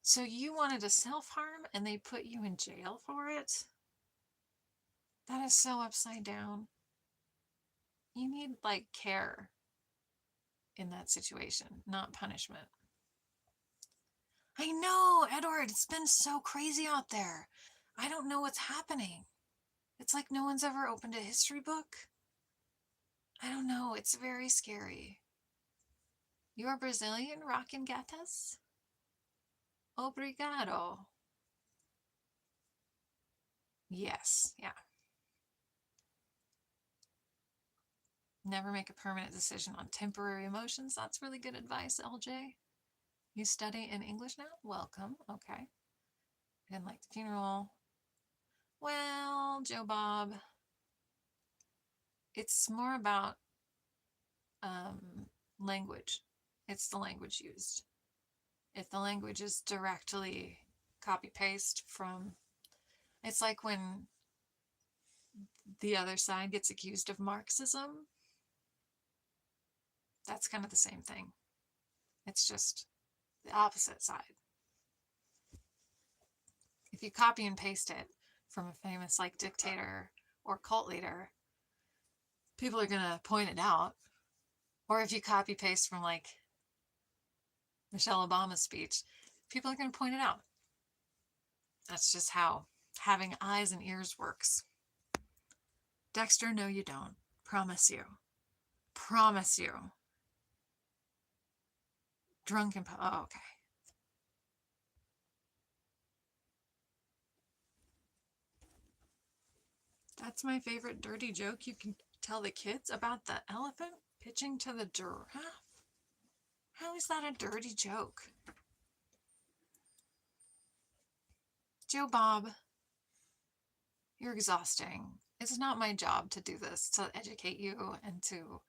So you wanted to self-harm and they put you in jail for it? That is so upside down. You need, like, care in that situation, not punishment. I know, Edward, it's been so crazy out there. I don't know what's happening. It's like no one's ever opened a history book. I don't know, it's very scary. You are Brazilian, rockin' gatas? Obrigado. Yes, yeah. Never make a permanent decision on temporary emotions. That's really good advice, LJ. You study in English now? Welcome. Okay. I didn't like the funeral. Well, Joe Bob, it's more about language. It's the language used. If the language is directly copy paste from, it's like when the other side gets accused of Marxism. That's kind of the same thing. It's just the opposite side. If you copy and paste it from a famous like dictator or cult leader, people are going to point it out. Or if you copy paste from like Michelle Obama's speech, people are going to point it out. That's just how having eyes and ears works. Dexter, no you don't. Promise you. Promise you. Drunken... Oh, okay. That's my favorite dirty joke you can tell the kids about the elephant pitching to the giraffe. How is that a dirty joke? Joe Bob, you're exhausting. It's not my job to do this, to educate you and to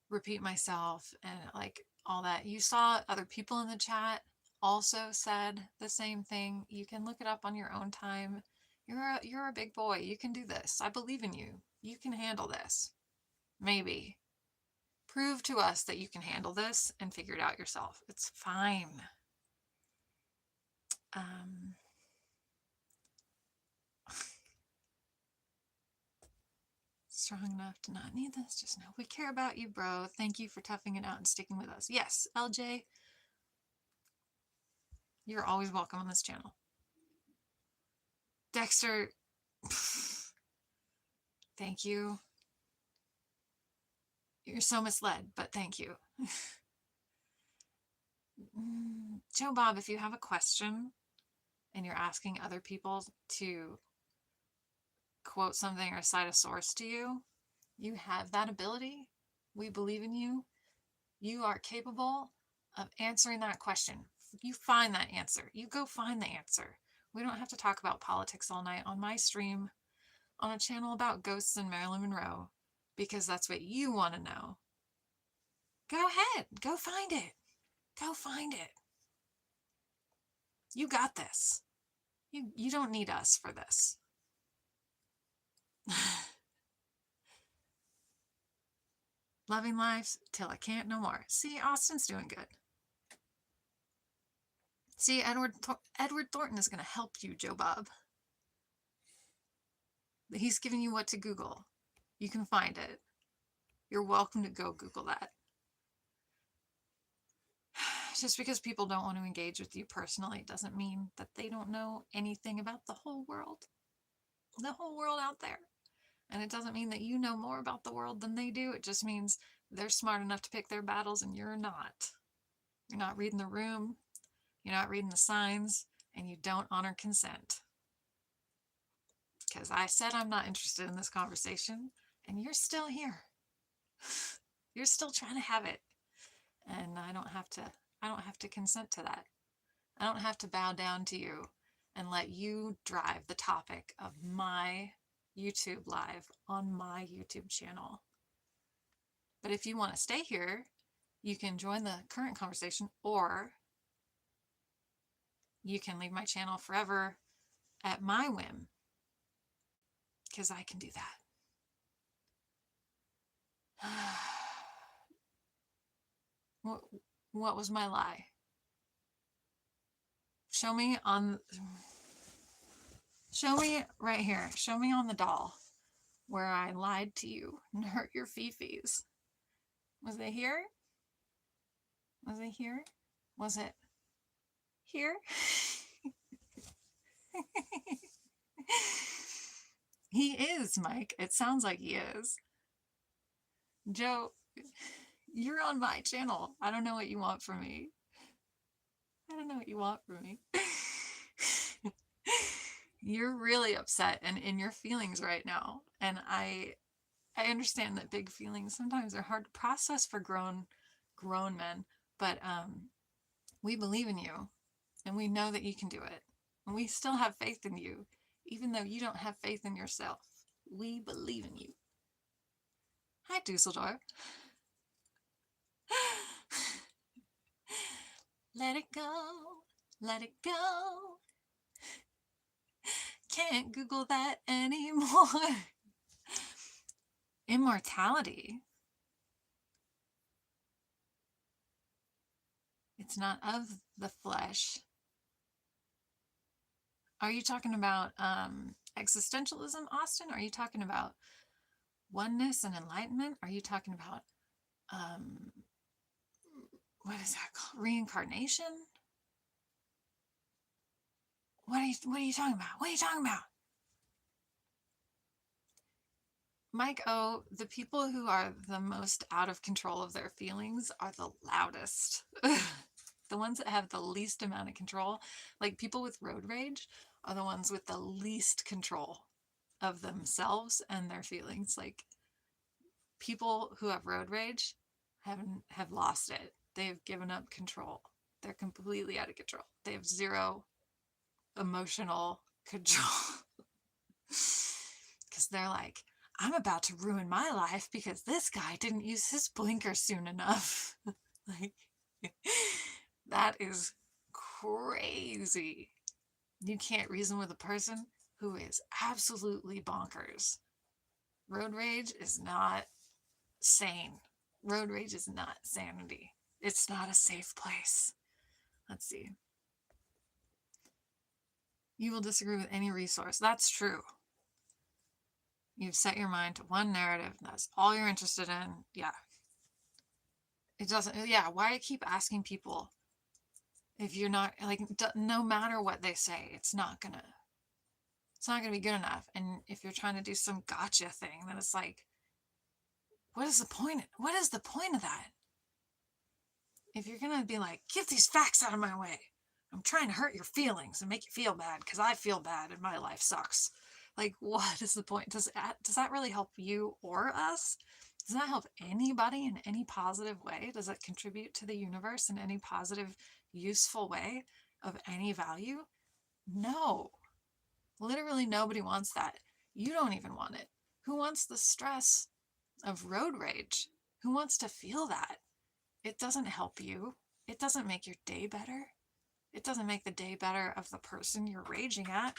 repeat myself and like all that. You saw other people in the chat also said the same thing. You can look it up on your own time. You're a big boy. You can do this. I believe in you. You can handle this. Maybe. Prove to us that you can handle this and figure it out yourself. It's fine. Strong enough to not need this. Just know we care about you, bro. Thank you for toughing it out and sticking with us. Yes, LJ, you're always welcome on this channel. Dexter, thank you. You're so misled, but thank you. Joe Bob, if you have a question and you're asking other people to quote something or cite a source to you, you have that ability. We believe in you. You are capable of answering that question. You find that answer. You go find the answer. We don't have to talk about politics all night on my stream on a channel about ghosts and Marilyn Monroe. because that's what you want to know. Go ahead. Go find it. Go find it. You got this. You don't need us for this. Loving life till I can't no more. See, Austin's doing good. See, Edward Thornton is going to help you, Joe Bob. He's giving you what to Google. You can find it. You're welcome to go Google that. Just because people don't want to engage with you personally doesn't mean that they don't know anything about the whole world. The whole world out there. And it doesn't mean that you know more about the world than they do. It just means they're smart enough to pick their battles and you're not. You're not reading the room. You're not reading the signs. And you don't honor consent. Because I said I'm not interested in this conversation. And you're still here. You're still trying to have it. And I don't have to consent to that. I don't have to bow down to you and let you drive the topic of my YouTube live on my YouTube channel. But if you want to stay here, you can join the current conversation, or you can leave my channel forever at my whim, because I can do that. What was my lie? Show me right here. Show me on the doll where I lied to you and hurt your fifis. Was it here? Was it here? Was it here? He is, Mike. It sounds like he is. Joe, you're on my channel. I don't know what you want from me. I don't know what you want from me. You're really upset and in your feelings right now. And I understand that big feelings sometimes are hard to process for grown men, but we believe in you and we know that you can do it. And we still have faith in you, even though you don't have faith in yourself. We believe in you. Hi, Dusseldorf. Let it go. Let it go. Can't Google that anymore. Immortality. It's not of the flesh. Are you talking about existentialism, Austin? Are you talking about oneness and enlightenment? Are you talking about what is that called? Reincarnation? What are you talking about? What are you talking about? Mike O, the people who are the most out of control of their feelings are the loudest. The ones that have the least amount of control, like people with road rage, are the ones with the least control of themselves and their feelings. Like people who have road rage have lost it. They've given up control. They're completely out of control. They have zero emotional control. Because they're like, I'm about to ruin my life because this guy didn't use his blinker soon enough. Like, that is crazy. You can't reason with a person who is absolutely bonkers. Road rage is not sane. Road rage is not sanity. It's not a safe place. Let's see. You will disagree with any resource. That's true. You've set your mind to one narrative. That's all you're interested in. Yeah. It doesn't, yeah. Why I keep asking people if you're not, like, no matter what they say, it's not gonna be good enough. And if you're trying to do some gotcha thing, then it's like, what is the point? What is the point of that? If you're gonna be like, get these facts out of my way. I'm trying to hurt your feelings and make you feel bad because I feel bad and my life sucks. Like, what is the point? Does that really help you or us? Does that help anybody in any positive way? Does it contribute to the universe in any positive, useful way of any value? No. Literally nobody wants that. You don't even want it. Who wants the stress of road rage. Who wants to feel that? It doesn't help you. It doesn't make your day better. It doesn't make the day better of the person you're raging at.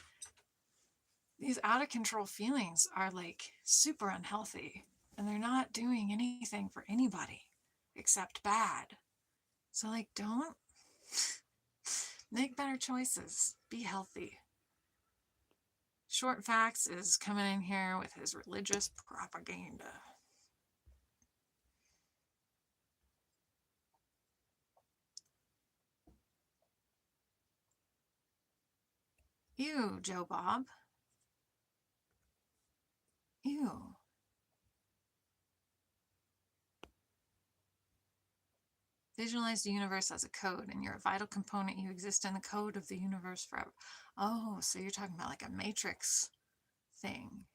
These out of control feelings are like super unhealthy, and they're not doing anything for anybody except bad. So, like, don't make better choices. Be healthy. Short Facts is coming in here with his religious propaganda. Ew, Joe Bob. Ew. Visualize the universe as a code, and you're a vital component. You exist in the code of the universe forever. Oh, so you're talking about like a matrix thing.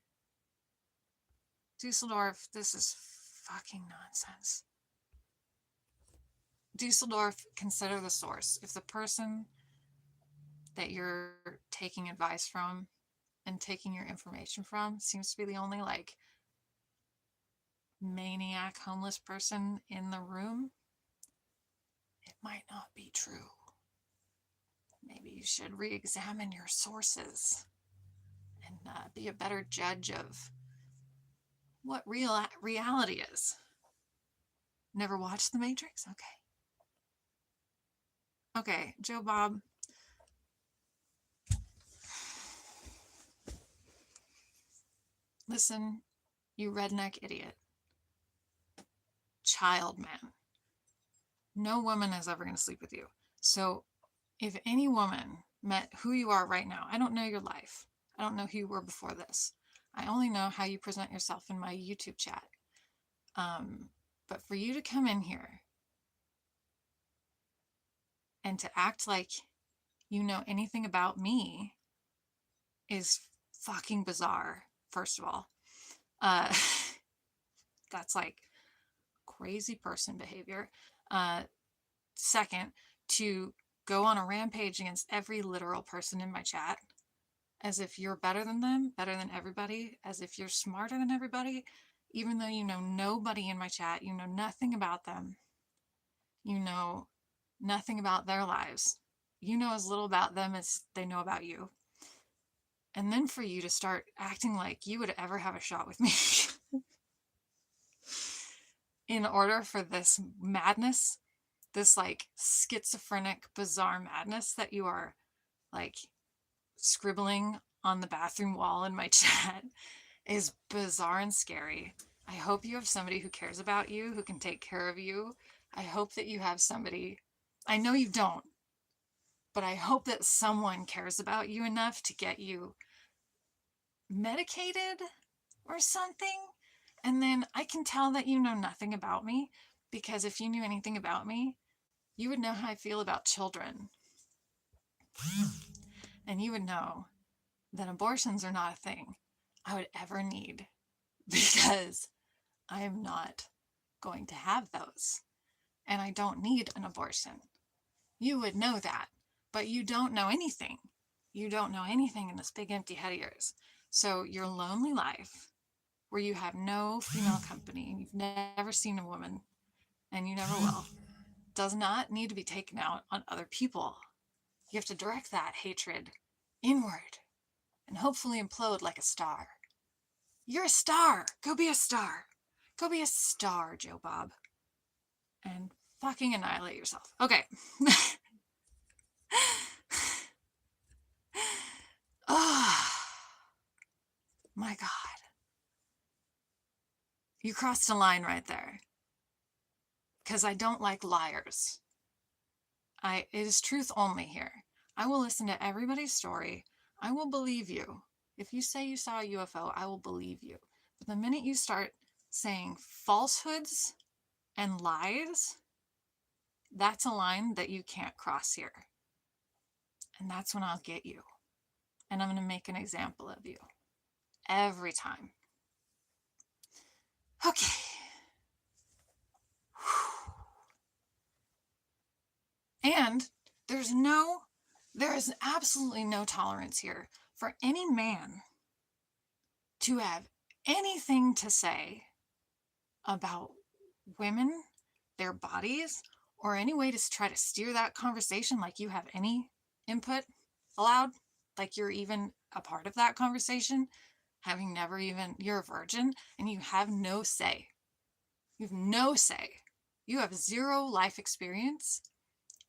Dusseldorf, this is fucking nonsense. Dusseldorf, consider the source. If the person that you're taking advice from and taking your information from seems to be the only like maniac homeless person in the room, it might not be true. Maybe you should re-examine your sources and be a better judge of what reality is. Never watched The Matrix? Okay. Okay, Joe Bob. Listen, you redneck idiot. Child man. No woman is ever going to sleep with you. So if any woman met who you are right now, I don't know your life. I don't know who you were before this. I only know how you present yourself in my YouTube chat. But for you to come in here and to act like you know anything about me is fucking bizarre, first of all. That's like crazy person behavior. Second, to go on a rampage against every literal person in my chat as if you're better than them, better than everybody, as if you're smarter than everybody, even though you know nobody in my chat, you know nothing about them, you know nothing about their lives, you know as little about them as they know about you. And then for you to start acting like you would ever have a shot with me in order for this madness, this like schizophrenic, bizarre madness that you are like scribbling on the bathroom wall in my chat is bizarre and scary. I hope you have somebody who cares about you, who can take care of you. I hope that you have somebody, I know you don't, but I hope that someone cares about you enough to get you medicated or something. And then I can tell that you know nothing about me, because if you knew anything about me, you would know how I feel about children. And you would know that abortions are not a thing I would ever need, because I am not going to have those. And I don't need an abortion. You would know that, but you don't know anything. You don't know anything in this big empty head of yours. So your lonely life, where you have no female company, you've never seen a woman, and you never will, does not need to be taken out on other people. You have to direct that hatred inward and hopefully implode like a star. You're a star. Go be a star. Go be a star, Joe Bob. And fucking annihilate yourself. Okay. Oh, my God. You crossed a line right there. Because I don't like liars. It is truth only here. I will listen to everybody's story. I will believe you. If you say you saw a UFO, I will believe you. But the minute you start saying falsehoods and lies, that's a line that you can't cross here. And that's when I'll get you. And I'm going to make an example of you. Every time. Okay. And there is absolutely no tolerance here for any man to have anything to say about women, their bodies, or any way to try to steer that conversation like you have any input allowed, like you're even a part of that conversation, having never even, you're a virgin and you have no say. You have no say. You have zero life experience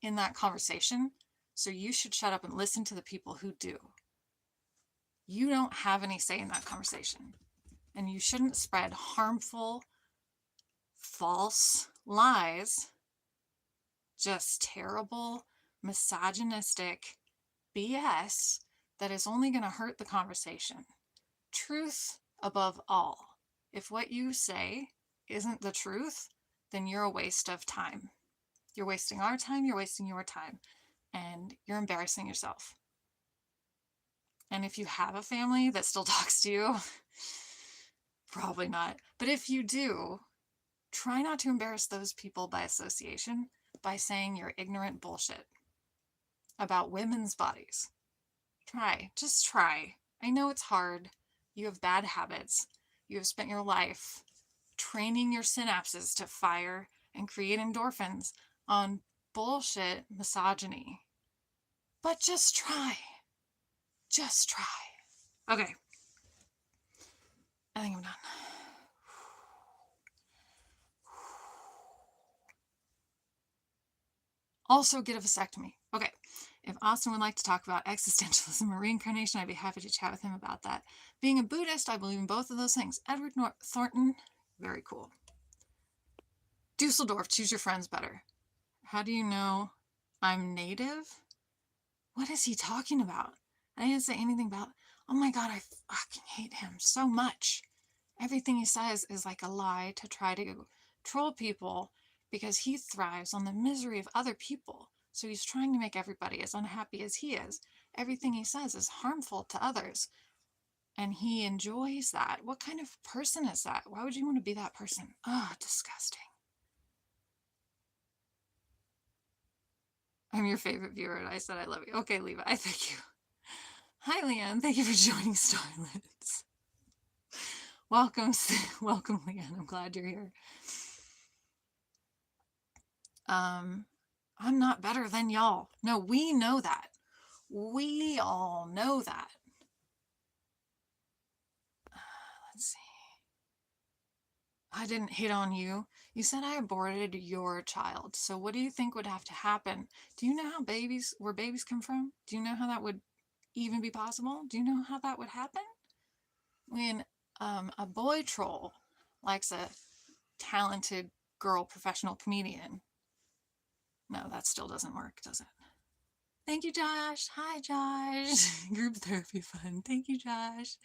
in that conversation, so you should shut up and listen to the people who do. You don't have any say in that conversation, and you shouldn't spread harmful, false lies, just terrible, misogynistic BS that is only going to hurt the conversation. Truth above all. If what you say isn't the truth, then you're a waste of time. You're wasting our time, you're wasting your time, and you're embarrassing yourself. And if you have a family that still talks to you, probably not. But if you do, try not to embarrass those people by association by saying your ignorant bullshit about women's bodies. Try, just try. I know it's hard. You have bad habits. You have spent your life training your synapses to fire and create endorphins on bullshit misogyny. But just try. Just try. Okay. I think I'm done. Also get a vasectomy. Okay. If Austin would like to talk about existentialism or reincarnation, I'd be happy to chat with him about that. Being a Buddhist, I believe in both of those things. Edward Thornton, very cool. Dusseldorf, choose your friends better. How do you know I'm native? What is he talking about? I didn't say anything about, oh my God, I fucking hate him so much. Everything he says is like a lie to try to troll people because he thrives on the misery of other people. So he's trying to make everybody as unhappy as he is. Everything he says is harmful to others. And he enjoys that. What kind of person is that? Why would you want to be that person? Oh, disgusting. I'm your favorite viewer, and I said I love you. Okay, Levi, thank you. Hi, Leanne. Thank you for joining Starlets. Welcome, welcome, Leanne. I'm glad you're here. I'm not better than y'all. No, we know that. We all know that. Let's see. I didn't hit on you. You said I aborted your child. So what do you think would have to happen? Do you know how where babies come from? Do you know how that would even be possible? Do you know how that would happen? When a boy troll likes a talented girl professional comedian. No, that still doesn't work, does it? Thank you, Josh. Hi, Josh. Group therapy fun. Thank you, Josh.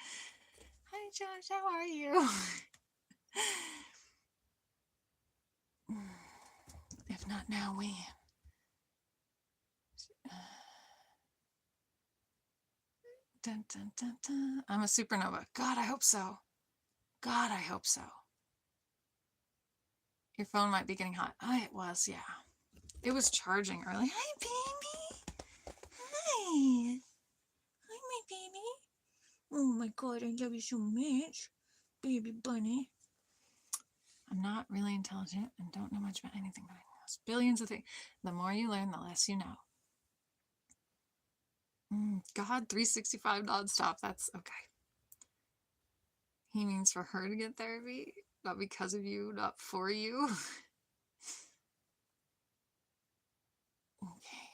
Hi, Josh. How are you? If not now, when? Dun, dun, dun, dun. I'm a supernova. God, I hope so. God, I hope so. Your phone might be getting hot. Oh, it was, yeah. It was charging early. Hi, baby. Hi. Hi, my baby. Oh my God, I love you so much. Baby bunny. I'm not really intelligent and don't know much about anything, but I know billions of things. The more you learn, the less you know. God, 365 nonstop. That's okay. He means for her to get therapy, not because of you, not for you. Okay.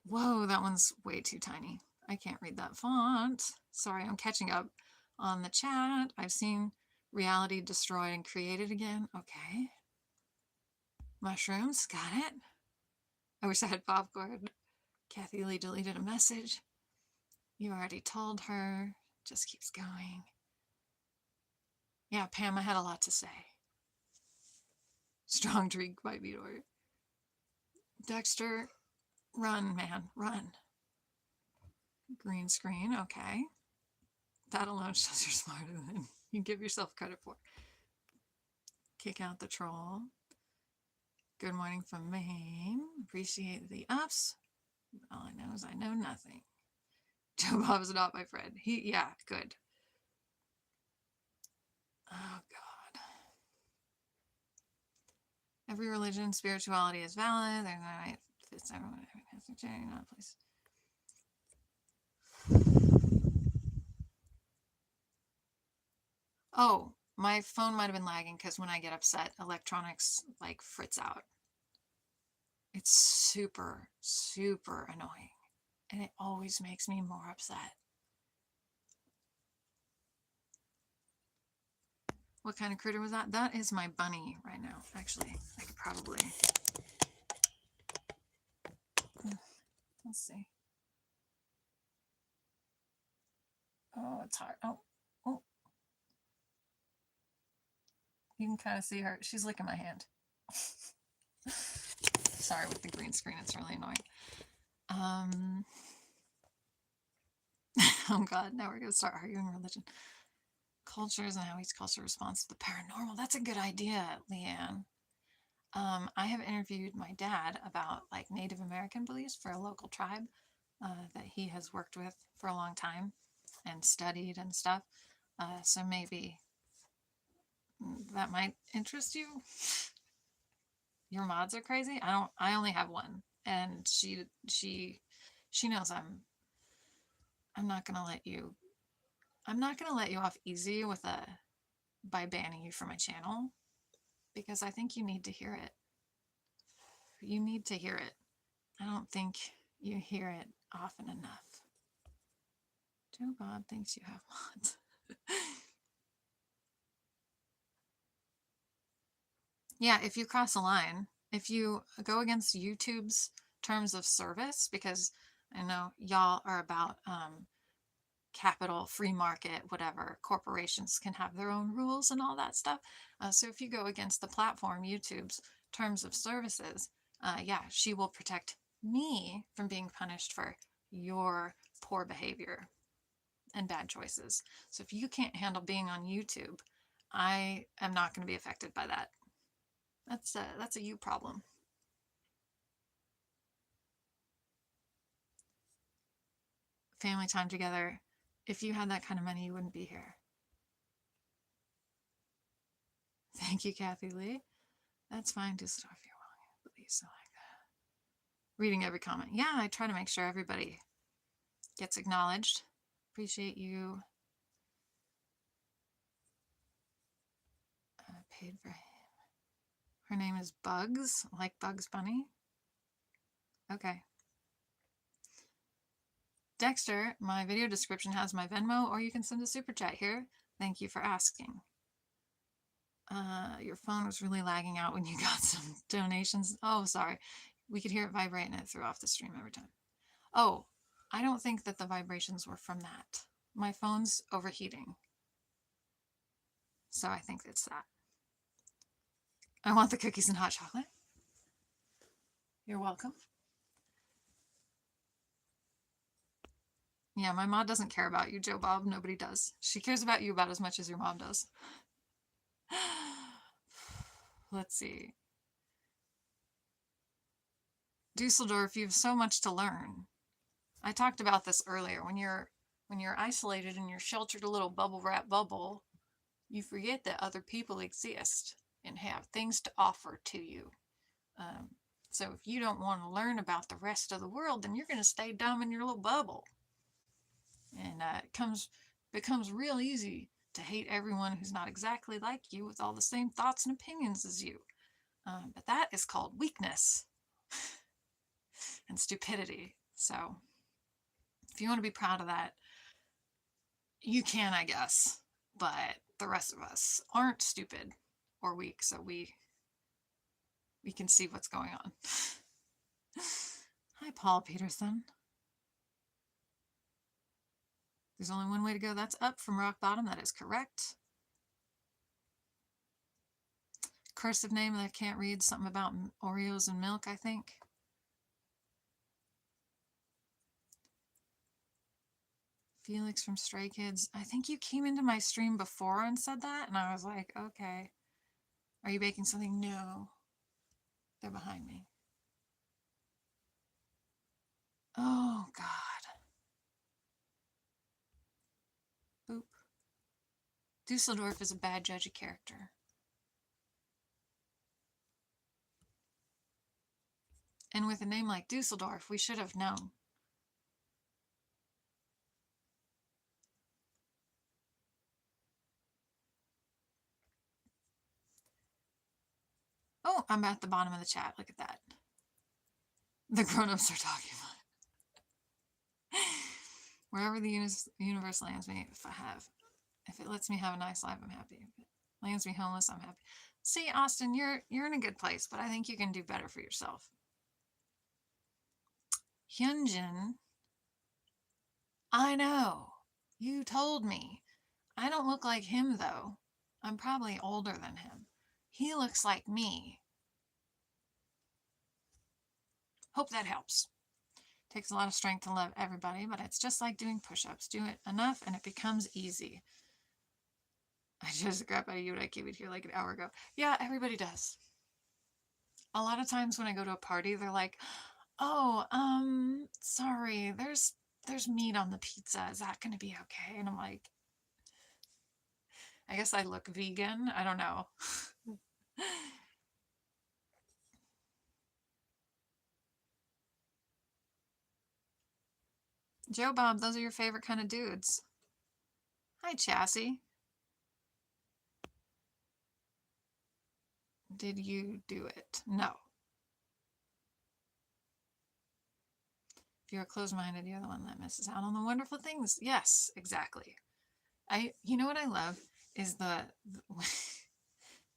Whoa, that one's way too tiny. I can't read that font. Sorry, I'm catching up on the chat. I've seen reality destroyed and created again. Okay. Mushrooms, got it. I wish I had popcorn. Kathy Lee deleted a message. You already told her. Just keeps going. Yeah, Pam, I had a lot to say. Strong drink by Beator. Dexter, run, man, run. Green screen, okay. That alone shows you're smarter than you give yourself credit for. Kick out the troll. Good morning from Maine. Appreciate the ups. All I know is I know nothing. Joe Bob is not my friend. Yeah, good. Oh, God. Every religion, spirituality is valid. It's everyone has to change, not a place. Oh, my phone might have been lagging because when I get upset, electronics like fritz out. It's super, super annoying. And it always makes me more upset. What kind of critter was that? That is my bunny right now, actually. I could probably... Let's see. Oh, it's hard. Oh, oh. You can kind of see her. She's licking my hand. Sorry, with the green screen, it's really annoying. Oh God, now we're going to start arguing religion. Cultures and how each culture responds to the paranormal. That's a good idea, Leanne. I have interviewed my dad about like Native American beliefs for a local tribe that he has worked with for a long time and studied and stuff. So maybe that might interest you. Your mods are crazy. I only have one, and she knows I'm not gonna let you. I'm not gonna let you off easy by banning you from my channel, because I think you need to hear it. You need to hear it. I don't think you hear it often enough. Joe Bob thinks you have mods. Yeah, if you cross a line, if you go against YouTube's terms of service, because I know y'all are about capital, free market, whatever, corporations can have their own rules and all that stuff. So if you go against the platform, YouTube's terms of services, yeah, she will protect me from being punished for your poor behavior and bad choices. So if you can't handle being on YouTube, I am not going to be affected by that. That's a you problem. Family time together. If you had that kind of money, you wouldn't be here. Thank you, Kathy Lee. That's fine. Do stuff you're willing. Please, I like that. Reading every comment. Yeah, I try to make sure everybody gets acknowledged. Appreciate you. Paid for him. Her name is Bugs, like Bugs Bunny. Okay. Dexter, my video description has my Venmo, or you can send a super chat here. Thank you for asking. Your phone was really lagging out when you got some donations. Oh, sorry. We could hear it vibrate and it threw off the stream every time. Oh, I don't think that the vibrations were from that. My phone's overheating. So I think it's that. I want the cookies and hot chocolate. You're welcome. Yeah, my mom doesn't care about you, Joe Bob. Nobody does. She cares about you about as much as your mom does. Let's see. Dusseldorf, you have so much to learn. I talked about this earlier. When you're isolated in your sheltered little bubble wrap bubble, you forget that other people exist and have things to offer to you. So if you don't want to learn about the rest of the world, then you're going to stay dumb in your little bubble. And it becomes real easy to hate everyone who's not exactly like you with all the same thoughts and opinions as you. But that is called weakness and stupidity. So if you want to be proud of that, you can, I guess. But the rest of us aren't stupid or weak, so we can see what's going on. Hi, Paul Peterson. There's only one way to go. That's up from rock bottom. That is correct. Cursive name that I can't read. Something about Oreos and milk, I think. Felix from Stray Kids. I think you came into my stream before and said that, and I was like, okay. Are you baking something? No. They're behind me. Oh, God. Boop. Dusseldorf is a bad judge of character. And with a name like Dusseldorf, we should have known. Oh, I'm at the bottom of the chat. Look at that. The grown-ups are talking about it. Wherever the universe lands me, if it lets me have a nice life, I'm happy. If it lands me homeless, I'm happy. See, Austin, you're in a good place, but I think you can do better for yourself. Hyunjin, I know. You told me. I don't look like him, though. I'm probably older than him. He looks like me. Hope that helps. Takes a lot of strength to love everybody, but it's just like doing push-ups. Do it enough and it becomes easy. I just grabbed out of you and I gave it here like an hour ago. Yeah, everybody does. A lot of times when I go to a party, they're like, oh, sorry, there's meat on the pizza. Is that gonna be okay? And I'm like, I guess I look vegan. I don't know. Joe Bob, those are your favorite kind of dudes. Hi, Chassis. Did you do it? No. If you're closed-minded, you're the one that misses out on the wonderful things. Yes, exactly. You know what I love is the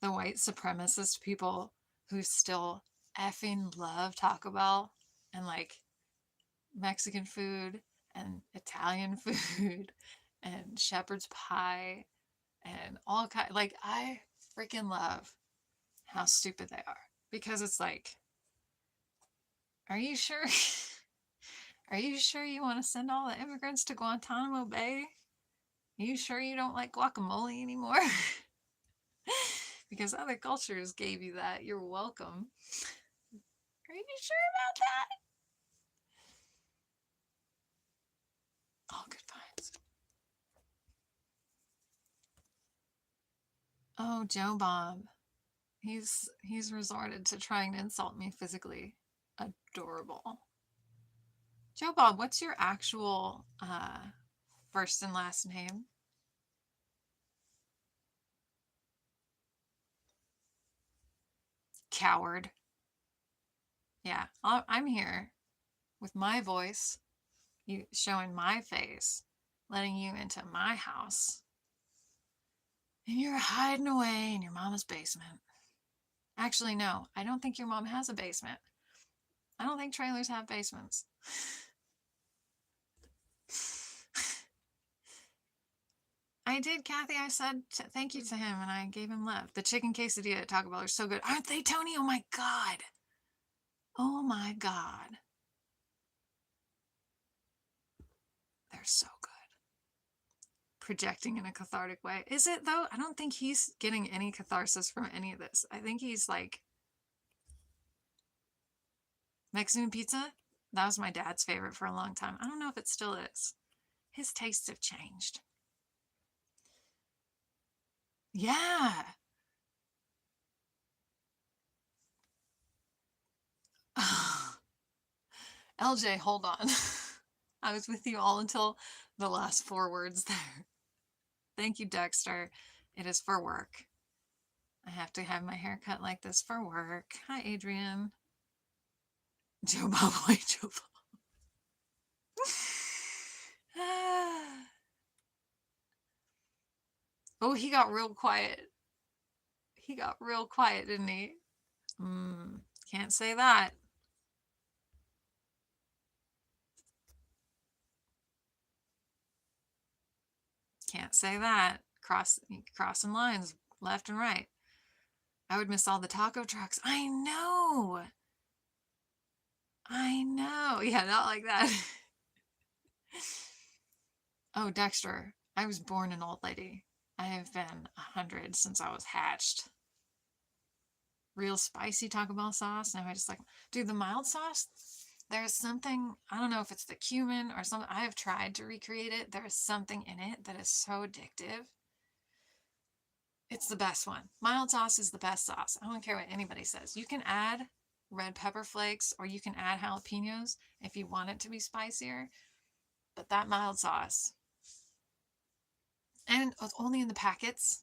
the white supremacist people who still effing love Taco Bell and like Mexican food and Italian food and shepherd's pie and all kind. Like I freaking love how stupid they are because it's like, are you sure? Are you sure you want to send all the immigrants to Guantanamo Bay? Are you sure you don't like guacamole anymore? Because other cultures gave you that. You're welcome. Are you sure about that? All good finds. Oh, Joe Bob. He's resorted to trying to insult me physically. Adorable. Joe Bob, what's your actual first and last name? Coward. Yeah, I'm here with my voice, you showing my face, letting you into my house. And you're hiding away in your mama's basement. Actually, no, I don't think your mom has a basement. I don't think trailers have basements. I did, Kathy. I said thank you to him and I gave him love. The chicken quesadilla at Taco Bell are so good. Aren't they, Tony? Oh my God. Oh my God. They're so good. Projecting in a cathartic way. Is it though? I don't think he's getting any catharsis from any of this. I think he's like Mexican pizza. That was my dad's favorite for a long time. I don't know if it still is. His tastes have changed. Yeah. LJ, hold on. I was with you all until the last 4 words there. Thank you, Dexter. It is for work. I have to have my hair cut like this for work. Hi, Adrian. Joe Bob, wait, Joe Bob. Oh, he got real quiet. He got real quiet, didn't he? Can't say that. Can't say that. Crossing lines left and right. I would miss all the taco trucks. I know. I know. Yeah, not like that. Oh, Dexter, I was born an old lady. I have been 100 since I was hatched. Real spicy Taco Bell sauce. Now I just like, dude, the mild sauce, there's something, I don't know if it's the cumin or something. I have tried to recreate it. There is something in it that is so addictive. It's the best one. Mild sauce is the best sauce. I don't care what anybody says. You can add red pepper flakes or you can add jalapenos if you want it to be spicier. But that mild sauce, and it's only in the packets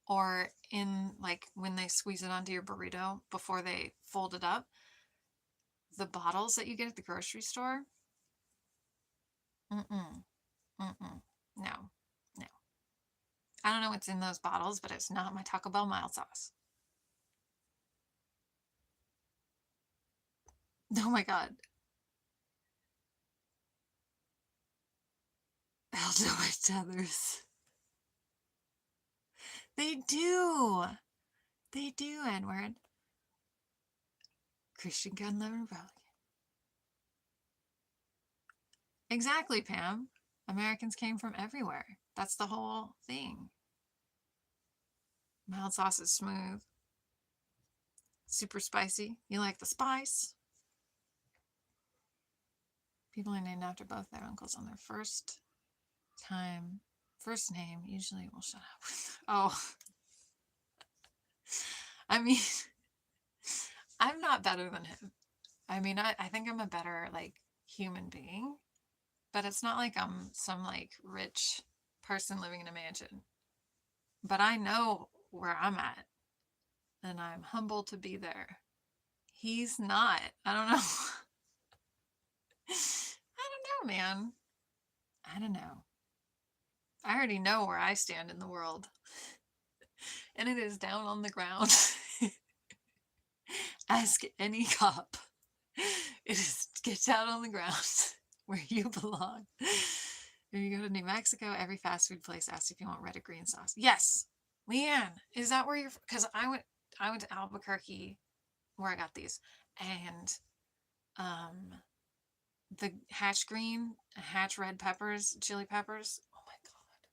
or in like when they squeeze it onto your burrito before they fold it up. The bottles that you get at the grocery store, mm-mm, mm-mm, no, no. I don't know what's in those bottles, but it's not my Taco Bell mild sauce. Oh my God. They'll do each other's. They do. They do, Edward. Christian gun loving Republican. Exactly, Pam. Americans came from everywhere. That's the whole thing. Mild sauce is smooth, super spicy. You like the spice? People are named after both their uncles on their first name. Usually, well, shut up. Oh, I mean, I'm not better than him. I mean, I think I'm a better like human being, but it's not like I'm some like rich person living in a mansion. But I know where I'm at, and I'm humbled to be there. He's not. I don't know. I don't know, man. I don't know. I already know where I stand in the world, and it is down on the ground. Ask any cop. It is get down on the ground where you belong. If you go to New Mexico, every fast food place asks if you want red or green sauce. Yes, Leanne, is that where you're? Because I went to Albuquerque where I got these, and um, the hatch green, hatch red peppers, chili peppers. Oh my God,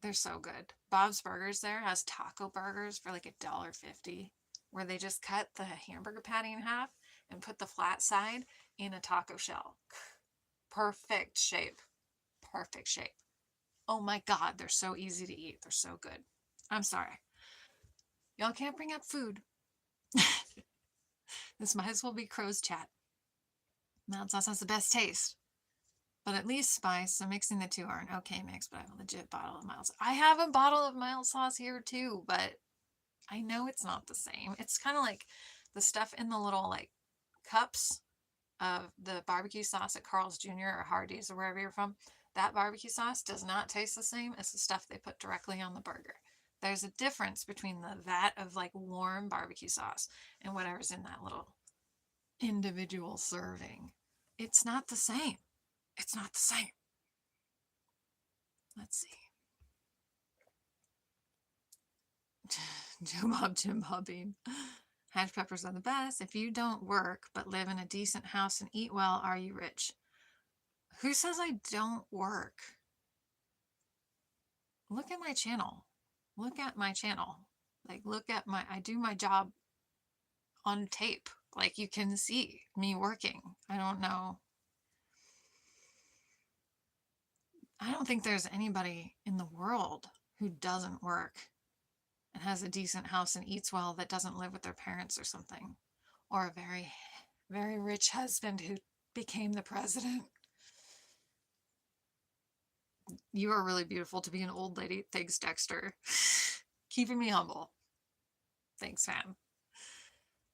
they're so good. Bob's Burgers there has taco burgers for like $1.50, where they just cut the hamburger patty in half and put the flat side in a taco shell. Perfect shape. Perfect shape. Oh my God, they're so easy to eat. They're so good. I'm sorry. Y'all can't bring up food. This might as well be Crow's chat. Mild sauce has the best taste, but at least spice. So mixing the two are an okay mix, but I have a legit bottle of mild sauce. I have a bottle of mild sauce here too, but I know it's not the same. It's kind of like the stuff in the little like cups of the barbecue sauce at Carl's Jr. or Hardee's or wherever you're from. That barbecue sauce does not taste the same as the stuff they put directly on the burger. There's a difference between the vat of like warm barbecue sauce and whatever's in that little individual serving. It's not the same. It's not the same. Let's see. Jim Bob Bean. Hash peppers are the best. If you don't work but live in a decent house and eat well, are you rich? Who says I don't work? Look at my channel. Look at my channel. Like, look at I do my job on tape. Like, you can see me working. I don't know. I don't think there's anybody in the world who doesn't work and has a decent house and eats well that doesn't live with their parents or something. Or a very, very rich husband who became the president. You are really beautiful to be an old lady. Thanks, Dexter. Keeping me humble. Thanks, fam.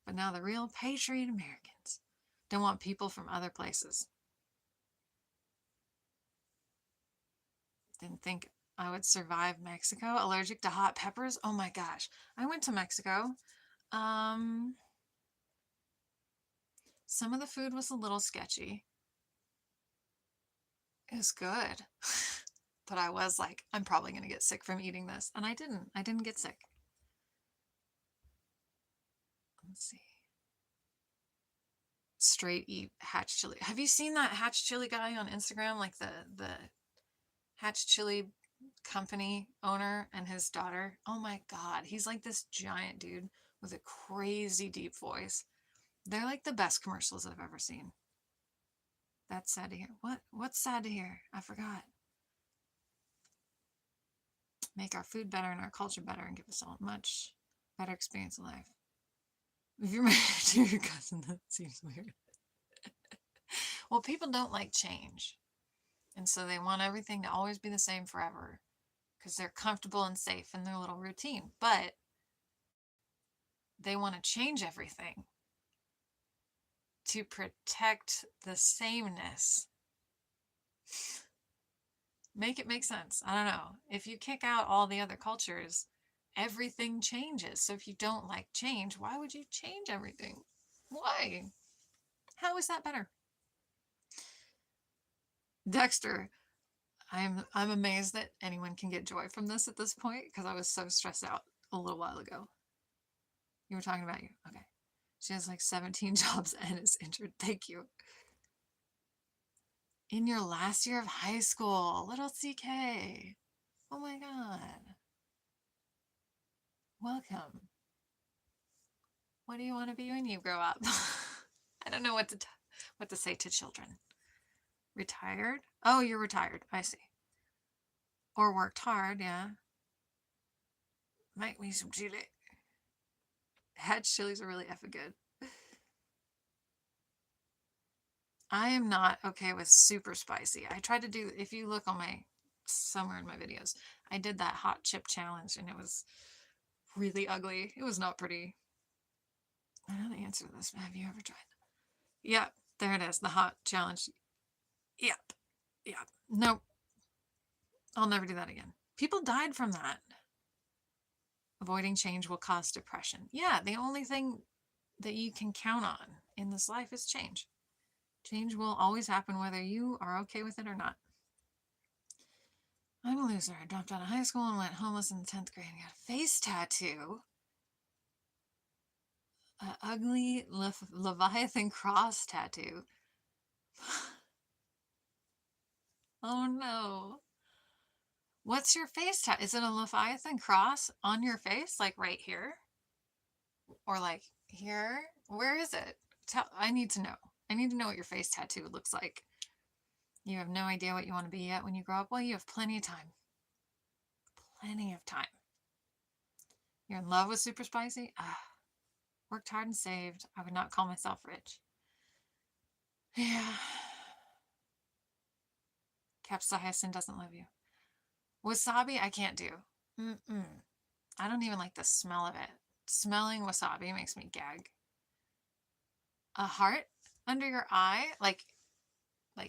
But now the real patriot Americans don't want people from other places. Didn't think I would survive Mexico. Allergic to hot peppers? Oh my gosh. I went to Mexico. Some of the food was a little sketchy. It was good. But I was like, I'm probably going to get sick from eating this. And I didn't. I didn't get sick. Let's see. Straight eat hatch chili. Have you seen that hatch chili guy on Instagram? Like the hatch chili company owner and his daughter. Oh my God. He's like this giant dude with a crazy deep voice. They're like the best commercials I've ever seen. That's sad to hear. What's sad to hear? I forgot. make our food better and our culture better and give us all a much better experience of life. If you're married to your cousin, that seems weird. Well, people don't like change. And so they want everything to always be the same forever because they're comfortable and safe in their little routine. But they want to change everything to protect the sameness. Make it make sense. I don't know. If you kick out all the other cultures, everything changes. So if you don't like change, why would you change everything? Why? How is that better? Dexter, I'm amazed that anyone can get joy from this at this point because I was so stressed out a little while ago. You were talking about you. Okay. She has like 17 jobs and is injured. Thank you. In your last year of high school, little CK. Oh my God. Welcome. What do you want to be when you grow up? I don't know what to say to children. Retired? Oh, you're retired. I see. Or worked hard, yeah. Make me some chili. Hatch chilies are really effing good. I am not okay with super spicy. I tried to do, if you look on somewhere in my videos, I did that hot chip challenge and it was really ugly. It was not pretty. I know the answer to this, but have you ever tried that? Yep, there it is, the hot challenge. Yep, yep. Nope. I'll never do that again. People died from that. Avoiding change will cause depression. Yeah, the only thing that you can count on in this life is change. Change will always happen whether you are okay with it or not. I'm a loser. I dropped out of high school and went homeless in the 10th grade and got a face tattoo. An ugly Leviathan cross tattoo. Oh no. What's your face tattoo? Is it a Leviathan cross on your face? Like right here? Or like here? Where is it? I need to know. I need to know what your face tattoo looks like. You have no idea what you want to be yet when you grow up? Well, you have plenty of time. Plenty of time. You're in love with super spicy? Worked hard and saved. I would not call myself rich. Yeah. Capsaicin doesn't love you. Wasabi, I can't do. I don't even like the smell of it. Smelling wasabi makes me gag. A heart under your eye? Like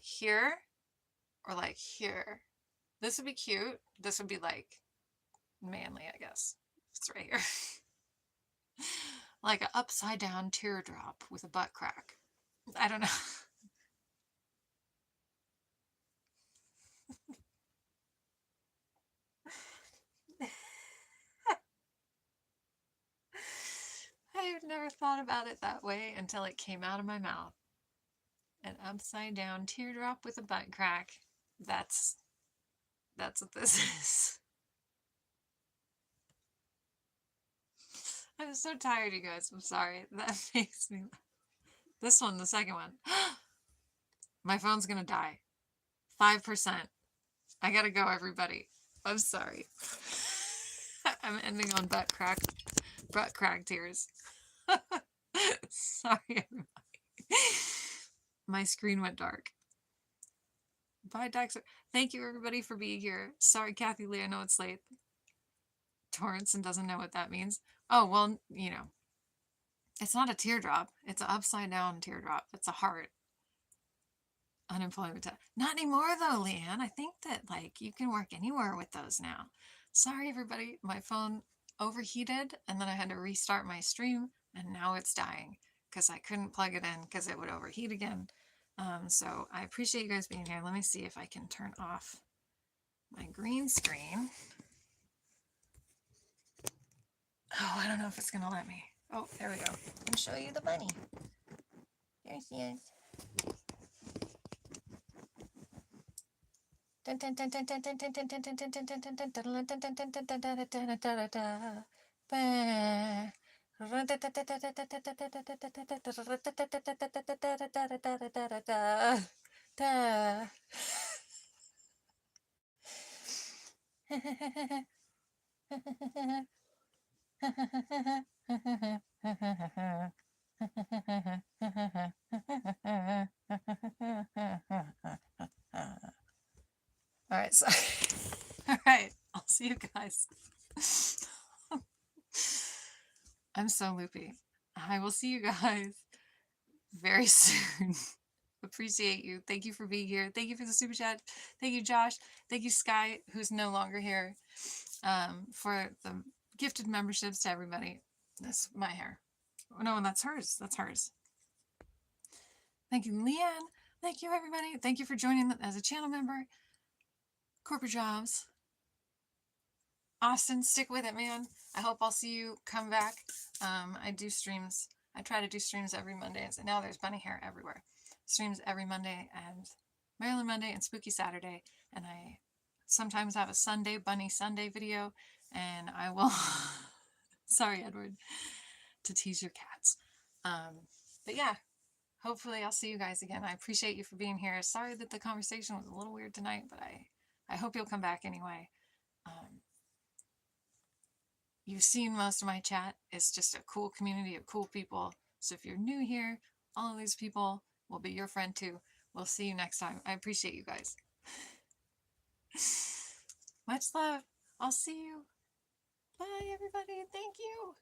here? Or like here? This would be cute. This would be like manly, I guess. It's right here. Like an upside down teardrop with a butt crack. I don't know. I've never thought about it that way until it came out of my mouth. An upside down teardrop with a butt crack. That's what this is. I'm so tired, you guys. I'm sorry. That makes me laugh. This one, the second one. My phone's gonna die. 5%. I gotta go, everybody. I'm sorry. I'm ending on butt crack tears. Sorry, everybody. My screen went dark. Bye, Dexter. Thank you, everybody, for being here. Sorry, Kathy Lee, I know it's late. Torrance and doesn't know what that means. Oh, well, you know. It's not a teardrop. It's an upside down teardrop. It's a heart. Unemployment. Not anymore, though, Leanne. I think that, like, you can work anywhere with those now. Sorry, everybody. My phone overheated, and then I had to restart my stream, and now it's dying because I couldn't plug it in because it would overheat again. So I appreciate you guys being here. Let me see if I can turn off my green screen. Oh, I don't know if it's going to let me. Oh, there we go. I'll show you the bunny. There she is. All right, sorry. All right, I'll see you guys. I'm so loopy. I will see you guys very soon. Appreciate you. Thank you for being here. Thank you for the super chat. Thank you, Josh. Thank you, Sky, who's no longer here, for the gifted memberships to everybody. That's my hair. Oh, no, that's hers. That's hers. Thank you, Leanne. Thank you, everybody. Thank you for joining as a channel member. Corporate jobs. Austin, stick with it, man. I hope I'll see you come back. I do streams. I try to do streams every Monday. And now there's bunny hair everywhere. Streams every Monday and Marilyn Monday and Spooky Saturday. And I sometimes have a Sunday, Bunny Sunday video. And I will, sorry, Edward, to tease your cats. But yeah, hopefully I'll see you guys again. I appreciate you for being here. Sorry that the conversation was a little weird tonight, but I hope you'll come back anyway. You've seen most of my chat. It's just a cool community of cool people. So if you're new here, all of these people will be your friend too. We'll see you next time. I appreciate you guys. Much love. I'll see you. Bye, everybody. Thank you.